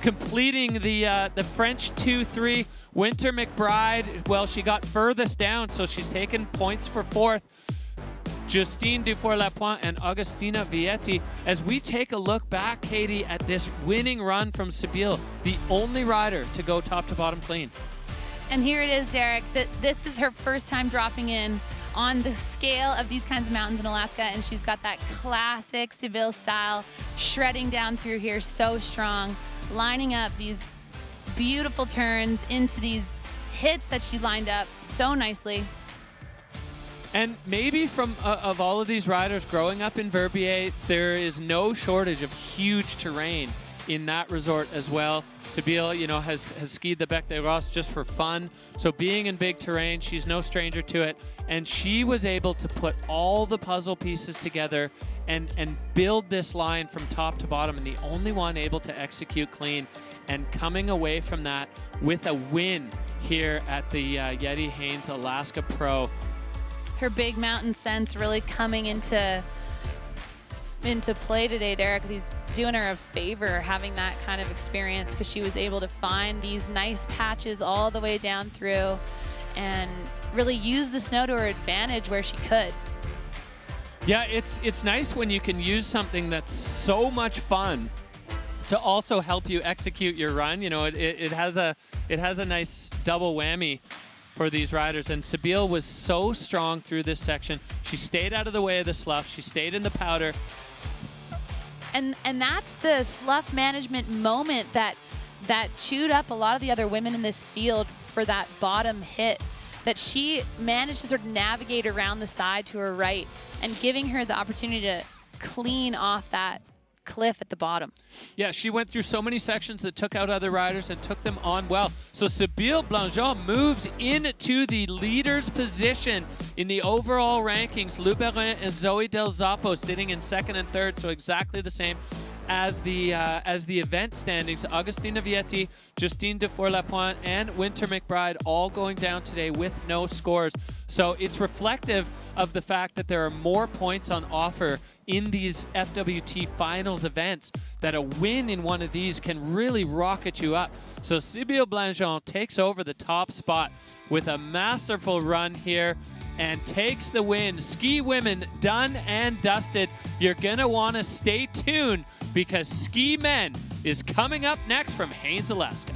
completing the French 2-3. Winter McBride, well, she got furthest down, so she's taken points for fourth. Justine Dufour-Lapointe and Augustina Vietti. As we take a look back, Katie, at this winning run from Sybille, the only rider to go top to bottom clean. And here it is, Derek, that this is her first time dropping in on the scale of these kinds of mountains in Alaska, and she's got that classic Sybille style, shredding down through here so strong, lining up these beautiful turns into these hits that she lined up so nicely. And maybe from of all of these riders growing up in Verbier, there is no shortage of huge terrain in that resort as well. Sybille, you know, has skied the Bec des Roses just for fun. So being in big terrain, she's no stranger to it. And she was able to put all the puzzle pieces together and build this line from top to bottom, and the only one able to execute clean, and coming away from that with a win here at the YETI Haines Alaska Pro. Her big mountain sense really coming into play today, Derek. He's doing her a favor having that kind of experience, because she was able to find these nice patches all the way down through and really use the snow to her advantage where she could. Yeah, it's nice when you can use something that's so much fun to also help you execute your run. You know, it has a nice double whammy for these riders. And Sabile was so strong through this section. She stayed out of the way of the slough. She stayed in the powder. And that's the slough management moment that chewed up a lot of the other women in this field for that bottom hit, that she managed to sort of navigate around the side to her right and giving her the opportunity to clean off that cliff at the bottom. Yeah, she went through so many sections that took out other riders and took them on well. So Sabile Blanchon moves into the leader's position in the overall rankings. Lou Perrin and Zoe Del Zoppo sitting in second and third, so exactly the same as the event standings. Augustine Vietti, Justine Dufour-Lapointe, and Winter McBride all going down today with no scores. So it's reflective of the fact that there are more points on offer in these FWT finals events, that a win in one of these can really rocket you up. So Sabile Blanchon takes over the top spot with a masterful run here and takes the win. Ski women done and dusted. You're gonna wanna stay tuned because ski men is coming up next from Haines, Alaska.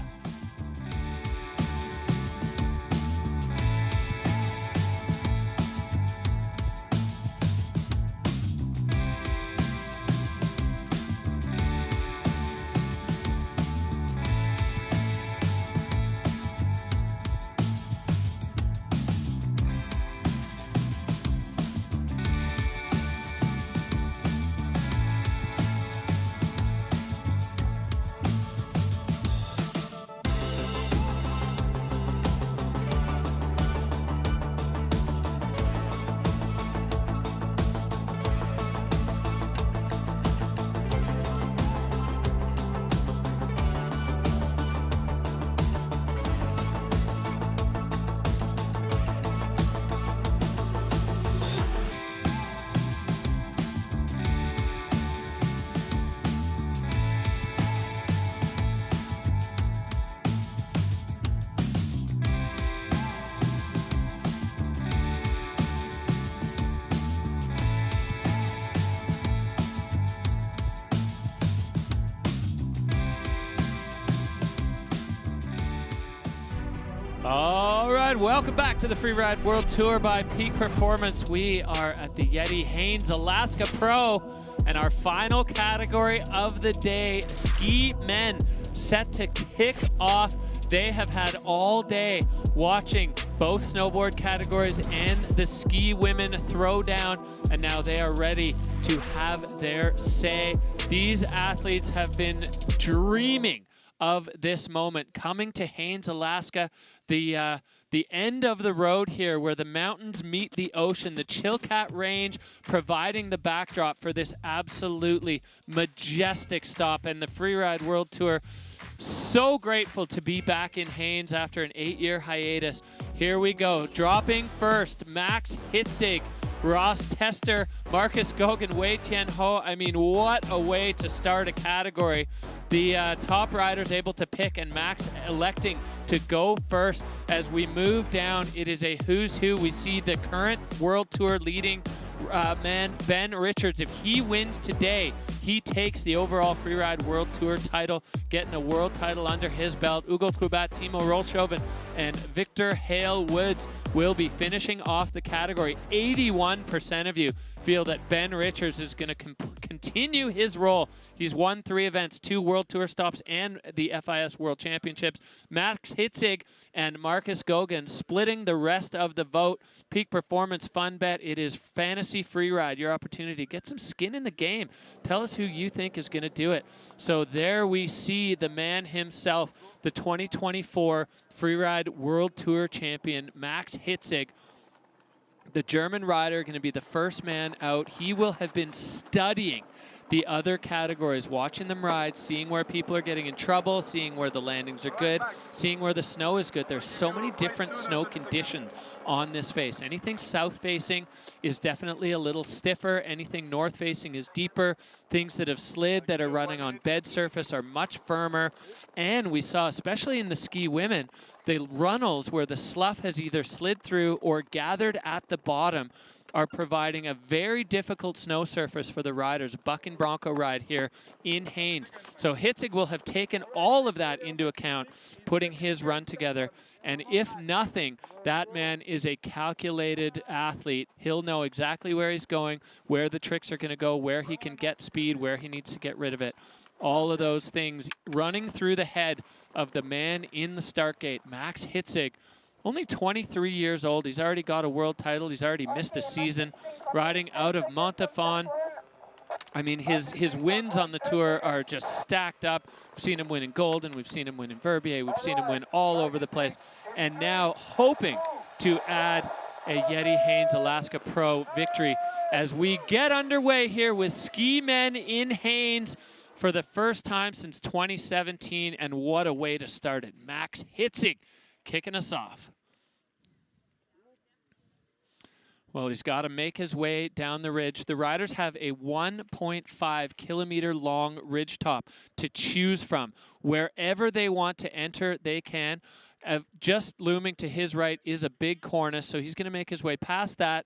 All right, welcome back to the Freeride World Tour by Peak Performance. We are at the YETI Haines Alaska Pro, and our final category of the day, ski men, set to kick off. They have had all day watching both snowboard categories and the ski women throwdown, and now they are ready to have their say. These athletes have been dreaming of this moment, coming to Haines, Alaska, the end of the road here where the mountains meet the ocean, the Chilkat Range providing the backdrop for this absolutely majestic stop. And the Freeride World Tour, so grateful to be back in Haines after an 8-year hiatus. Here we go, dropping first, Max Hitzig, Ross Tester, Marcus Gogan, Wei Tian Ho. I mean, what a way to start a category. The top riders able to pick, and Max electing to go first. As we move down, it is a who's who. We see the current World Tour leading man, Ben Richards. If he wins today, he takes the overall Freeride World Tour title, getting a world title under his belt. Hugo Troubat, Timo Rolshoven, and Victor Hale Woods will be finishing off the category. 81% of you feel that Ben Richards is going to continue his role. He's won 3 events, 2 World Tour stops, and the FIS World Championships. Max Hitzig and Marcus Gogan splitting the rest of the vote. Peak Performance Fun Bet. It is Fantasy Freeride, your opportunity to get some skin in the game. Tell us who you think is going to do it. So there we see the man himself, the 2024 Freeride World Tour champion, Max Hitzig. The German rider going to be the first man out. He will have been studying the other categories, watching them ride, seeing where people are getting in trouble, seeing where the landings are good, seeing where the snow is good. There's so many different snow conditions on this face. Anything south facing is definitely a little stiffer. Anything north facing is deeper. Things that have slid that are running on bed surface are much firmer. And we saw, especially in the ski women, the runnels where the slough has either slid through or gathered at the bottom. are providing a very difficult snow surface for the riders. Buck and Bronco ride here in Haines. So Hitzig will have taken all of that into account, putting his run together. And if nothing, that man is a calculated athlete. He'll know exactly where he's going, where the tricks are going to go, where he can get speed, where he needs to get rid of it. All of those things running through the head of the man in the start gate, Max Hitzig. Only 23 years old. He's already got a world title. He's already missed a season riding out of Montafon. I mean, his wins on the tour are just stacked up. We've seen him win in Golden. We've seen him win in Verbier. We've seen him win all over the place. And now hoping to add a YETI Haines Alaska Pro victory as we get underway here with ski men in Haines for the first time since 2017. And what a way to start it. Max Hitzig kicking us off. Well, he's got to make his way down the ridge. The riders have a 1.5 kilometer long ridge top to choose from. Wherever they want to enter, they can. Just looming to his right is a big cornice, so he's going to make his way past that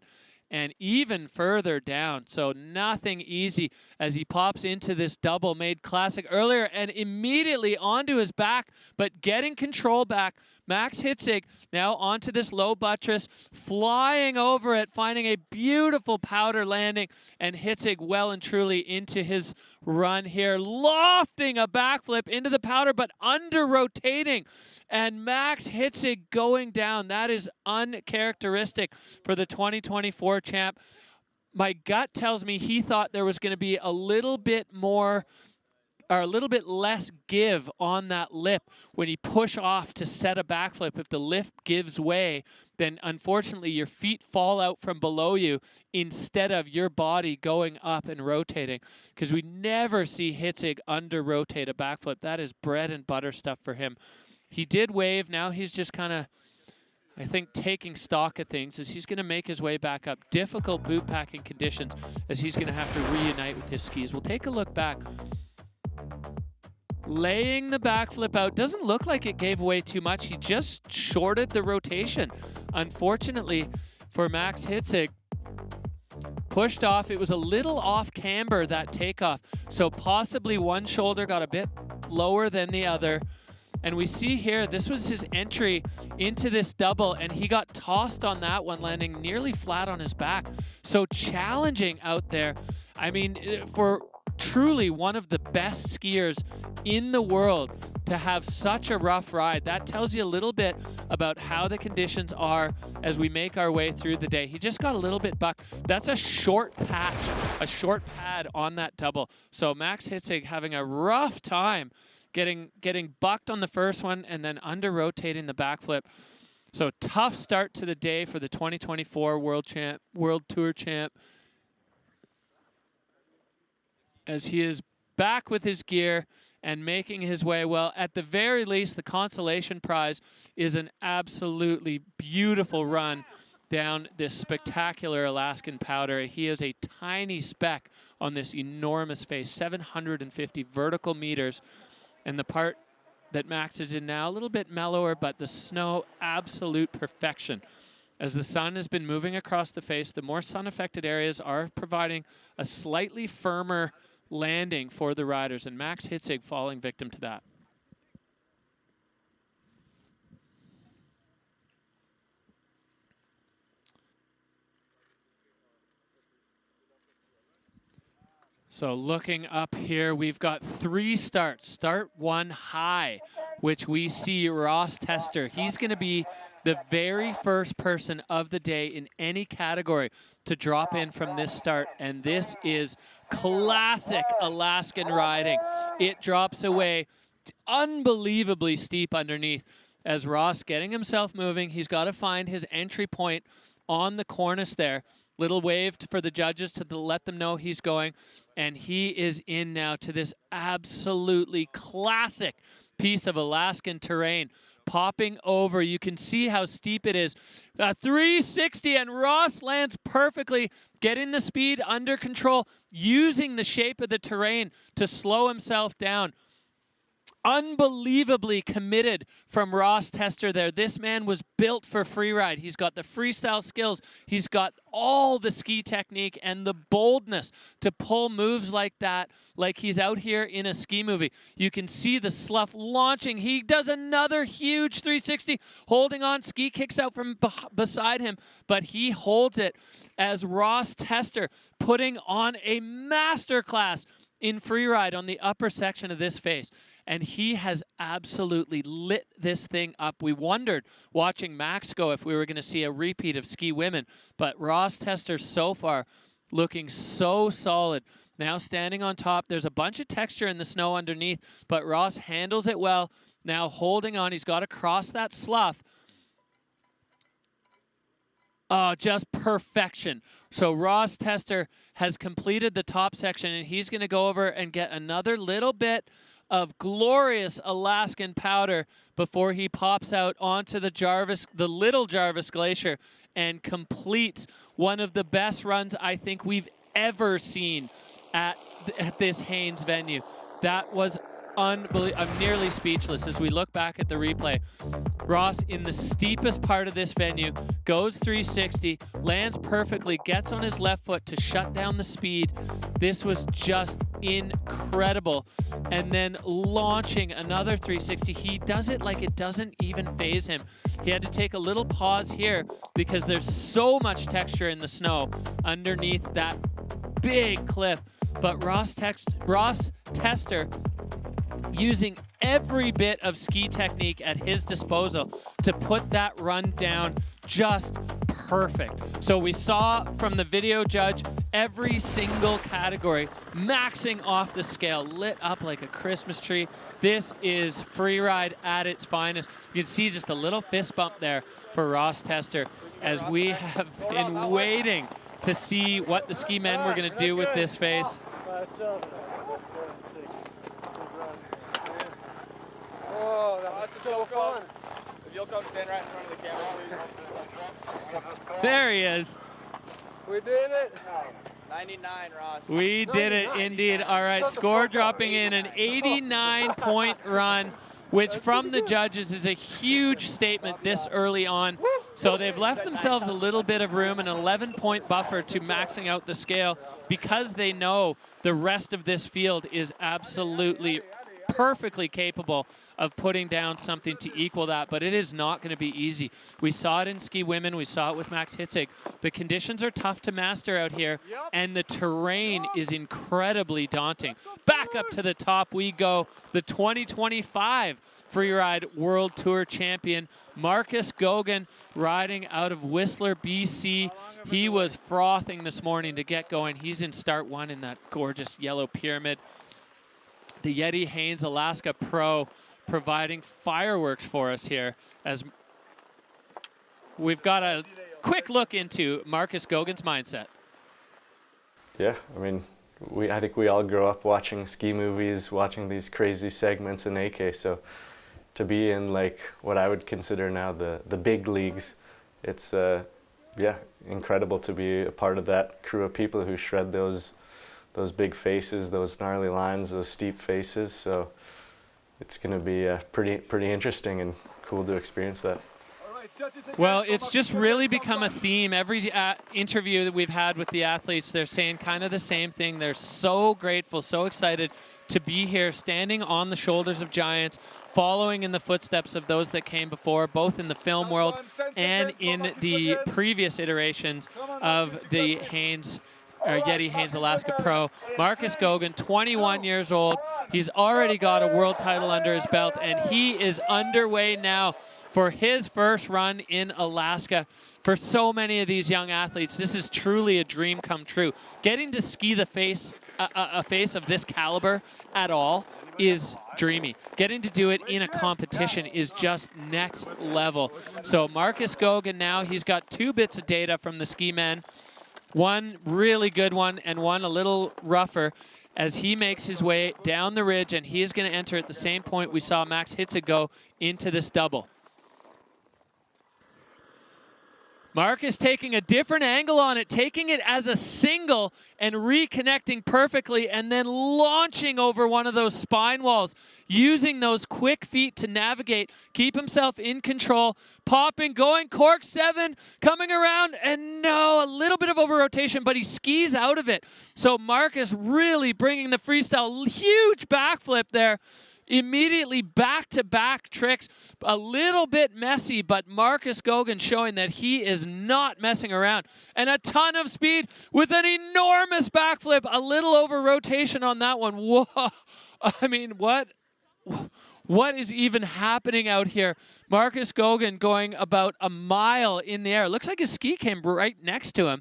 and even further down. So nothing easy as he pops into this double made classic earlier and immediately onto his back, but getting control back. Max Hitzig now onto this low buttress, flying over it, finding a beautiful powder landing, and Hitzig well and truly into his run here, lofting a backflip into the powder, but under-rotating. And Max Hitzig going down. That is uncharacteristic for the 2024 champ. My gut tells me he thought there was going to be a little bit more or a little bit less give on that lip when you push off to set a backflip. If the lift gives way, then unfortunately your feet fall out from below you instead of your body going up and rotating, because we never see Hitzig under-rotate a backflip. That is bread and butter stuff for him. He did wave. Now he's just kind of, I think, taking stock of things as he's going to make his way back up. Difficult boot packing conditions as he's going to have to reunite with his skis. We'll take a look back. Laying the backflip out. Doesn't look like it gave away too much. He just shorted the rotation. Unfortunately for Max Hitzig, pushed off. It was a little off camber, that takeoff. So possibly one shoulder got a bit lower than the other. And we see here, this was his entry into this double, and he got tossed on that one, landing nearly flat on his back. So challenging out there. I mean, for truly one of the best skiers in the world to have such a rough ride, that tells you a little bit about how the conditions are as we make our way through the day. He just got a little bit bucked. That's a short patch, a short pad on that double. So Max Hitzig having a rough time getting bucked on the first one and then under-rotating the backflip. So tough start to the day for the 2024 World Tour champ, as he is back with his gear and making his way. Well, at the very least, the consolation prize is an absolutely beautiful run down this spectacular Alaskan powder. He is a tiny speck on this enormous face, 750 vertical meters. And the part that Max is in now, a little bit mellower, but the snow, absolute perfection. As the sun has been moving across the face, the more sun-affected areas are providing a slightly firmer landing for the riders, and Max Hitzig falling victim to that. So looking up here, we've got 3 starts. Start 1 high, which we see Ross Tester. He's going to be the very first person of the day in any category to drop in from this start. And this is classic Alaskan riding. It drops away unbelievably steep underneath as Ross getting himself moving. He's got to find his entry point on the cornice there. Little wave for the judges to let them know he's going. And he is in now to this absolutely classic piece of Alaskan terrain. Popping over, you can see how steep it is. 360, and Ross lands perfectly, getting the speed under control, using the shape of the terrain to slow himself down. Unbelievably committed from Ross Tester there. This man was built for freeride. He's got the freestyle skills. He's got all the ski technique and the boldness to pull moves like that, like he's out here in a ski movie. You can see the slough launching. He does another huge 360, holding on. Ski kicks out from beside him, but he holds it as Ross Tester putting on a masterclass in freeride on the upper section of this face. And he has absolutely lit this thing up. We wondered, watching Max go, if we were going to see a repeat of ski women. But Ross Tester so far looking so solid. Now standing on top. There's a bunch of texture in the snow underneath, but Ross handles it well. Now holding on. He's got to cross that slough. Oh, just perfection. So Ross Tester has completed the top section, and he's going to go over and get another little bit of glorious Alaskan powder before he pops out onto the Little Jarvis Glacier and completes one of the best runs I think we've ever seen at this Haines venue. That was unbelievable. I'm nearly speechless as we look back at the replay. Ross, in the steepest part of this venue, goes 360, lands perfectly, gets on his left foot to shut down the speed. This was just incredible. And then launching another 360. He does it like it doesn't even faze him. He had to take a little pause here because there's so much texture in the snow underneath that big cliff. But Ross Tester using every bit of ski technique at his disposal to put that run down just perfect. So we saw from the video judge every single category maxing off the scale, lit up like a Christmas tree. This is freeride at its finest. You can see just a little fist bump there for Ross Tester as we have been waiting to see what the ski men were going to do with this face. Oh, that was so fun. If you'll come stand right in front of the camera. There he is. We did it. 99, Ross. We did it, indeed. All right, score dropping in an 89-point run, which from the judges is a huge statement this early on. So they've left themselves a little bit of room, an 11-point buffer to maxing out the scale, because they know the rest of this field is absolutely perfectly capable of putting down something to equal that, but it is not going to be easy. We saw it in ski women. We saw it with Max Hitzig. The conditions are tough to master out here, and the terrain is incredibly daunting. Back up to the top we go. The 2025 Freeride World Tour champion, Marcus Gogan, riding out of Whistler, BC. He was frothing this morning to get going. He's in start one in that gorgeous yellow pyramid. The YETI Haines Alaska Pro providing fireworks for us here as we've got a quick look into Marcus Gogan's mindset. Yeah, I mean, I think we all grow up watching ski movies, watching these crazy segments in AK, so to be in like what I would consider now the big leagues, it's yeah, incredible to be a part of that crew of people who shred those big faces, those gnarly lines, those steep faces. So it's going to be pretty interesting and cool to experience that. Well, it's just really become a theme. Every interview that we've had with the athletes, they're saying kind of the same thing. They're so grateful, so excited to be here, standing on the shoulders of giants, following in the footsteps of those that came before, both in the film world and in the previous iterations of the YETI Haines Alaska Pro. Marcus Gogan, 21 years old. He's already got a world title under his belt, and he is underway now for his first run in Alaska. For so many of these young athletes, this is truly a dream come true. Getting to ski the face, a face of this caliber at all is dreamy. Getting to do it in a competition is just next level. So Marcus Gogan now, he's got 2 bits of data from the ski men. One really good one and one a little rougher as he makes his way down the ridge, and he is going to enter at the same point we saw Max Hitzig go into this double. Marcus taking a different angle on it, taking it as a single and reconnecting perfectly, and then launching over one of those spine walls, using those quick feet to navigate, keep himself in control, popping, going, cork 7, coming around, and no, a little bit of over rotation, but he skis out of it. So Marcus really bringing the freestyle, huge backflip there. Immediately back-to-back tricks, a little bit messy, but Marcus Gogan showing that he is not messing around. And a ton of speed with an enormous backflip, a little over rotation on that one. Whoa! I mean, what is even happening out here? Marcus Gogan going about a mile in the air. Looks like his ski came right next to him.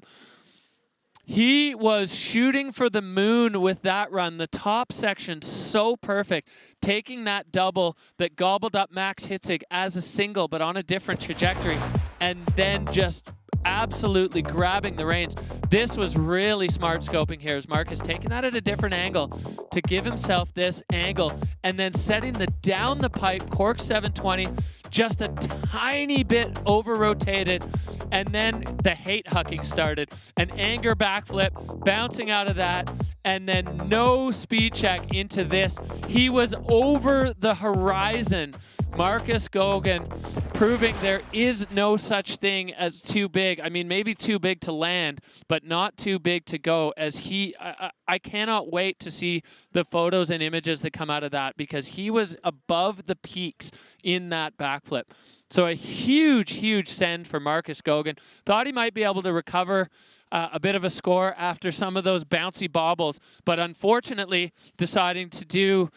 He was shooting for the moon with that run. The top section so perfect. Taking that double that gobbled up Max Hitzig as a single, but on a different trajectory, and then just absolutely grabbing the reins. This was really smart scoping here as Marcus taking that at a different angle to give himself this angle, and then setting the down the pipe cork 720, just a tiny bit over rotated, and then the hate hucking started. An anger backflip, bouncing out of that, and then no speed check into this. He was over the horizon. Marcus Gogan proving there is no such thing as too big. I mean, maybe too big to land, but not too big to go, as he, I cannot wait to see the photos and images that come out of that, because he was above the peaks in that backflip. So a huge, huge send for Marcus Gogan. Thought he might be able to recover a bit of a score after some of those bouncy bobbles, but unfortunately deciding to do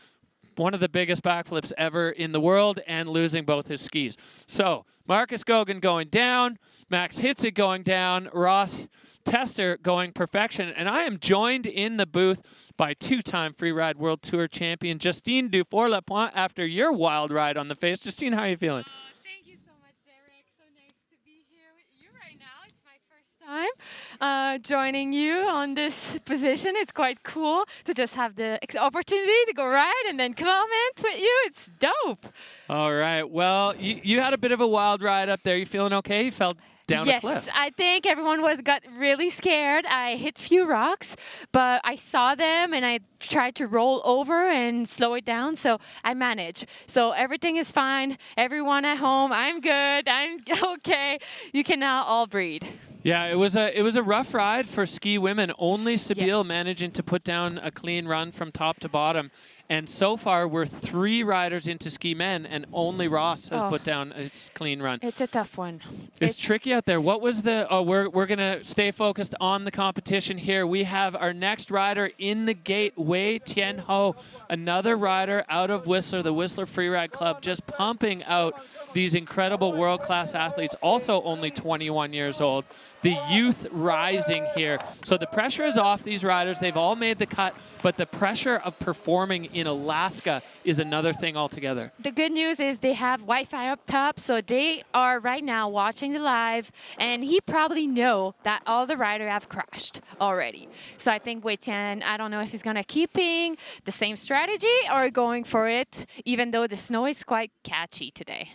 one of the biggest backflips ever in the world and losing both his skis. So Marcus Gogan going down, Max Hitzig going down, Ross Tester going perfection, and I am joined in the booth by two-time Freeride World Tour champion Justine Dufour-Lapointe after your wild ride on the face. Justine, how are you feeling? Thank you so much, Derek. So nice to be here with you right now. It's my first time joining you on this position. It's quite cool to just have the opportunity to go ride and then comment with you. It's dope. All right. Well, you had a bit of a wild ride up there. You feeling okay? You fell down a cliff. Yes, I think everyone got really scared. I hit few rocks, but I saw them and I tried to roll over and slow it down, so I managed. So everything is fine. Everyone at home, I'm good. I'm okay. You can now all breathe. Yeah, it was a rough ride for ski women. Only Sabile managing to put down a clean run from top to bottom. And so far, we're 3 riders into ski men, and only Ross has put down a clean run. It's a tough one. It's tricky out there. What was the... Oh, we're going to stay focused on the competition here. We have our next rider in the gate, Wei Tian Ho, another rider out of Whistler, the Whistler Freeride Club, just pumping out these incredible world-class athletes, also only 21 years old. The youth rising here. So the pressure is off these riders. They've all made the cut, but the pressure of performing in Alaska is another thing altogether. The good news is they have Wi-Fi up top, so they are right now watching the live, and he probably know that all the riders have crashed already. So I think Wei Tian, I don't know if he's going to keeping the same strategy or going for it, even though the snow is quite catchy today.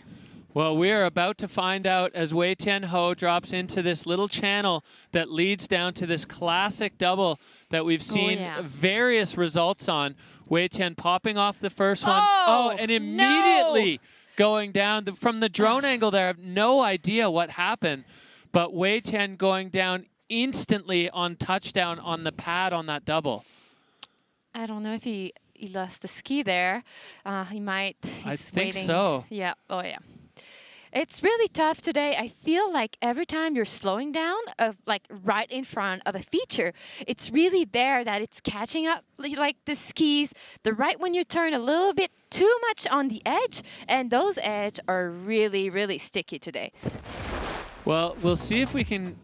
Well, we are about to find out as Wei Tian Ho drops into this little channel that leads down to this classic double that we've seen various results on. Wei Tian popping off the first one. And immediately going down. From the drone angle there, I have no idea what happened. But Wei Tian going down instantly on touchdown on the pad on that double. I don't know if he lost the ski there. He might. I think so. Yeah. Oh, yeah. It's really tough today. I feel like every time you're slowing down, like right in front of a feature, it's really there that it's catching up, like the skis, right when you turn a little bit too much on the edge, and those edges are really, really sticky today. Well, we'll see if we can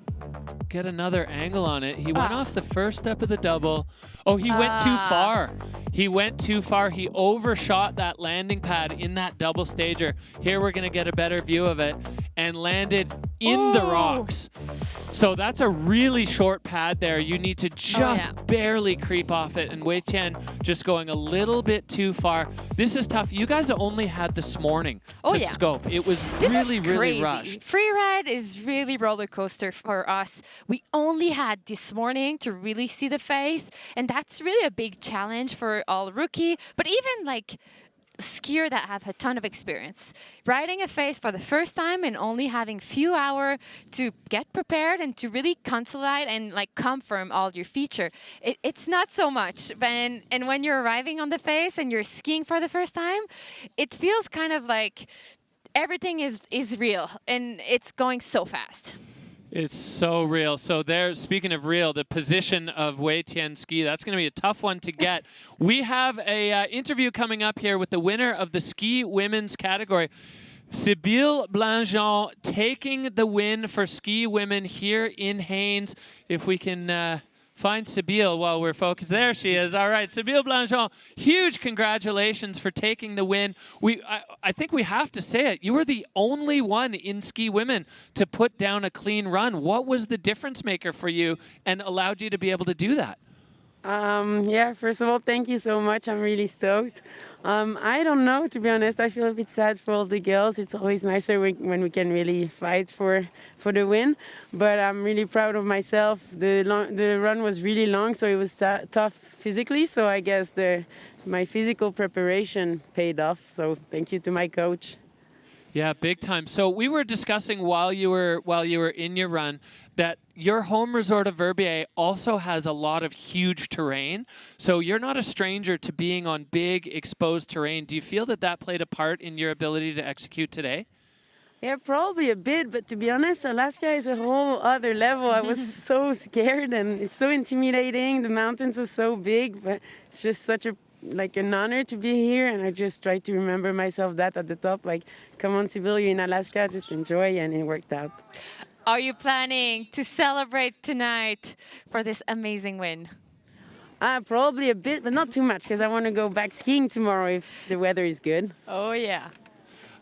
get another angle on it. He went off the first step of the double. Oh, he went too far. He went too far. He overshot that landing pad in that double stager. Here we're going to get a better view of it, and landed in the rocks. So that's a really short pad there. You need to just barely creep off it, and Wei Tian just going a little bit too far. This is tough. You guys only had this morning to scope. It was really rushed. Freeride is really roller coaster for us. We only had this morning to really see the face, and that's really a big challenge for all rookie, but even like skier that have a ton of experience. Riding a face for the first time and only having few hours to get prepared and to really consolidate and like confirm all your feature. It's not so much. And when you're arriving on the face and you're skiing for the first time, it feels kind of like everything is real and it's going so fast. It's so real. So there, speaking of real, the position of Wei Tian ski, that's going to be a tough one to get. We have a interview coming up here with the winner of the ski women's category. Sibylle Blangeon taking the win for ski women here in Haines. If we can find Sibylle while we're focused. There she is. All right, Sibylle Blangeon, huge congratulations for taking the win. I think we have to say it. You were the only one in ski women to put down a clean run. What was the difference maker for you and allowed you to be able to do that? Yeah, first of all, thank you so much. I'm really stoked. I don't know, to be honest. I feel a bit sad for all the girls. It's always nicer when we can really fight for the win. But I'm really proud of myself. The run was really long, so it was tough physically. So I guess my physical preparation paid off. So thank you to my coach. Yeah, big time. So we were discussing while you were in your run that your home resort of Verbier also has a lot of huge terrain. So you're not a stranger to being on big exposed terrain. Do you feel that that played a part in your ability to execute today? Yeah, probably a bit, but to be honest, Alaska is a whole other level. I was so scared and it's so intimidating. The mountains are so big, but it's just such an honor to be here, and I just try to remember myself that at the top, like, come on, Sibylle, you're in Alaska, just enjoy, and it worked out. Are you planning to celebrate tonight for this amazing win? Probably a bit, but not too much, because I want to go back skiing tomorrow if the weather is good. Oh, yeah.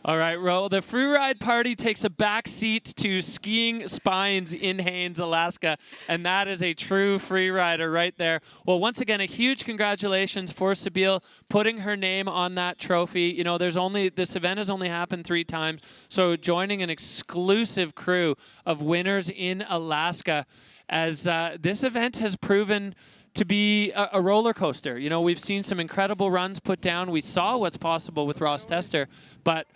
All right, well, the Freeride party takes a back seat to skiing spines in Haines, Alaska, and that is a true freerider right there. Well, once again, a huge congratulations for Sibylle putting her name on that trophy. You know, this event has only happened 3 times, so joining an exclusive crew of winners in Alaska, as this event has proven to be a roller coaster. You know, we've seen some incredible runs put down. We saw what's possible with Ross Tester, but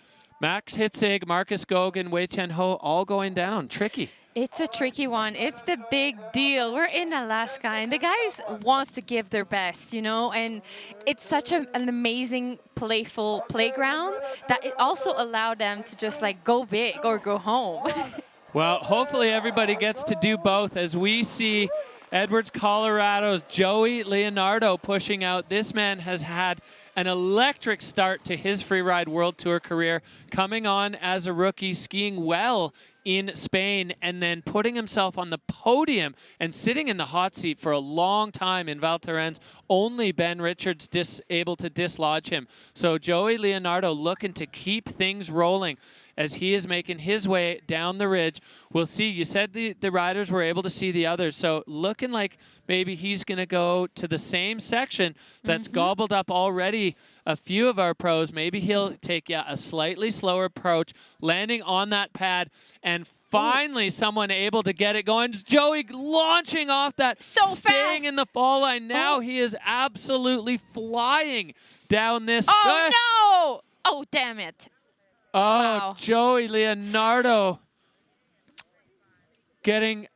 Max Hitzig, Marcus Gogan, Wei Tian Ho, all going down. Tricky. It's a tricky one. It's the big deal. We're in Alaska, and the guys want to give their best, you know, and it's such an amazing, playful playground that it also allowed them to just, like, go big or go home. Well, hopefully everybody gets to do both as we see Edwards, Colorado's Joey Leonardo pushing out. This man has had an electric start to his Freeride World Tour career, coming on as a rookie, skiing well in Spain, and then putting himself on the podium and sitting in the hot seat for a long time in Val Thorens. Only Ben Richards able to dislodge him. So Joey Leonardo looking to keep things rolling as he is making his way down the ridge. We'll see. You said the riders were able to see the others, so looking like maybe he's going to go to the same section that's gobbled up already a few of our pros. Maybe he'll take a slightly slower approach, landing on that pad, and finally someone able to get it going. Joey launching off that, staying in the fall line. Now he is absolutely flying down this. Oh, no! Oh, damn it. Oh, wow. Joey Leonardo getting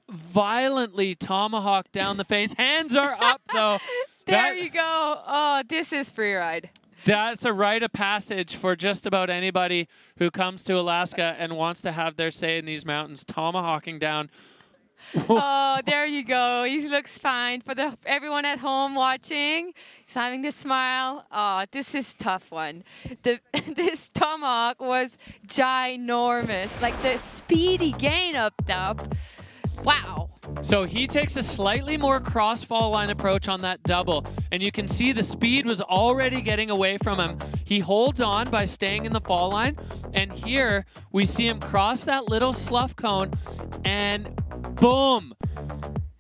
violently tomahawked down the face. Hands are up, though. There you go. Oh, this is Freeride. That's a rite of passage for just about anybody who comes to Alaska and wants to have their say in these mountains. Tomahawking down. Oh, there you go. He looks fine. For everyone at home watching, he's having this smile. Oh, this is a tough one. This tomahawk was ginormous. Like the speedy gain up top. Wow. So he takes a slightly more cross fall line approach on that double, and you can see the speed was already getting away from him. He holds on by staying in the fall line, and here we see him cross that little slough cone, and boom!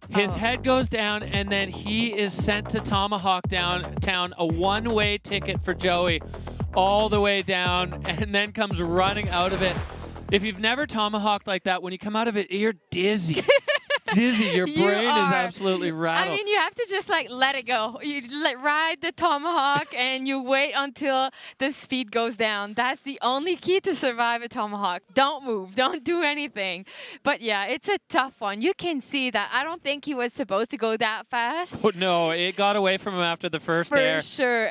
His head goes down, and then he is sent to Tomahawk downtown, a one-way ticket for Joey, all the way down, and then comes running out of it. If you've never tomahawked like that, when you come out of it, you're dizzy. Dizzy, your brain is absolutely rattled. I mean, you have to just like let it go. You ride the tomahawk and you wait until the speed goes down. That's the only key to survive a tomahawk. Don't move, don't do anything. But yeah, it's a tough one. You can see that. I don't think he was supposed to go that fast. Oh, no, it got away from him after the first air. For sure.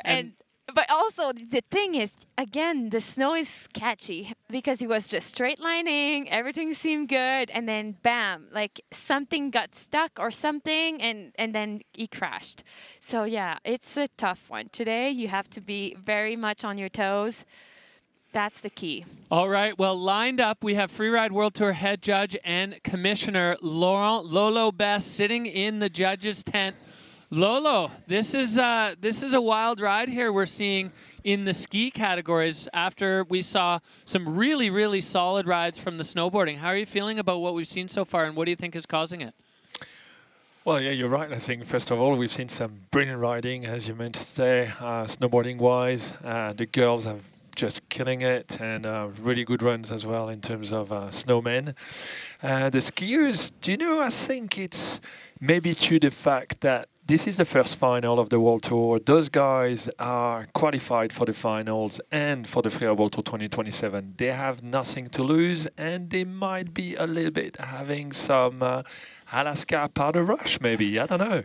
But also, the thing is, again, the snow is sketchy because he was just straight lining, everything seemed good, and then bam, like something got stuck or something, and then he crashed. So yeah, it's a tough one. Today, you have to be very much on your toes. That's the key. All right, well, lined up, we have Freeride World Tour head judge and commissioner Laurent Lolo Best sitting in the judges' tent. Lolo, this is a wild ride here we're seeing in the ski categories after we saw some really, really solid rides from the snowboarding. How are you feeling about what we've seen so far, and what do you think is causing it? Well, yeah, you're right. I think, first of all, we've seen some brilliant riding, as you mentioned today, snowboarding-wise. The girls have just killing it, and really good runs as well in terms of snowmen. The skiers, do you know, I think it's maybe to the fact that this is the first final of the World Tour. Those guys are qualified for the finals and for the Freeride World Tour 2027. They have nothing to lose, and they might be a little bit having some Alaska powder rush, maybe. I don't know.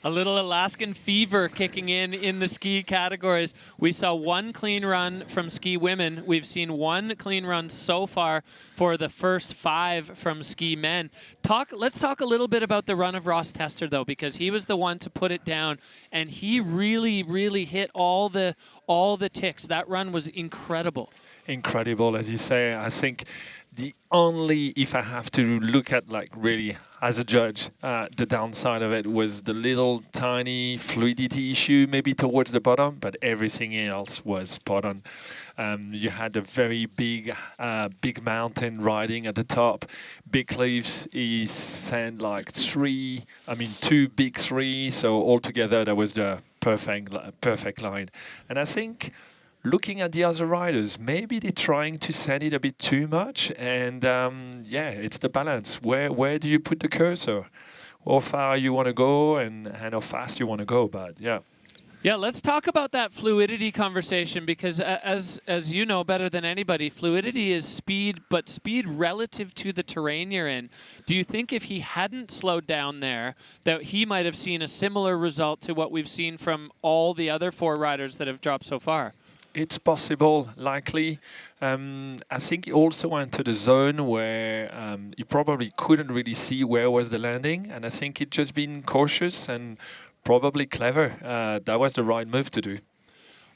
A little Alaskan fever kicking in the ski categories. We saw one clean run from ski women. We've seen one clean run so far for the first 5 from ski men. Let's talk a little bit about the run of Ross Tester, though, because he was the one to put it down, and he really, really hit all the ticks. That run was incredible. Incredible, as you say. I think the only, if I have to look at like really as a judge, the downside of it was the little tiny fluidity issue maybe towards the bottom, but everything else was spot on. You had a very big mountain riding at the top, big cliffs. He sent like 2 big 3, so altogether that was the perfect line. And I think, looking at the other riders, maybe they're trying to send it a bit too much, and yeah, it's the balance. Where do you put the cursor? How far you want to go, and how fast you want to go? But yeah. Yeah, let's talk about that fluidity conversation, because as you know better than anybody, fluidity is speed, but speed relative to the terrain you're in. Do you think if he hadn't slowed down there, that he might have seen a similar result to what we've seen from all the other 4 riders that have dropped so far? It's possible, likely. I think he also entered a zone where he probably couldn't really see where was the landing, and I think he'd just been cautious and probably clever. That was the right move to do.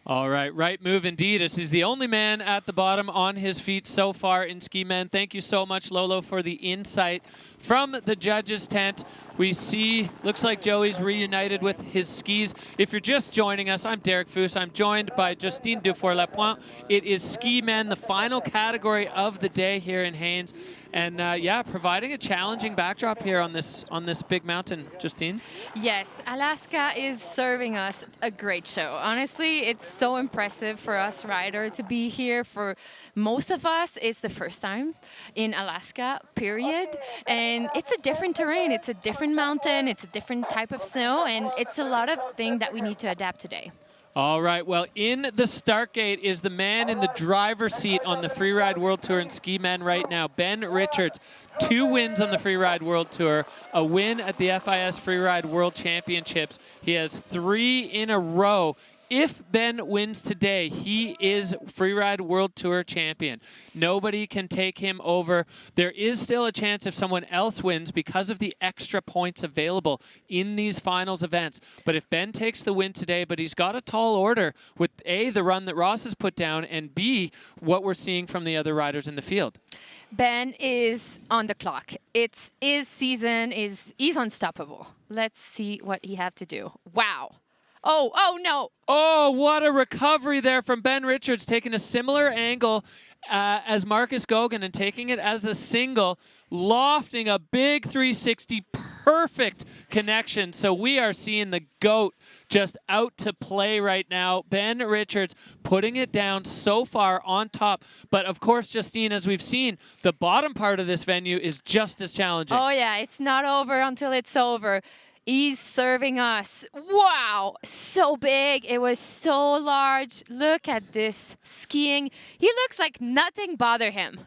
All right, right move indeed. This is the only man at the bottom on his feet so far in ski men. Thank you so much, Lolo, for the insight from the judges' tent. We see, looks like Joey's reunited with his skis. If you're just joining us, I'm Derek Foos. I'm joined by Justine Dufour-Lapointe. It is ski men, the final category of the day here in Haines. And yeah, providing a challenging backdrop here on this big mountain. Justine? Yes, Alaska is serving us a great show. Honestly, it's so impressive for us riders to be here. For most of us, it's the first time in Alaska, period. And it's a different terrain. It's a different mountain. It's a different type of snow. And it's a lot of things that we need to adapt today. All right, well, in the start gate is the man in the driver's seat on the Freeride World Tour and ski men right now, Ben Richards. 2 wins on the Freeride World Tour, a win at the FIS Freeride World Championships. He has 3 in a row if Ben wins today, he is Freeride World Tour champion. Nobody can take him over. There is still a chance if someone else wins because of the extra points available in these finals events. But if Ben takes the win today, but he's got a tall order with A, the run that Ross has put down, and B, what we're seeing from the other riders in the field. Ben is on the clock. It's his season. He's unstoppable. Let's see what he have to do. Wow. Oh no. Oh, what a recovery there from Ben Richards, taking a similar angle as Marcus Gogan and taking it as a single, lofting a big 360, perfect connection. So we are seeing the GOAT just out to play right now. Ben Richards putting it down so far on top. But of course, Justine, as we've seen, the bottom part of this venue is just as challenging. Oh yeah, it's not over until it's over. He's serving us. Wow, so big. It was so large. Look at this skiing. He looks like nothing bothered him.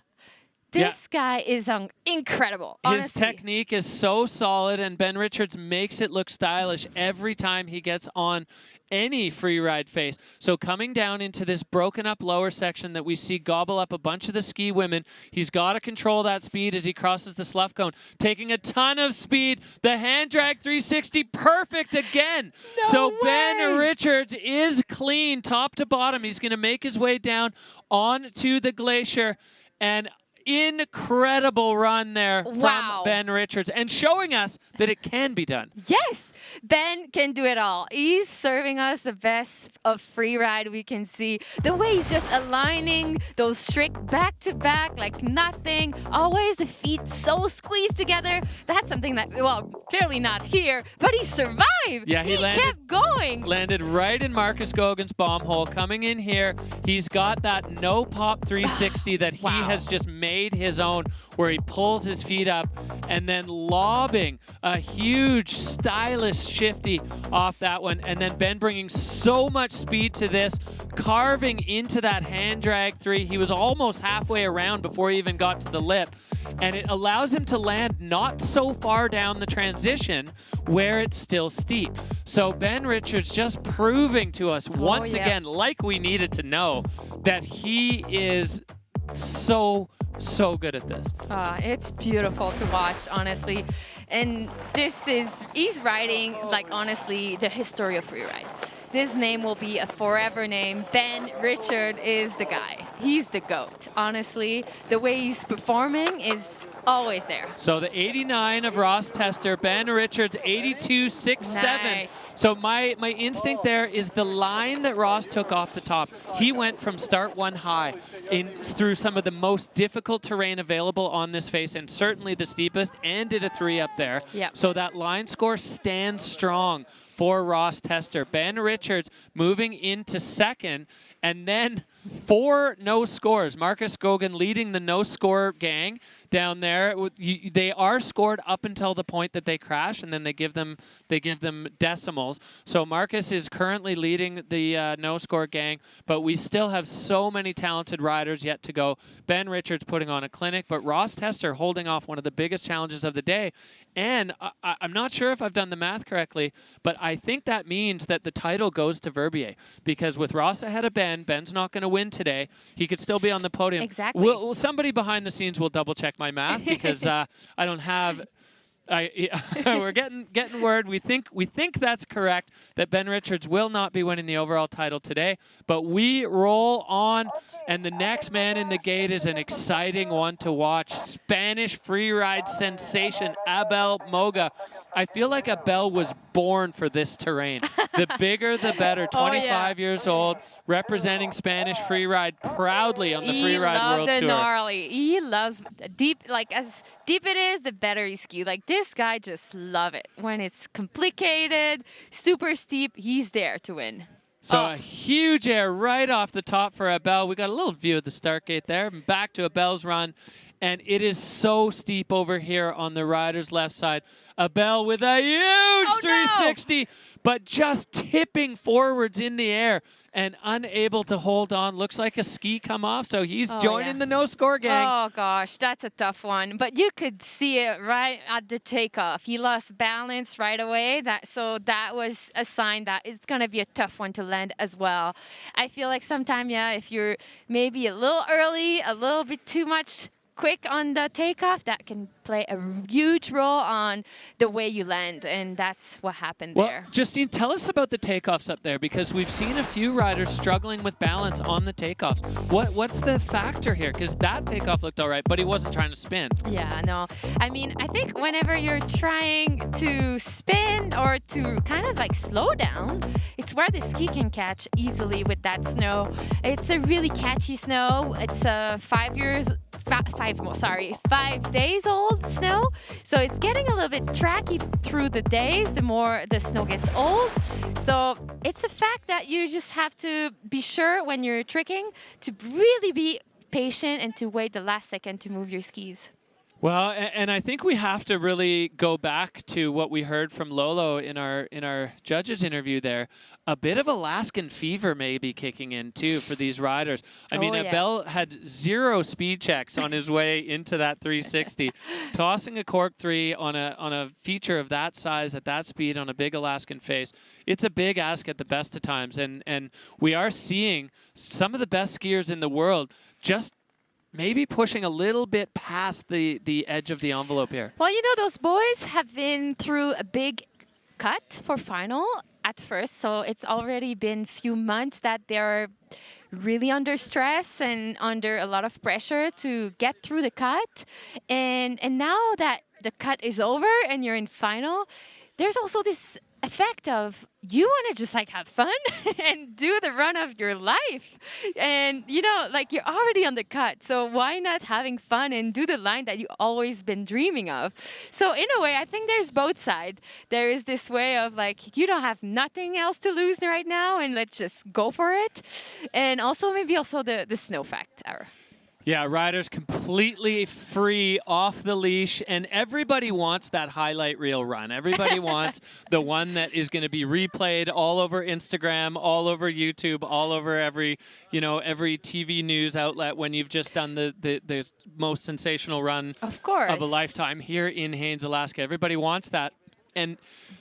This guy is incredible, honestly. His technique is so solid, and Ben Richards makes it look stylish every time he gets on any free ride face. So coming down into this broken up lower section that we see gobble up a bunch of the ski women, he's got to control that speed as he crosses the slough cone, taking a ton of speed. The hand drag 360, perfect again. So Ben Richards is clean top to bottom. He's going to make his way down onto the glacier, and incredible run there from Ben Richards, and showing us that it can be done. Yes, Ben can do it all. He's serving us the best of free ride we can see. The way he's just aligning those strict back to back like nothing. Always the feet so squeezed together. That's something that, well, clearly not here, but he survived. Yeah, he kept going. Landed right in Marcus Gogan's bomb hole. Coming in here, he's got that no pop 360 that he has just made his own, where he pulls his feet up and then lobbing a huge stylish shifty off that one, and then Ben bringing so much speed to this, carving into that hand drag 3. He was almost halfway around before he even got to the lip, and it allows him to land not so far down the transition where it's still steep. So Ben Richards just proving to us once again, like we needed to know, that he is so good at this. It's beautiful to watch, honestly. And he's riding, like, honestly, the history of freeride. This name will be a forever name. Ben Richard is the guy. He's the GOAT, honestly. The way he's performing is always there. So the 89 of Ross Tester, Ben Richards 82.67. Nice. So my instinct there is the line that Ross took off the top. He went from start one high through some of the most difficult terrain available on this face, and certainly the steepest, and did a 3 up there. Yep. So that line score stands strong for Ross Tester. Ben Richards moving into second, and then 4 no scores. Marcus Gogan leading the no score gang down there. They are scored up until the point that they crash, and then they give them decimals. So Marcus is currently leading the no score gang, but we still have so many talented riders yet to go. Ben Richards putting on a clinic, but Ross Tester holding off one of the biggest challenges of the day. And I'm not sure if I've done the math correctly, but I think that means that the title goes to Verbier, because with Ross ahead of Ben, Ben's not going to win today. He could still be on the podium. Exactly. Somebody behind the scenes will double check my math, because I don't have. We're getting word. We think that's correct, that Ben Richards will not be winning the overall title today. But we roll on, and the next man in the gate is an exciting one to watch. Spanish freeride sensation Abel Moga. I feel like Abel was born for this terrain. The bigger, the better. 25 years old, representing Spanish freeride proudly on the Freeride World Tour. He loves the gnarly. He loves deep, like as deep it is, the better he ski. Like this guy just love it. When it's complicated, super steep, he's there to win. So a huge air right off the top for Abel. We got a little view of the start gate there. Back to Abel's run. and it is so steep over here on the rider's left side. Abel with a huge 360, but just tipping forwards in the air and unable to hold on. Looks like a ski come off, so he's joining the no-score gang. Oh, gosh, that's a tough one. But you could see it right at the takeoff. He lost balance right away. So that was a sign that it's going to be a tough one to land as well. I feel like sometimes, if you're maybe a little early, a little bit too much quick on the takeoff, that can play a huge role on the way you land, and that's what happened there. Justine, tell us about the takeoffs up there, because we've seen a few riders struggling with balance on the takeoffs. What's the factor here? Because that takeoff looked all right, but he wasn't trying to spin. Yeah, no. I mean, I think whenever you're trying to spin or to kind of like slow down, it's where the ski can catch easily with that snow. It's a really catchy snow. It's 5 days old snow, so it's getting a little bit tracky through the days the more the snow gets old. So it's a fact that you just have to be sure when you're tricking to really be patient and to wait the last second to move your skis. Well, and I think we have to really go back to what we heard from Lolo in our judges interview there. A bit of Alaskan fever may be kicking in too for these riders. I mean, Abel had 0 speed checks on his way into that 360. Tossing a cork 3 on a feature of that size at that speed on a big Alaskan face. It's a big ask at the best of times, and we are seeing some of the best skiers in the world just maybe pushing a little bit past the edge of the envelope here. Well, you know, those boys have been through a big cut for final at first, so it's already been a few months that they're really under stress and under a lot of pressure to get through the cut. And now that the cut is over and you're in final, there's also this effect of you want to just like have fun and do the run of your life. And, you know, like you're already on the cut. So why not having fun and do the line that you've always been dreaming of? So in a way, I think there's both sides. There is this way of like, you don't have nothing else to lose right now and let's just go for it. And also maybe also the snow factor. Yeah, riders completely free off the leash, and everybody wants that highlight reel run. Everybody wants the one that is going to be replayed all over Instagram, all over YouTube, all over every TV news outlet when you've just done the most sensational run of a lifetime here in Haines, Alaska. Everybody wants that. And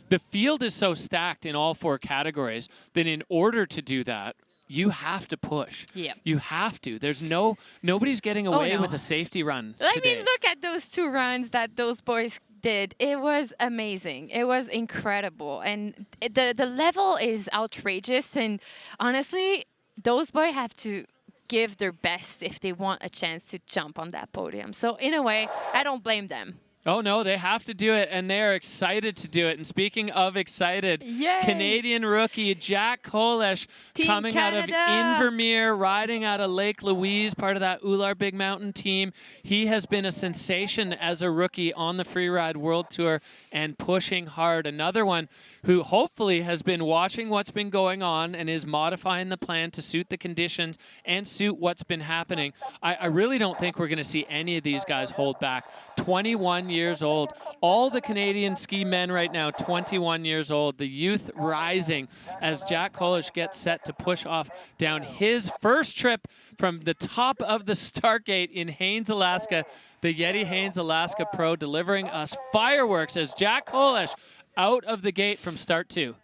the field is so stacked in all 4 categories that in order to do that, you have to push. Yeah. You have to. There's nobody's getting away with a safety run I today. mean, look at those 2 runs that those boys did. It was amazing. It was incredible. And the level is outrageous. And honestly, those boys have to give their best if they want a chance to jump on that podium. So in a way, I don't blame them. Oh, no, they have to do it, and they are excited to do it. And speaking of excited, Yay. Canadian rookie Jack Kolesh coming Canada. out of Invermere, riding out of Lake Louise, part of that Ular Big Mountain team. He has been a sensation as a rookie on the Freeride World Tour and pushing hard. Another one who hopefully has been watching what's been going on and is modifying the plan to suit the conditions and suit what's been happening. I really don't think we're going to see any of these guys hold back. 21 years old. All the Canadian ski men right now, 21 years old. The youth rising as Jack Kolesh gets set to push off down his first trip from the top of the start gate in Haines, Alaska. The YETI Haines Alaska Pro delivering us fireworks as Jack Kolesh out of the gate from start 2.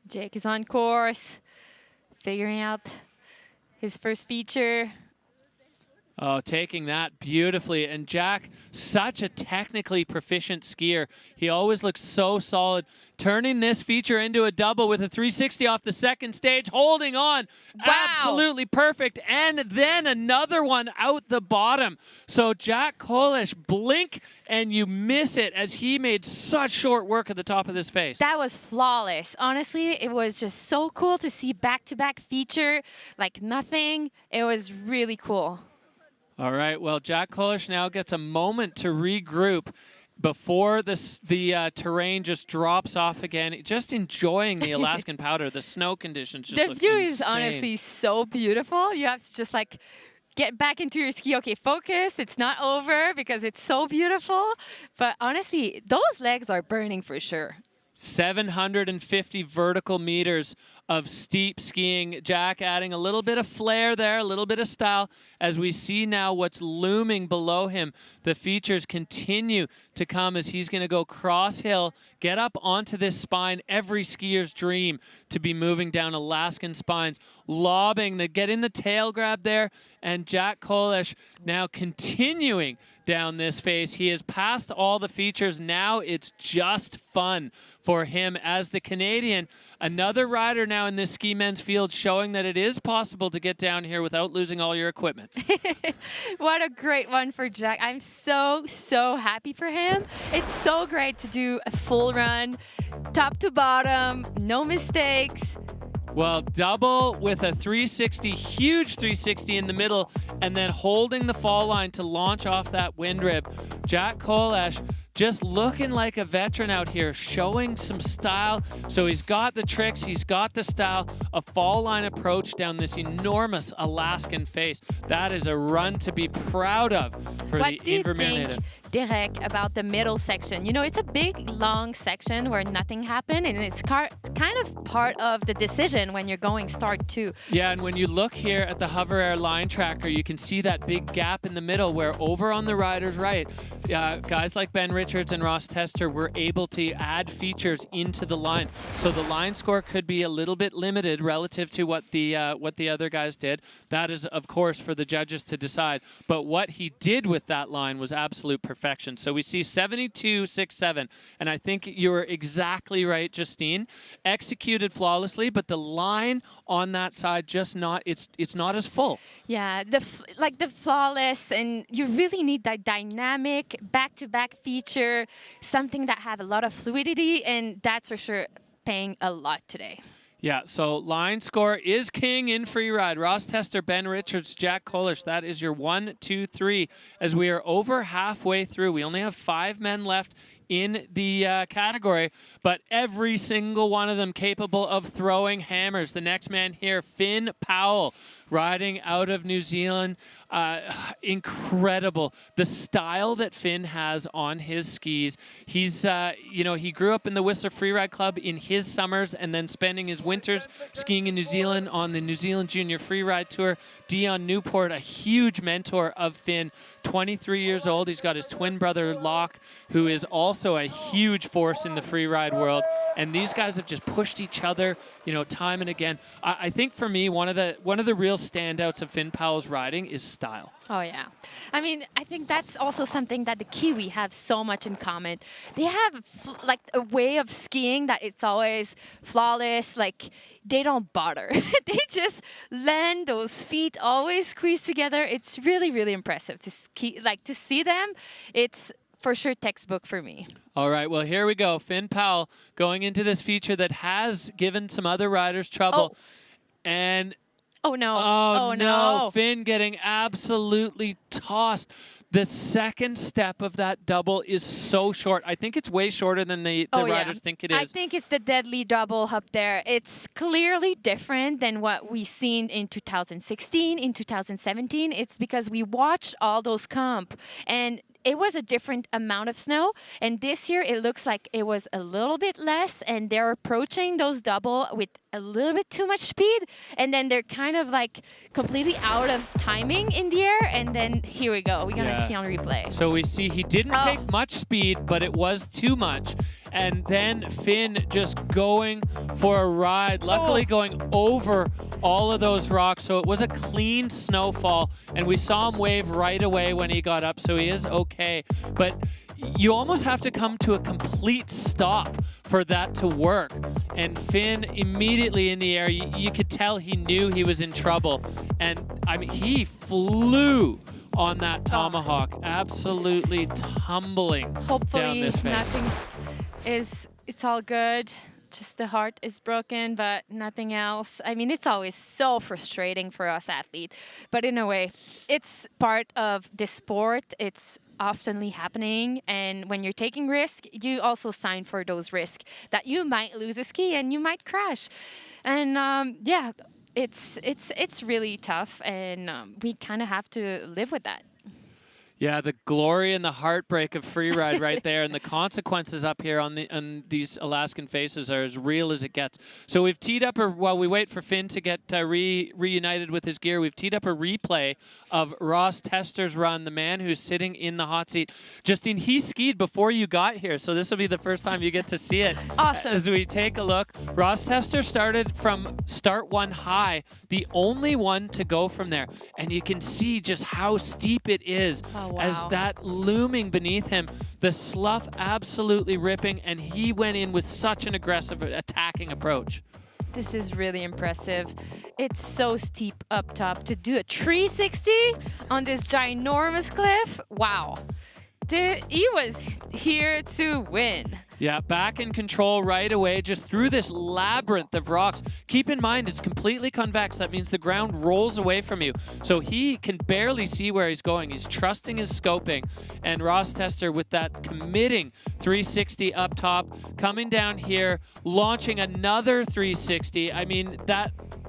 Jake is on course, figuring out his first feature. Oh, taking that beautifully. And Jack, such a technically proficient skier. He always looks so solid. Turning this feature into a double with a 360 off the second stage, holding on. Wow. Absolutely perfect. And then another one out the bottom. So Jack Kolesh, blink and you miss it as he made such short work at the top of this face. That was flawless. Honestly, it was just so cool to see back-to-back feature like nothing. It was really cool. All right, well, Jack Kolesh now gets a moment to regroup before the terrain just drops off again. Just enjoying the Alaskan powder. The snow conditions just look The view insane. is honestly so beautiful. You have to just like get back into your ski. Okay, focus. It's not over because it's so beautiful. But honestly, those legs are burning for sure. 750 vertical meters of steep skiing. Jack adding a little bit of flair there, a little bit of style. As we see now what's looming below him, the features continue to come as he's going to go cross hill, get up onto this spine. Every skier's dream to be moving down Alaskan spines, lobbing, getting the tail grab there, and Jack Kolish now continuing down this face. He has passed all the features. Now it's just fun for him as the Canadian. Another rider now in this ski men's field showing that it is possible to get down here without losing all your equipment. What a great one for Jack. I'm so, so happy for him. It's so great to do a full run, top to bottom, no mistakes. Well, double with a 360, huge 360 in the middle, and then holding the fall line to launch off that wind rib. Jack Kolish just looking like a veteran out here, showing some style. So he's got the tricks, he's got the style, a fall line approach down this enormous Alaskan face. That is a run to be proud of for the Invermere native. Derek, about the middle section? You know, it's a big, long section where nothing happened, and it's kind of part of the decision when you're going start two. Yeah, and when you look here at the Hover Air line tracker, you can see that big gap in the middle where over on the rider's right, guys like Ben Richards and Ross Tester were able to add features into the line. So the line score could be a little bit limited relative to what the other guys did. That is, of course, for the judges to decide. But what he did with that line was absolute perfection. So we see 72.67, and I think you're exactly right, Justine. Executed flawlessly, but the line on that side just not, it's not as full. Yeah, the flawless, and you really need that dynamic back-to-back feature, something that have a lot of fluidity, and that's for sure paying a lot today. Yeah, so line score is king in Freeride. Ross Tester, Ben Richards, Jack Kolish. That is your 1, 2, 3. As we are over halfway through, we only have 5 men left in the category, but every single one of them capable of throwing hammers. The next man here, Finn Powell, riding out of New Zealand. Incredible. The style that Finn has on his skis. He's, you know, he grew up in the Whistler Freeride Club in his summers and then spending his winters skiing in New Zealand on the New Zealand Junior Freeride Tour. Dion Newport, a huge mentor of Finn, 23 years old. He's got his twin brother, Locke, who is also a huge force in the freeride world. And these guys have just pushed each other, you know, time and again. I think for me, one of the real standouts of Finn Powell's riding is style. Oh, yeah. I mean, I think that's also something that the Kiwi have so much in common. They have like a way of skiing that it's always flawless. Like, they don't bother. They just land, those feet always squeeze together. It's really, really impressive to ski, like to see them. It's for sure textbook for me. All right, well, here we go. Finn Powell going into this feature that has given some other riders trouble. Oh. And oh no. Oh no. Finn getting absolutely tossed. The second step of that double is so short. I think it's way shorter than the riders think it is. I think it's the deadly double up there. It's clearly different than what we seen in 2016, in 2017. It's because we watched all those comp, and it was a different amount of snow, and this year it looks like it was a little bit less, and they're approaching those double with a little bit too much speed, and then they're kind of like completely out of timing in the air, and then here we go. We're gonna see on replay. So we see he didn't take much speed, but it was too much. And then Finn just going for a ride, luckily going over all of those rocks. So it was a clean snowfall, and we saw him wave right away when he got up, so he is okay. But you almost have to come to a complete stop for that to work. And Finn immediately in the air, you could tell he knew he was in trouble. And I mean, he flew on that tomahawk, absolutely tumbling down this face. Nothing it's all good. Just the heart is broken, but nothing else. I mean, it's always so frustrating for us athletes, but in a way, it's part of the sport. It's oftenly happening, and when you're taking risk, you also sign for those risks that you might lose a ski and you might crash. And yeah, it's really tough, and we kind of have to live with that. Yeah, the glory and the heartbreak of Freeride right there, and the consequences up here on these Alaskan faces are as real as it gets. So we've teed up, while we wait for Finn to get reunited with his gear, we've teed up a replay of Ross Tester's run, the man who's sitting in the hot seat. Justine, he skied before you got here, so this will be the first time you get to see it. Awesome. As we take a look, Ross Tester started from start one high, the only one to go from there. And you can see just how steep it is. Oh, wow. As that looming beneath him, the slough absolutely ripping, and he went in with such an aggressive attacking approach. This is really impressive. It's so steep up top. To do a 360 on this ginormous cliff, wow. He was here to win. Yeah, back in control right away, just through this labyrinth of rocks. Keep in mind, it's completely convex. That means the ground rolls away from you. So he can barely see where he's going. He's trusting his scoping. And Ross Tester with that committing 360 up top, coming down here, launching another 360. I mean,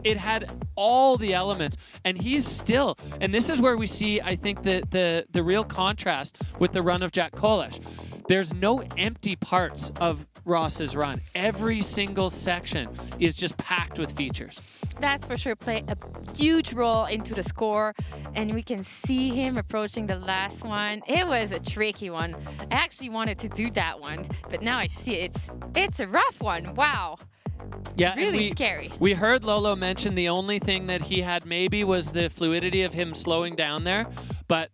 it had all the elements, and he's still, and this is where we see, I think, the real contrast with the run of Jack Kolesh. There's no empty parts of Ross's run. Every single section is just packed with features. That's for sure play a huge role into the score, and we can see him approaching the last one. It was a tricky one. I actually wanted to do that one, but now I see it's a rough one. Wow. Yeah, really scary. We heard Lolo mention the only thing that he had maybe was the fluidity of him slowing down there, but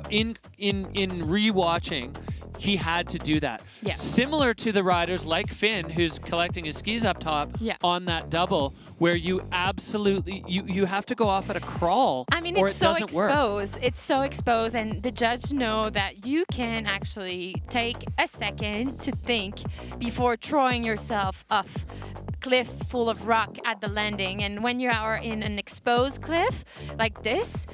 in rewatching, he had to do that. Yeah. Similar to the riders like Finn, who's collecting his skis up top on that double, where you absolutely, you have to go off at a crawl. I mean, or it's it so doesn't exposed. work. It's so exposed, and the judge know that you can actually take a second to think before throwing yourself off cliff full of rock at the landing. And when you are in an exposed cliff like this,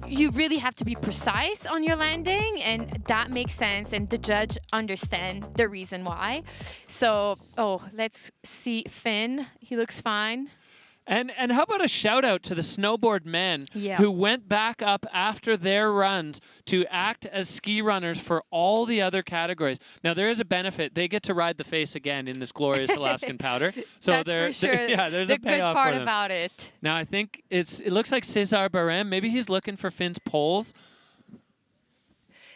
you really have to be precise on your landing, and that makes sense, and the judge understand the reason why. So, let's see Finn. He looks fine. And how about a shout out to the snowboard men who went back up after their runs to act as ski runners for all the other categories. Now there is a benefit; they get to ride the face again in this glorious Alaskan powder. So That's for sure. there's a payoff the good part for them. about it. Now I think it looks like Cesar Barem. Maybe he's looking for Finn's poles.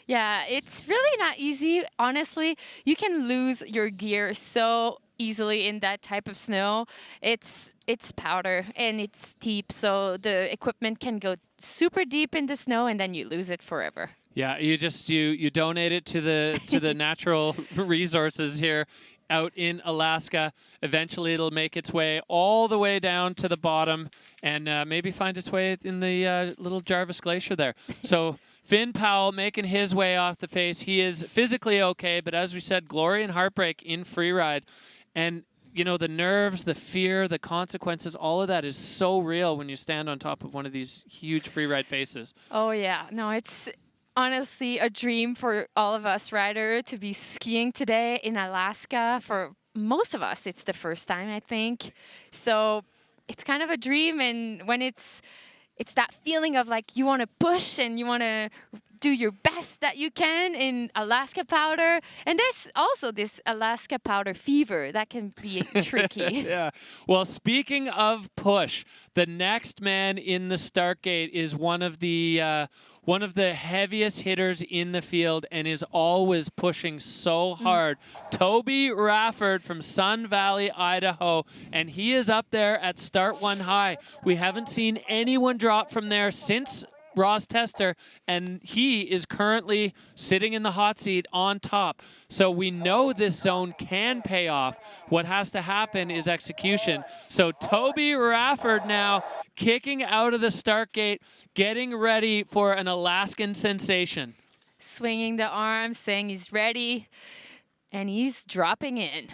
Yeah, it's really not easy. Honestly, you can lose your gear so easily in that type of snow. It's powder and it's steep, so the equipment can go super deep in the snow and then you lose it forever. Yeah, you donate it to the natural resources here out in Alaska. Eventually it'll make its way all the way down to the bottom and maybe find its way in the little Jarvis Glacier there. So Finn Powell making his way off the face. He is physically okay, but as we said, glory and heartbreak in Freeride. And you know, the nerves, the fear, the consequences, all of that is so real when you stand on top of one of these huge Freeride faces. Oh yeah, no, it's honestly a dream for all of us riders to be skiing today in Alaska. For most of us, it's the first time, I think. So it's kind of a dream, and when it's that feeling of like you want to push and you want to do your best that you can in Alaska powder. And there's also this Alaska powder fever that can be tricky. Yeah. Well, speaking of push, the next man in the start gate is one of the heaviest hitters in the field and is always pushing so hard. Toby Rafford from Sun Valley, Idaho, and he is up there at start one high. We haven't seen anyone drop from there since Ross Tester, and he is currently sitting in the hot seat on top. So we know this zone can pay off. What has to happen is execution. So Toby Rafford now kicking out of the start gate, getting ready for an Alaskan sensation. Swinging the arms, saying he's ready, and he's dropping in.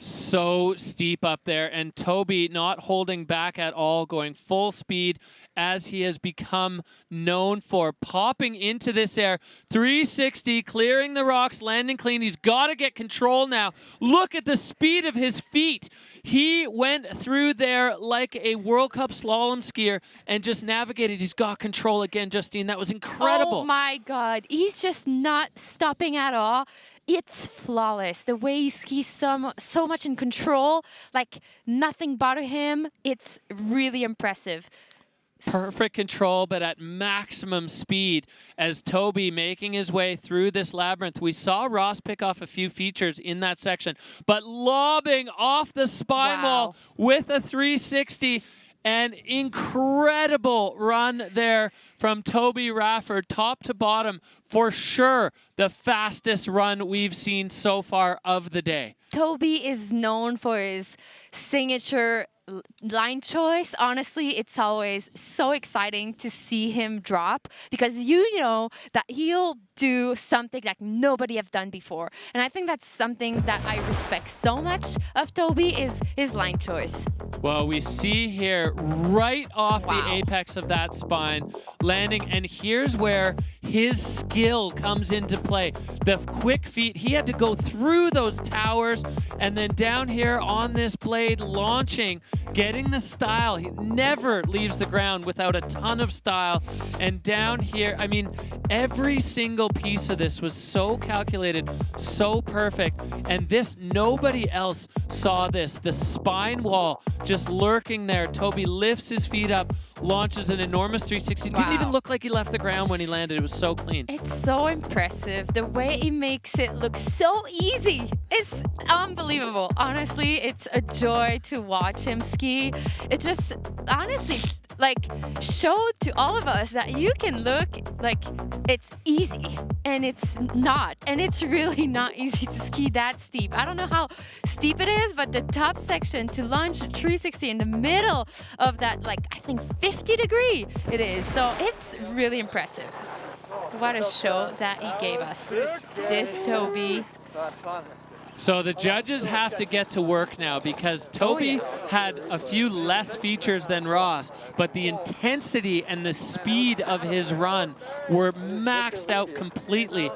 so steep up there, and Toby not holding back at all, going full speed as he has become known for, popping into this air, 360, clearing the rocks, landing clean. He's got to get control now. Look at the speed of his feet. He went through there like a World Cup slalom skier and just navigated. He's got control again, Justine. That was incredible. Oh my God, he's just not stopping at all. It's flawless. The way he skis so much in control, like nothing bothered him. It's really impressive. Perfect control, but at maximum speed as Toby making his way through this labyrinth. We saw Ross pick off a few features in that section, but lobbing off the spine wall with a 360. An incredible run there from Toby Rafford, top to bottom. For sure, the fastest run we've seen so far of the day. Toby is known for his signature line choice. Honestly, it's always so exciting to see him drop because you know that he'll do something that nobody have done before. And I think that's something that I respect so much of Toby is his line choice. Well, we see here right off the apex of that spine landing, and here's where his skill comes into play. The quick feet, he had to go through those towers and then down here on this blade launching, getting the style. He never leaves the ground without a ton of style. And down here, I mean, every single piece of this was so calculated, so perfect. And this, nobody else saw this. The spine wall just lurking there. Toby lifts his feet up, launches an enormous 360. Didn't even look like he left the ground when he landed. It was so clean. It's so impressive. The way he makes it look so easy. It's unbelievable. Honestly, it's a joy to watch him ski. It just, honestly, like, showed to all of us that you can look like it's easy, and it's not. And it's really not easy to ski that steep. I don't know how steep it is, but the top section to launch a 360 in the middle of that, like, I think 50 degree it is. So it's really impressive. What a show that he gave us. This Toby. So the judges have to get to work now because Toby had a few less features than Ross, but the intensity and the speed of his run were maxed out completely.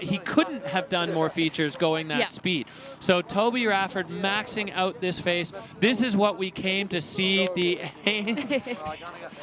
He couldn't have done more features going that speed. So Toby Rafford maxing out this face. This is what we came to see, the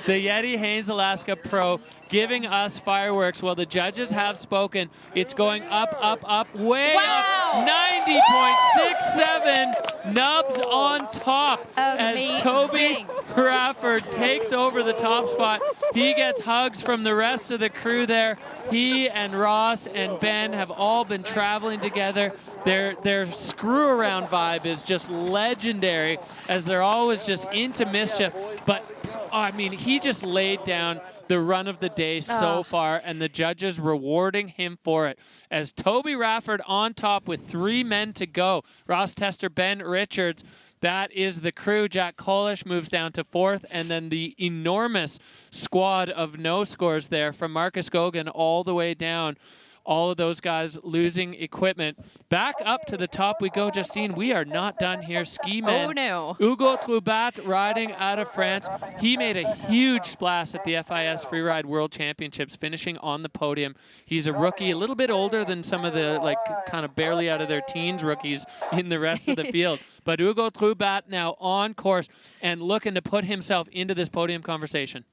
YETI Haines Alaska Pro giving us fireworks. Well, the judges have spoken. It's going up, up, up, way up. 90.67 nubs on top. Amazing. As Toby Rafford takes over the top spot. He gets hugs from the rest of the crew there. He and Ross and Ben have all been traveling together. Their screw around vibe is just legendary as they're always just into mischief. But I mean, he just laid down the run of the day so far, and the judges rewarding him for it. As Toby Rafford on top with 3 men to go. Ross Tester, Ben Richards, that is the crew. Jack Kolish moves down to 4th, and then the enormous squad of no scores there from Marcus Gogan all the way down. All of those guys losing equipment. Back up to the top we go, Justine. We are not done here. Ski man. Oh, no. Hugo Troubat riding out of France. He made a huge splash at the FIS Freeride World Championships, finishing on the podium. He's a rookie, a little bit older than some of the, like, kind of barely out of their teens rookies in the rest of the field. But Hugo Troubat now on course and looking to put himself into this podium conversation.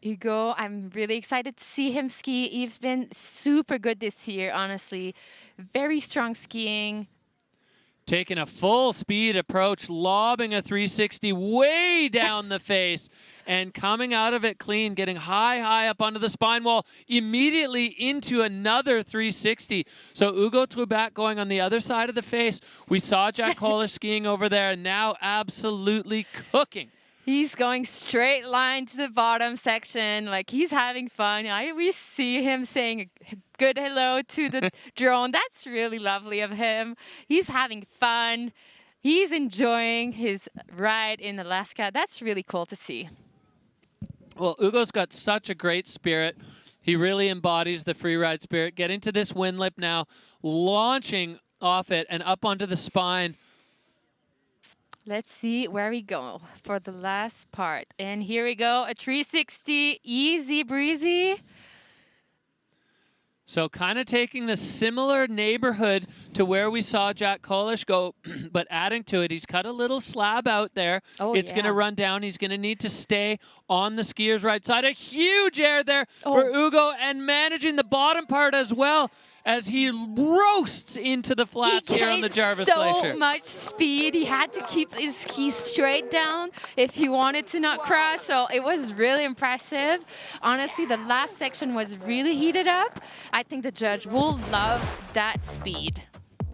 Hugo, I'm really excited to see him ski. He's been super good this year, honestly. Very strong skiing. Taking a full speed approach, lobbing a 360 way down the face and coming out of it clean, getting high up onto the spine wall, immediately into another 360. So Hugo Troubat going on the other side of the face. We saw Jack Kolish skiing over there, and now absolutely cooking. He's going straight line to the bottom section, like he's having fun. We see him saying a good hello to the drone. That's really lovely of him. He's having fun. He's enjoying his ride in Alaska. That's really cool to see. Well, Hugo's got such a great spirit. He really embodies the freeride spirit. Getting to this wind lip now, launching off it and up onto the spine. Let's see where we go for the last part. And here we go, a 360, easy breezy. So kind of taking the similar neighborhood to where we saw Jack Kolish go, but adding to it, he's cut a little slab out there. Oh, it's going to run down. He's going to need to stay on the skier's right side. A huge air there for Ugo, and managing the bottom part as well as he roasts into the flats here on the Jarvis Glacier. So much speed. He had to keep his skis straight down if he wanted to not crash. So it was really impressive. Honestly, the last section was really heated up. I think the judge will love that speed.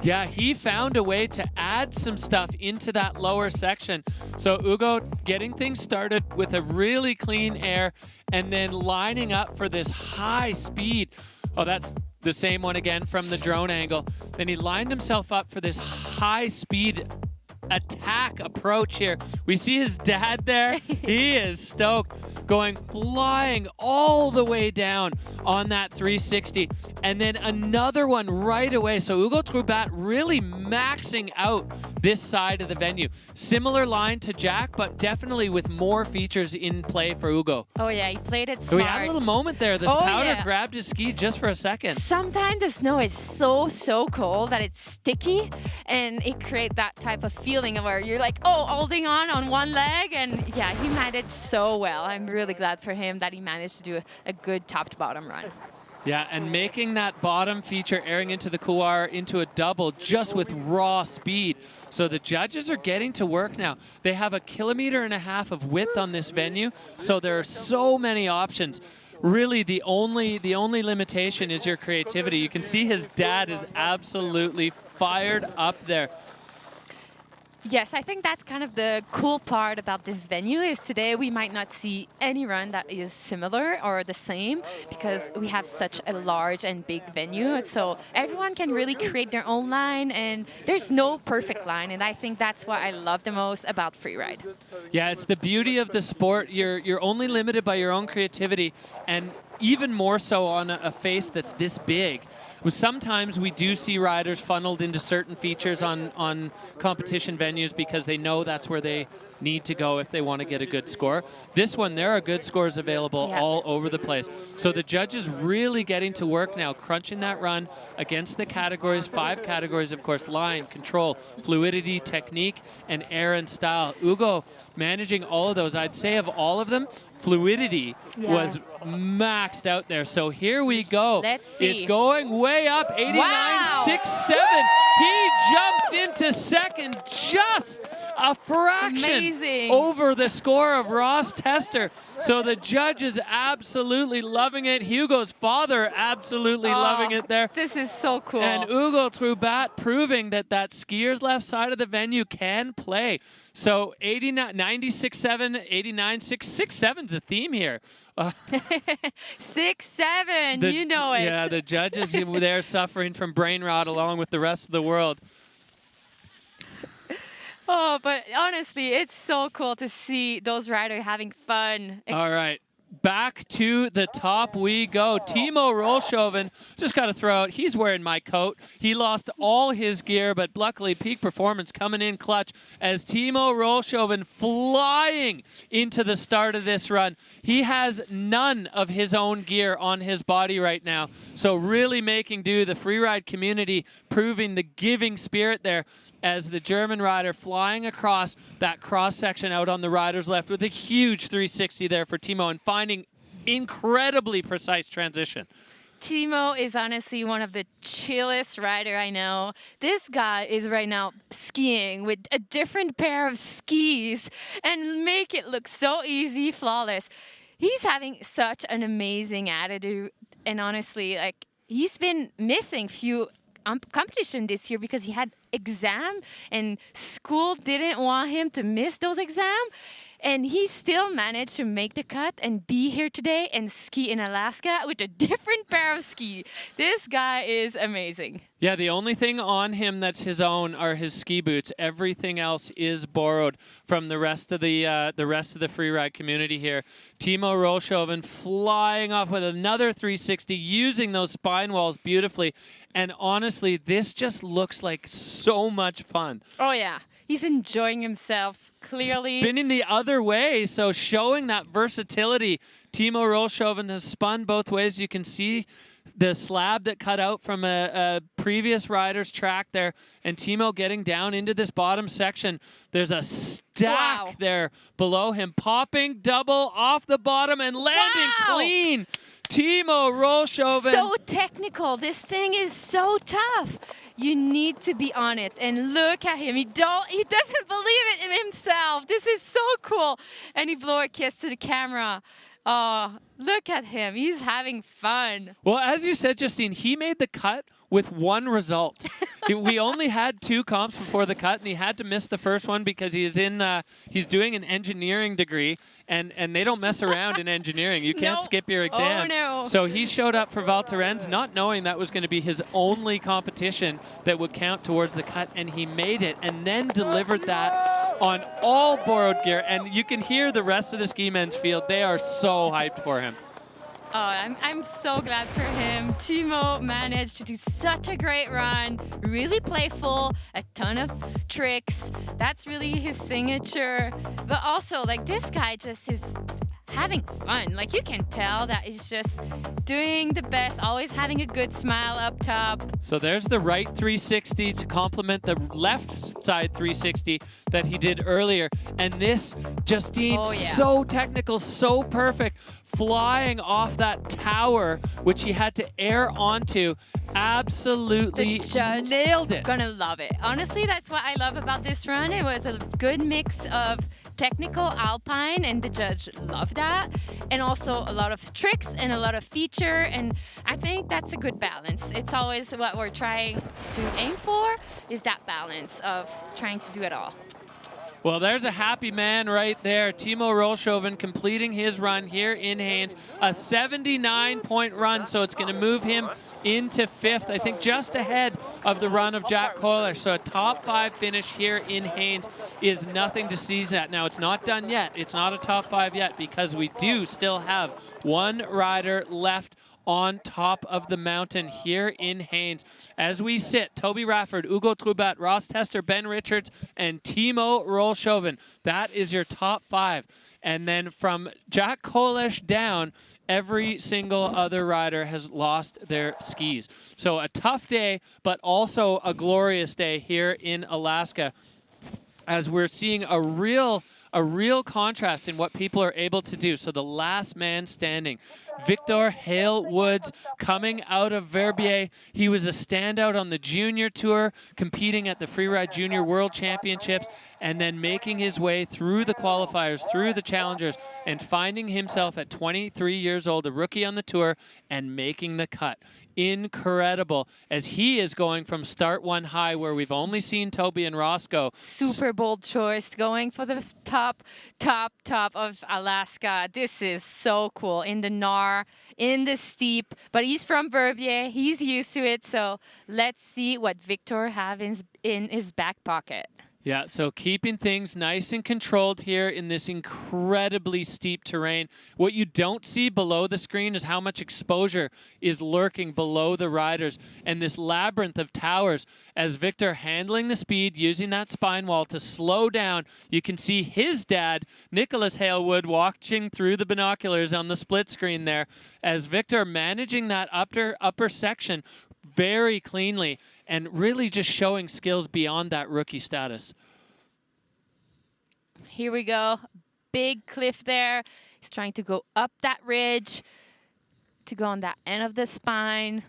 Yeah, he found a way to add some stuff into that lower section. So Ugo getting things started with a really clean air and then lining up for this high speed. Oh, that's the same one again from the drone angle. Then he lined himself up for this high speed attack approach here. We see his dad there. He is stoked, going flying all the way down on that 360. And then another one right away. So Ugo Troubat really maxing out this side of the venue. Similar line to Jack, but definitely with more features in play for Ugo. Oh yeah, he played it smart. So we had a little moment there. This powder grabbed his ski just for a second. Sometimes the snow is so cold that it's sticky, and it creates that type of feeling where you're like, oh, holding on one leg. And yeah, he managed so well. I'm really glad for him that he managed to do a good top to bottom run. Yeah, and making that bottom feature airing into the couloir into a double just with raw speed. So the judges are getting to work now. They have 1.5 kilometers of width on this venue, so there are so many options. Really, the only limitation is your creativity. You can see his dad is absolutely fired up there. Yes, I think that's kind of the cool part about this venue is today we might not see any run that is similar or the same because we have such a large and big venue. So everyone can really create their own line, and there's no perfect line. And I think that's what I love the most about freeride. Yeah, it's the beauty of the sport. You're only limited by your own creativity, and even more so on a face that's this big. Sometimes we do see riders funneled into certain features on competition venues because they know that's where they need to go if they want to get a good score. This one, there are good scores available all over the place. So the judges really getting to work now, crunching that run against the categories, 5 categories, of course: line, control, fluidity, technique, and air and style. Ugo managing all of those. I'd say of all of them, fluidity was maxed out there. So here we go. Let's see. It's going way up, 89.67. He jumps into second, just a fraction over the score of Ross Tester. So the judge is absolutely loving it. Hugo's father absolutely loving it there. This is so cool. And Ugo Troubat proving that skier's left side of the venue can play. So 96.7, 89.6.7's a theme here. 6-7, you know it. Yeah, the judges, they're suffering from brain rot along with the rest of the world. Oh, but honestly, it's so cool to see those riders having fun. All right. Back to the top we go. Timo Rolshoven, just got to throw out, he's wearing my coat. He lost all his gear, but luckily Peak Performance coming in clutch as Timo Rolshoven flying into the start of this run. He has none of his own gear on his body right now, so really making do. The freeride community proving the giving spirit there, as the German rider flying across that cross-section out on the rider's left with a huge 360 there for Timo and finding incredibly precise transition. Timo is honestly one of the chillest rider I know. This guy is right now skiing with a different pair of skis and make it look so easy, flawless. He's having such an amazing attitude, and honestly, like, he's been missing few competition this year because he had exam and school didn't want him to miss those exams. And he still managed to make the cut and be here today and ski in Alaska with a different pair of ski. This guy is amazing. Yeah, the only thing on him that's his own are his ski boots. Everything else is borrowed from the rest of the freeride community here. Timo Rolshoven flying off with another 360, using those spine walls beautifully. And honestly, this just looks like so much fun. Oh yeah, he's enjoying himself, clearly. Spinning the other way, so showing that versatility. Timo Rolshoven has spun both ways. You can see the slab that cut out from a previous rider's track there, and Timo getting down into this bottom section. There's a stack there below him, popping double off the bottom and landing clean. Timo Rolshoven. So technical. This thing is so tough. You need to be on it. And look at him. He doesn't believe it in himself. This is so cool. And he blew a kiss to the camera. Oh, look at him. He's having fun. Well, as you said, Justine, he made the cut with one result. We only had 2 comps before the cut, and he had to miss the first one because he's doing an engineering degree, and they don't mess around in engineering. You can't skip your exam. Oh, no. So he showed up for Val Thorens, not knowing that was going to be his only competition that would count towards the cut, and he made it, and then delivered that on all borrowed gear. And you can hear the rest of the ski men's field. They are so hyped for him. Oh, I'm so glad for him. Timo managed to do such a great run, really playful, a ton of tricks. That's really his signature. But also, like, this guy just is having fun. Like, you can tell that he's just doing the best, always having a good smile up top. So there's the right 360 to complement the left side 360 that he did earlier. And this, Justine, so technical, so perfect, flying off that tower, which he had to air onto. Absolutely nailed it. Gonna love it. Honestly, that's what I love about this run. It was a good mix of technical alpine, and the judge loved that, and also a lot of tricks and a lot of feature, and I think that's a good balance. It's always what we're trying to aim for, is that balance of trying to do it all. Well, there's a happy man right there. Timo Rolshoven completing his run here in Haines. A 79-point run, so it's going to move him into 5th, I think just ahead of the run of Jack Kohler. So a top 5 finish here in Haines is nothing to sneeze at. Now, it's not done yet. It's not a top 5 yet, because we do still have one rider left on top of the mountain here in Haines. As we sit, Toby Rafford, Ugo Trubat, Ross Tester, Ben Richards, and Timo Rolshoven. That is your top 5. And then from Jack Kohler down, every single other rider has lost their skis. So a tough day, but also a glorious day here in Alaska, as we're seeing a real contrast in what people are able to do. So the last man standing, Victor Hale Woods, coming out of Verbier. He was a standout on the junior tour, competing at the Freeride Junior World Championships, and then making his way through the qualifiers, through the challengers, and finding himself at 23 years old, a rookie on the tour, and making the cut. Incredible, as he is going from start 1 high, where we've only seen Toby and Ross go. Super bold choice, going for the top of Alaska. This is so cool. In the Gnar, in the steep, but he's from Verbier. He's used to it, so let's see what Victor has in his back pocket. Yeah, so keeping things nice and controlled here in this incredibly steep terrain. What you don't see below the screen is how much exposure is lurking below the riders, and this labyrinth of towers. As Victor handling the speed, using that spine wall to slow down, you can see his dad, Nicholas Halewood, watching through the binoculars on the split screen there, as Victor managing that upper section very cleanly, and really just showing skills beyond that rookie status. Here we go. Big cliff there. He's trying to go up that ridge to go on that end of the spine.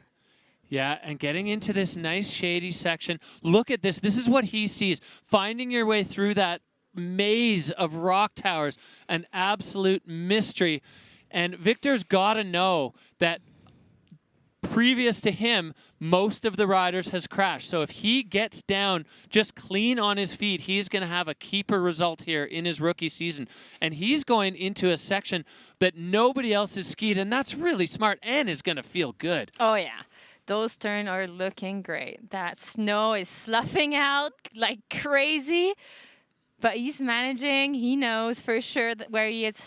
Yeah, and getting into this nice shady section. Look at this. This is what he sees. Finding your way through that maze of rock towers, an absolute mystery. And Victor's got to know that previous to him, most of the riders has crashed. So if he gets down just clean on his feet, he's going to have a keeper result here in his rookie season. And he's going into a section that nobody else has skied, and that's really smart and is going to feel good. Oh, yeah. Those turns are looking great. That snow is sloughing out like crazy, but he's managing. He knows for sure that where he is.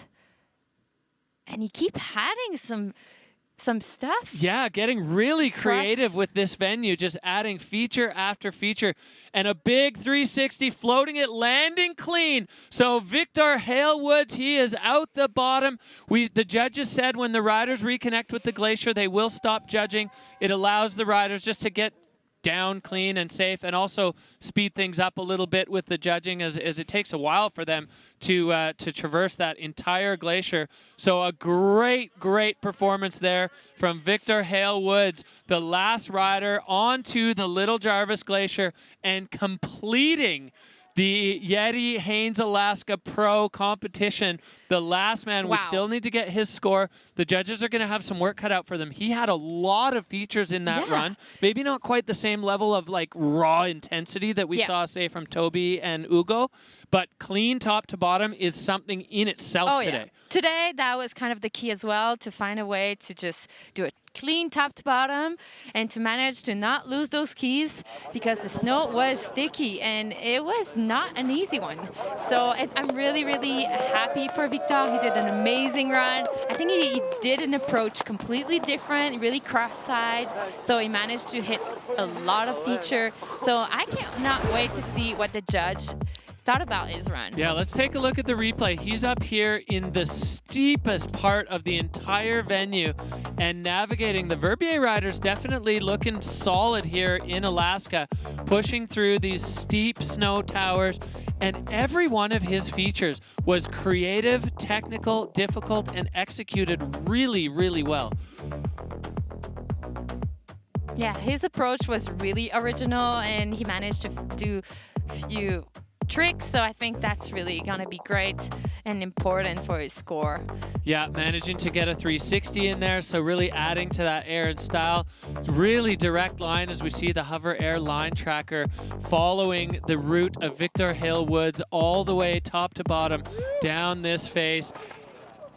And he keeps adding some stuff. Yeah, getting really creative with this venue, just adding feature after feature. And a big 360, floating it, landing clean. So Victor Halewoods, he is out the bottom. The judges said when the riders reconnect with the glacier, they will stop judging. It allows the riders just to get down clean and safe, and also speed things up a little bit with the judging, as it takes a while for them to traverse that entire glacier. So a great performance there from Victor Halewoods, the last rider onto the Little Jarvis Glacier and completing the YETI Haines Alaska Pro competition. The last man, we still need to get his score. The judges are going to have some work cut out for them. He had a lot of features in that run. Maybe not quite the same level of like raw intensity that we saw, say, from Toby and Ugo, but clean top to bottom is something in itself today. Yeah. Today, that was kind of the key as well, to find a way to just do it clean top to bottom and to manage to not lose those skis, because the snow was sticky and it was not an easy one. So I'm really happy for Victor. He did an amazing run. I think he did an approach completely different, really cross-side. So he managed to hit a lot of feature. So I cannot wait to see what the judge thought about his run. Yeah, let's take a look at the replay. He's up here in the steepest part of the entire venue and navigating. The Verbier riders definitely looking solid here in Alaska, pushing through these steep snow towers, and every one of his features was creative, technical, difficult, and executed really well. Yeah, his approach was really original, and he managed to do a few tricks, so I think that's really gonna be great and important for his score. Yeah, managing to get a 360 in there, so really adding to that air and style. Really direct line as we see the Hover Air line tracker following the route of Victor Halewoods all the way top to bottom down this face.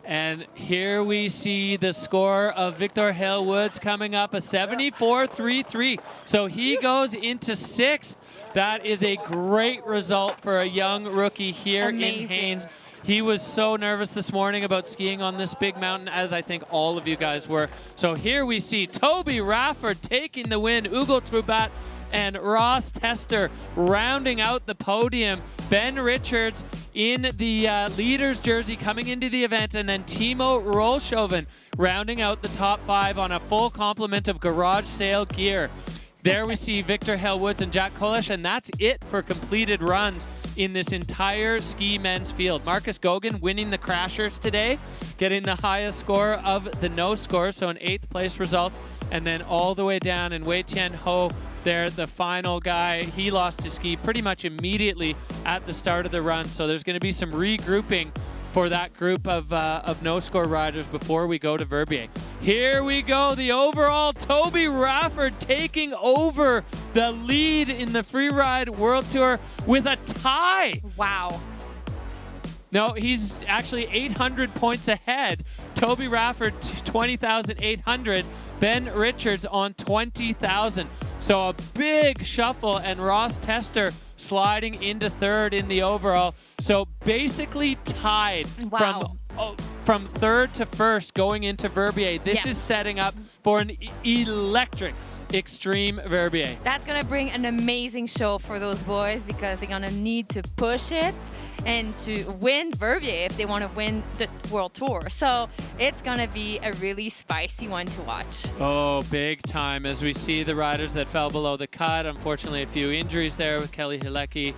And here we see the score of Victor Halewoods coming up, a 74.33. So he goes into sixth. That is a great result for a young rookie here in Haines. He was so nervous this morning about skiing on this big mountain, as I think all of you guys were. So here we see Toby Rafford taking the win, Ugo Trubat and Ross Tester rounding out the podium. Ben Richards in the leader's jersey coming into the event, and then Timo Rolshoven rounding out the top 5 on a full complement of garage sale gear. There we see Victor Halewoods and Jack Kolish, and that's it for completed runs in this entire ski men's field. Marcus Gogan winning the Crashers today, getting the highest score of the no score, so an 8th place result. And then all the way down, and Wei Tian Ho there, the final guy, he lost his ski pretty much immediately at the start of the run. So there's going to be some regrouping for that group of no-score riders before we go to Verbier. Here we go, the overall Toby Rafford taking over the lead in the Freeride World Tour with a tie. Wow. No, he's actually 800 points ahead. Toby Rafford, 20,800. Ben Richards on 20,000. So a big shuffle, and Ross Tester sliding into 3rd in the overall. So basically tied from 3rd to 1st going into Verbier. This is setting up for an electric Extreme Verbier. That's gonna bring an amazing show for those boys, because they're gonna need to push it and to win Verbier if they want to win the World Tour. So it's gonna be a really spicy one to watch. Oh, big time, as we see the riders that fell below the cut. Unfortunately, a few injuries there with Kelly Hilecki.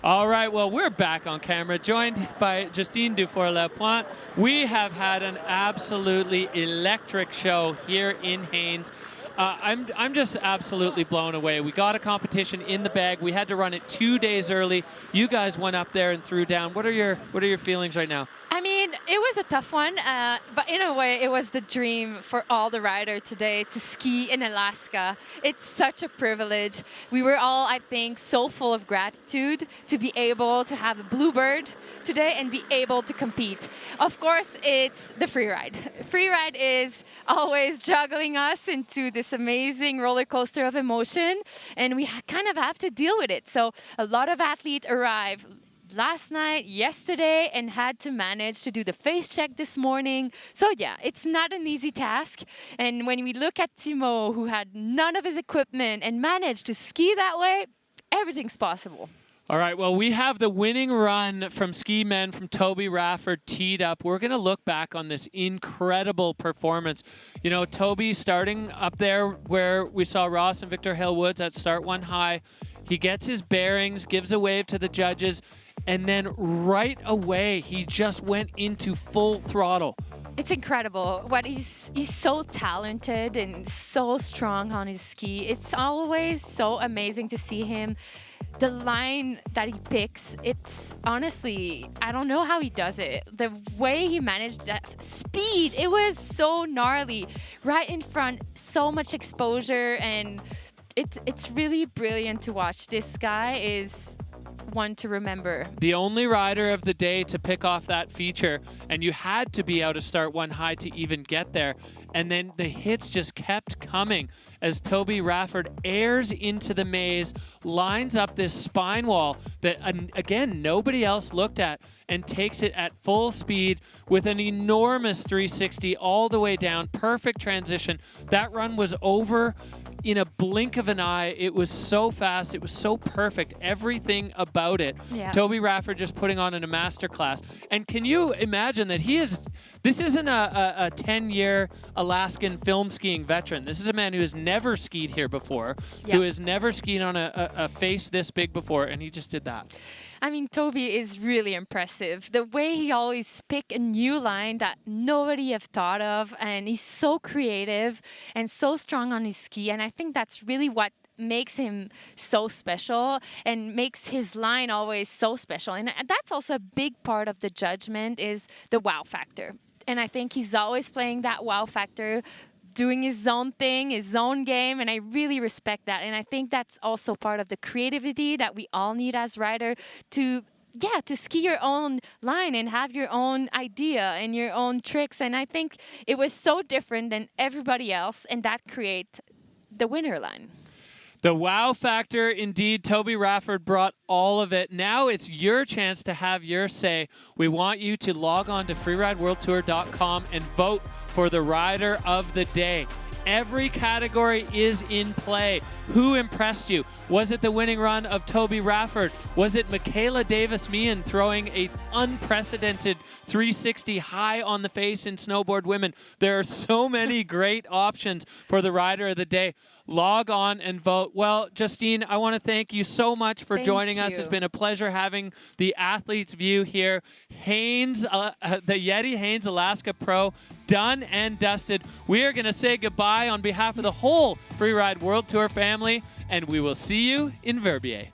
All right, well, we're back on camera, joined by Justine Dufour-Lapointe. We have had an absolutely electric show here in Haines. I'm just absolutely blown away. We got a competition in the bag. We had to run it 2 days early. You guys went up there and threw down. What are your feelings right now? I mean, it was a tough one, but in a way, it was the dream for all the riders today to ski in Alaska. It's such a privilege. We were all, I think, so full of gratitude to be able to have a bluebird today and be able to compete. Of course, it's the freeride. Freeride is always juggling us into this amazing roller coaster of emotion, and we kind of have to deal with it. So a lot of athletes arrive last night, yesterday, and had to manage to do the face check this morning. So yeah, it's not an easy task. And when we look at Timo, who had none of his equipment and managed to ski that way, everything's possible. All right, well, we have the winning run from ski men from Toby Rafford teed up. We're going to look back on this incredible performance. You know, Toby starting up there where we saw Ross and Victor Hale Woods at start one high. He gets his bearings, gives a wave to the judges, and then right away, he just went into full throttle. It's incredible. He's so talented and so strong on his ski. It's always so amazing to see him. The line that he picks, it's honestly, I don't know how he does it. The way he managed that speed, it was so gnarly. Right in front, so much exposure, and it's really brilliant to watch. This guy is one to remember. The only rider of the day to pick off that feature, and you had to be out of start one high to even get there. And then the hits just kept coming as Toby Rafford airs into the maze, lines up this spine wall that, again, nobody else looked at, and takes it at full speed with an enormous 360 all the way down. Perfect transition. That run was over in a blink of an eye. It was so fast. It was so perfect. Everything about it. Yeah. Toby Rafford just putting on a masterclass. And can you imagine that this isn't a 10-year Alaskan film skiing veteran. This is a man who has never skied here before, who has never skied on a face this big before, and he just did that. I mean, Toby is really impressive. The way he always pick a new line that nobody have thought of, and he's so creative and so strong on his ski, and I think that's really what makes him so special and makes his line always so special. And that's also a big part of the judgment, is the wow factor. And I think he's always playing that wow factor, doing his own thing, his own game, and I really respect that. And I think that's also part of the creativity that we all need as rider to ski your own line and have your own idea and your own tricks. And I think it was so different than everybody else, and that creates the winner line. The wow factor, indeed. Toby Rafford brought all of it. Now it's your chance to have your say. We want you to log on to freerideworldtour.com and vote for the rider of the day. Every category is in play. Who impressed you? Was it the winning run of Toby Rafford? Was it Michaela Davis-Meehan throwing an unprecedented 360 high on the face in snowboard women? There are so many great options for the rider of the day. Log on and vote. Well, Justine, I want to thank you so much for joining us. It's been a pleasure having the Athlete's View here. Haines, the YETI Haines Alaska Pro, done and dusted. We are going to say goodbye on behalf of the whole Freeride World Tour family, and we will see you in Verbier.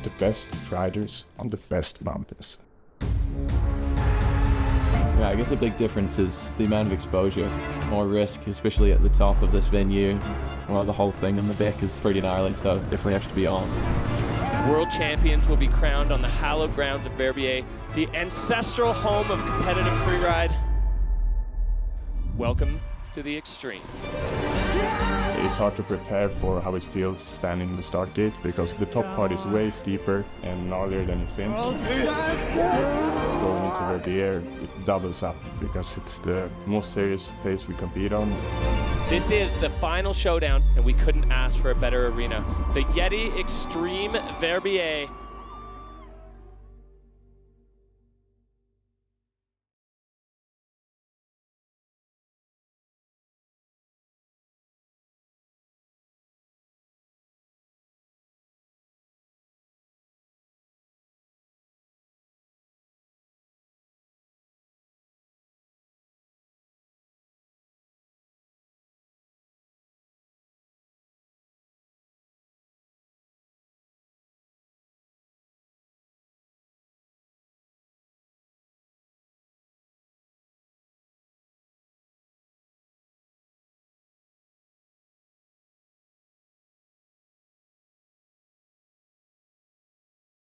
The best riders on the best mountains. Yeah, I guess a big difference is the amount of exposure, more risk, especially at the top of this venue. Well, the whole thing in the back is pretty gnarly, so definitely have to be on. World champions will be crowned on the hallowed grounds of Verbier, the ancestral home of competitive freeride. Welcome to the extreme. It's hard to prepare for how it feels standing in the start gate because the top part is way steeper and gnarlier than you think. Going into Verbier, it doubles up because it's the most serious face we compete on. This is the final showdown, and we couldn't ask for a better arena. The YETI Extreme Verbier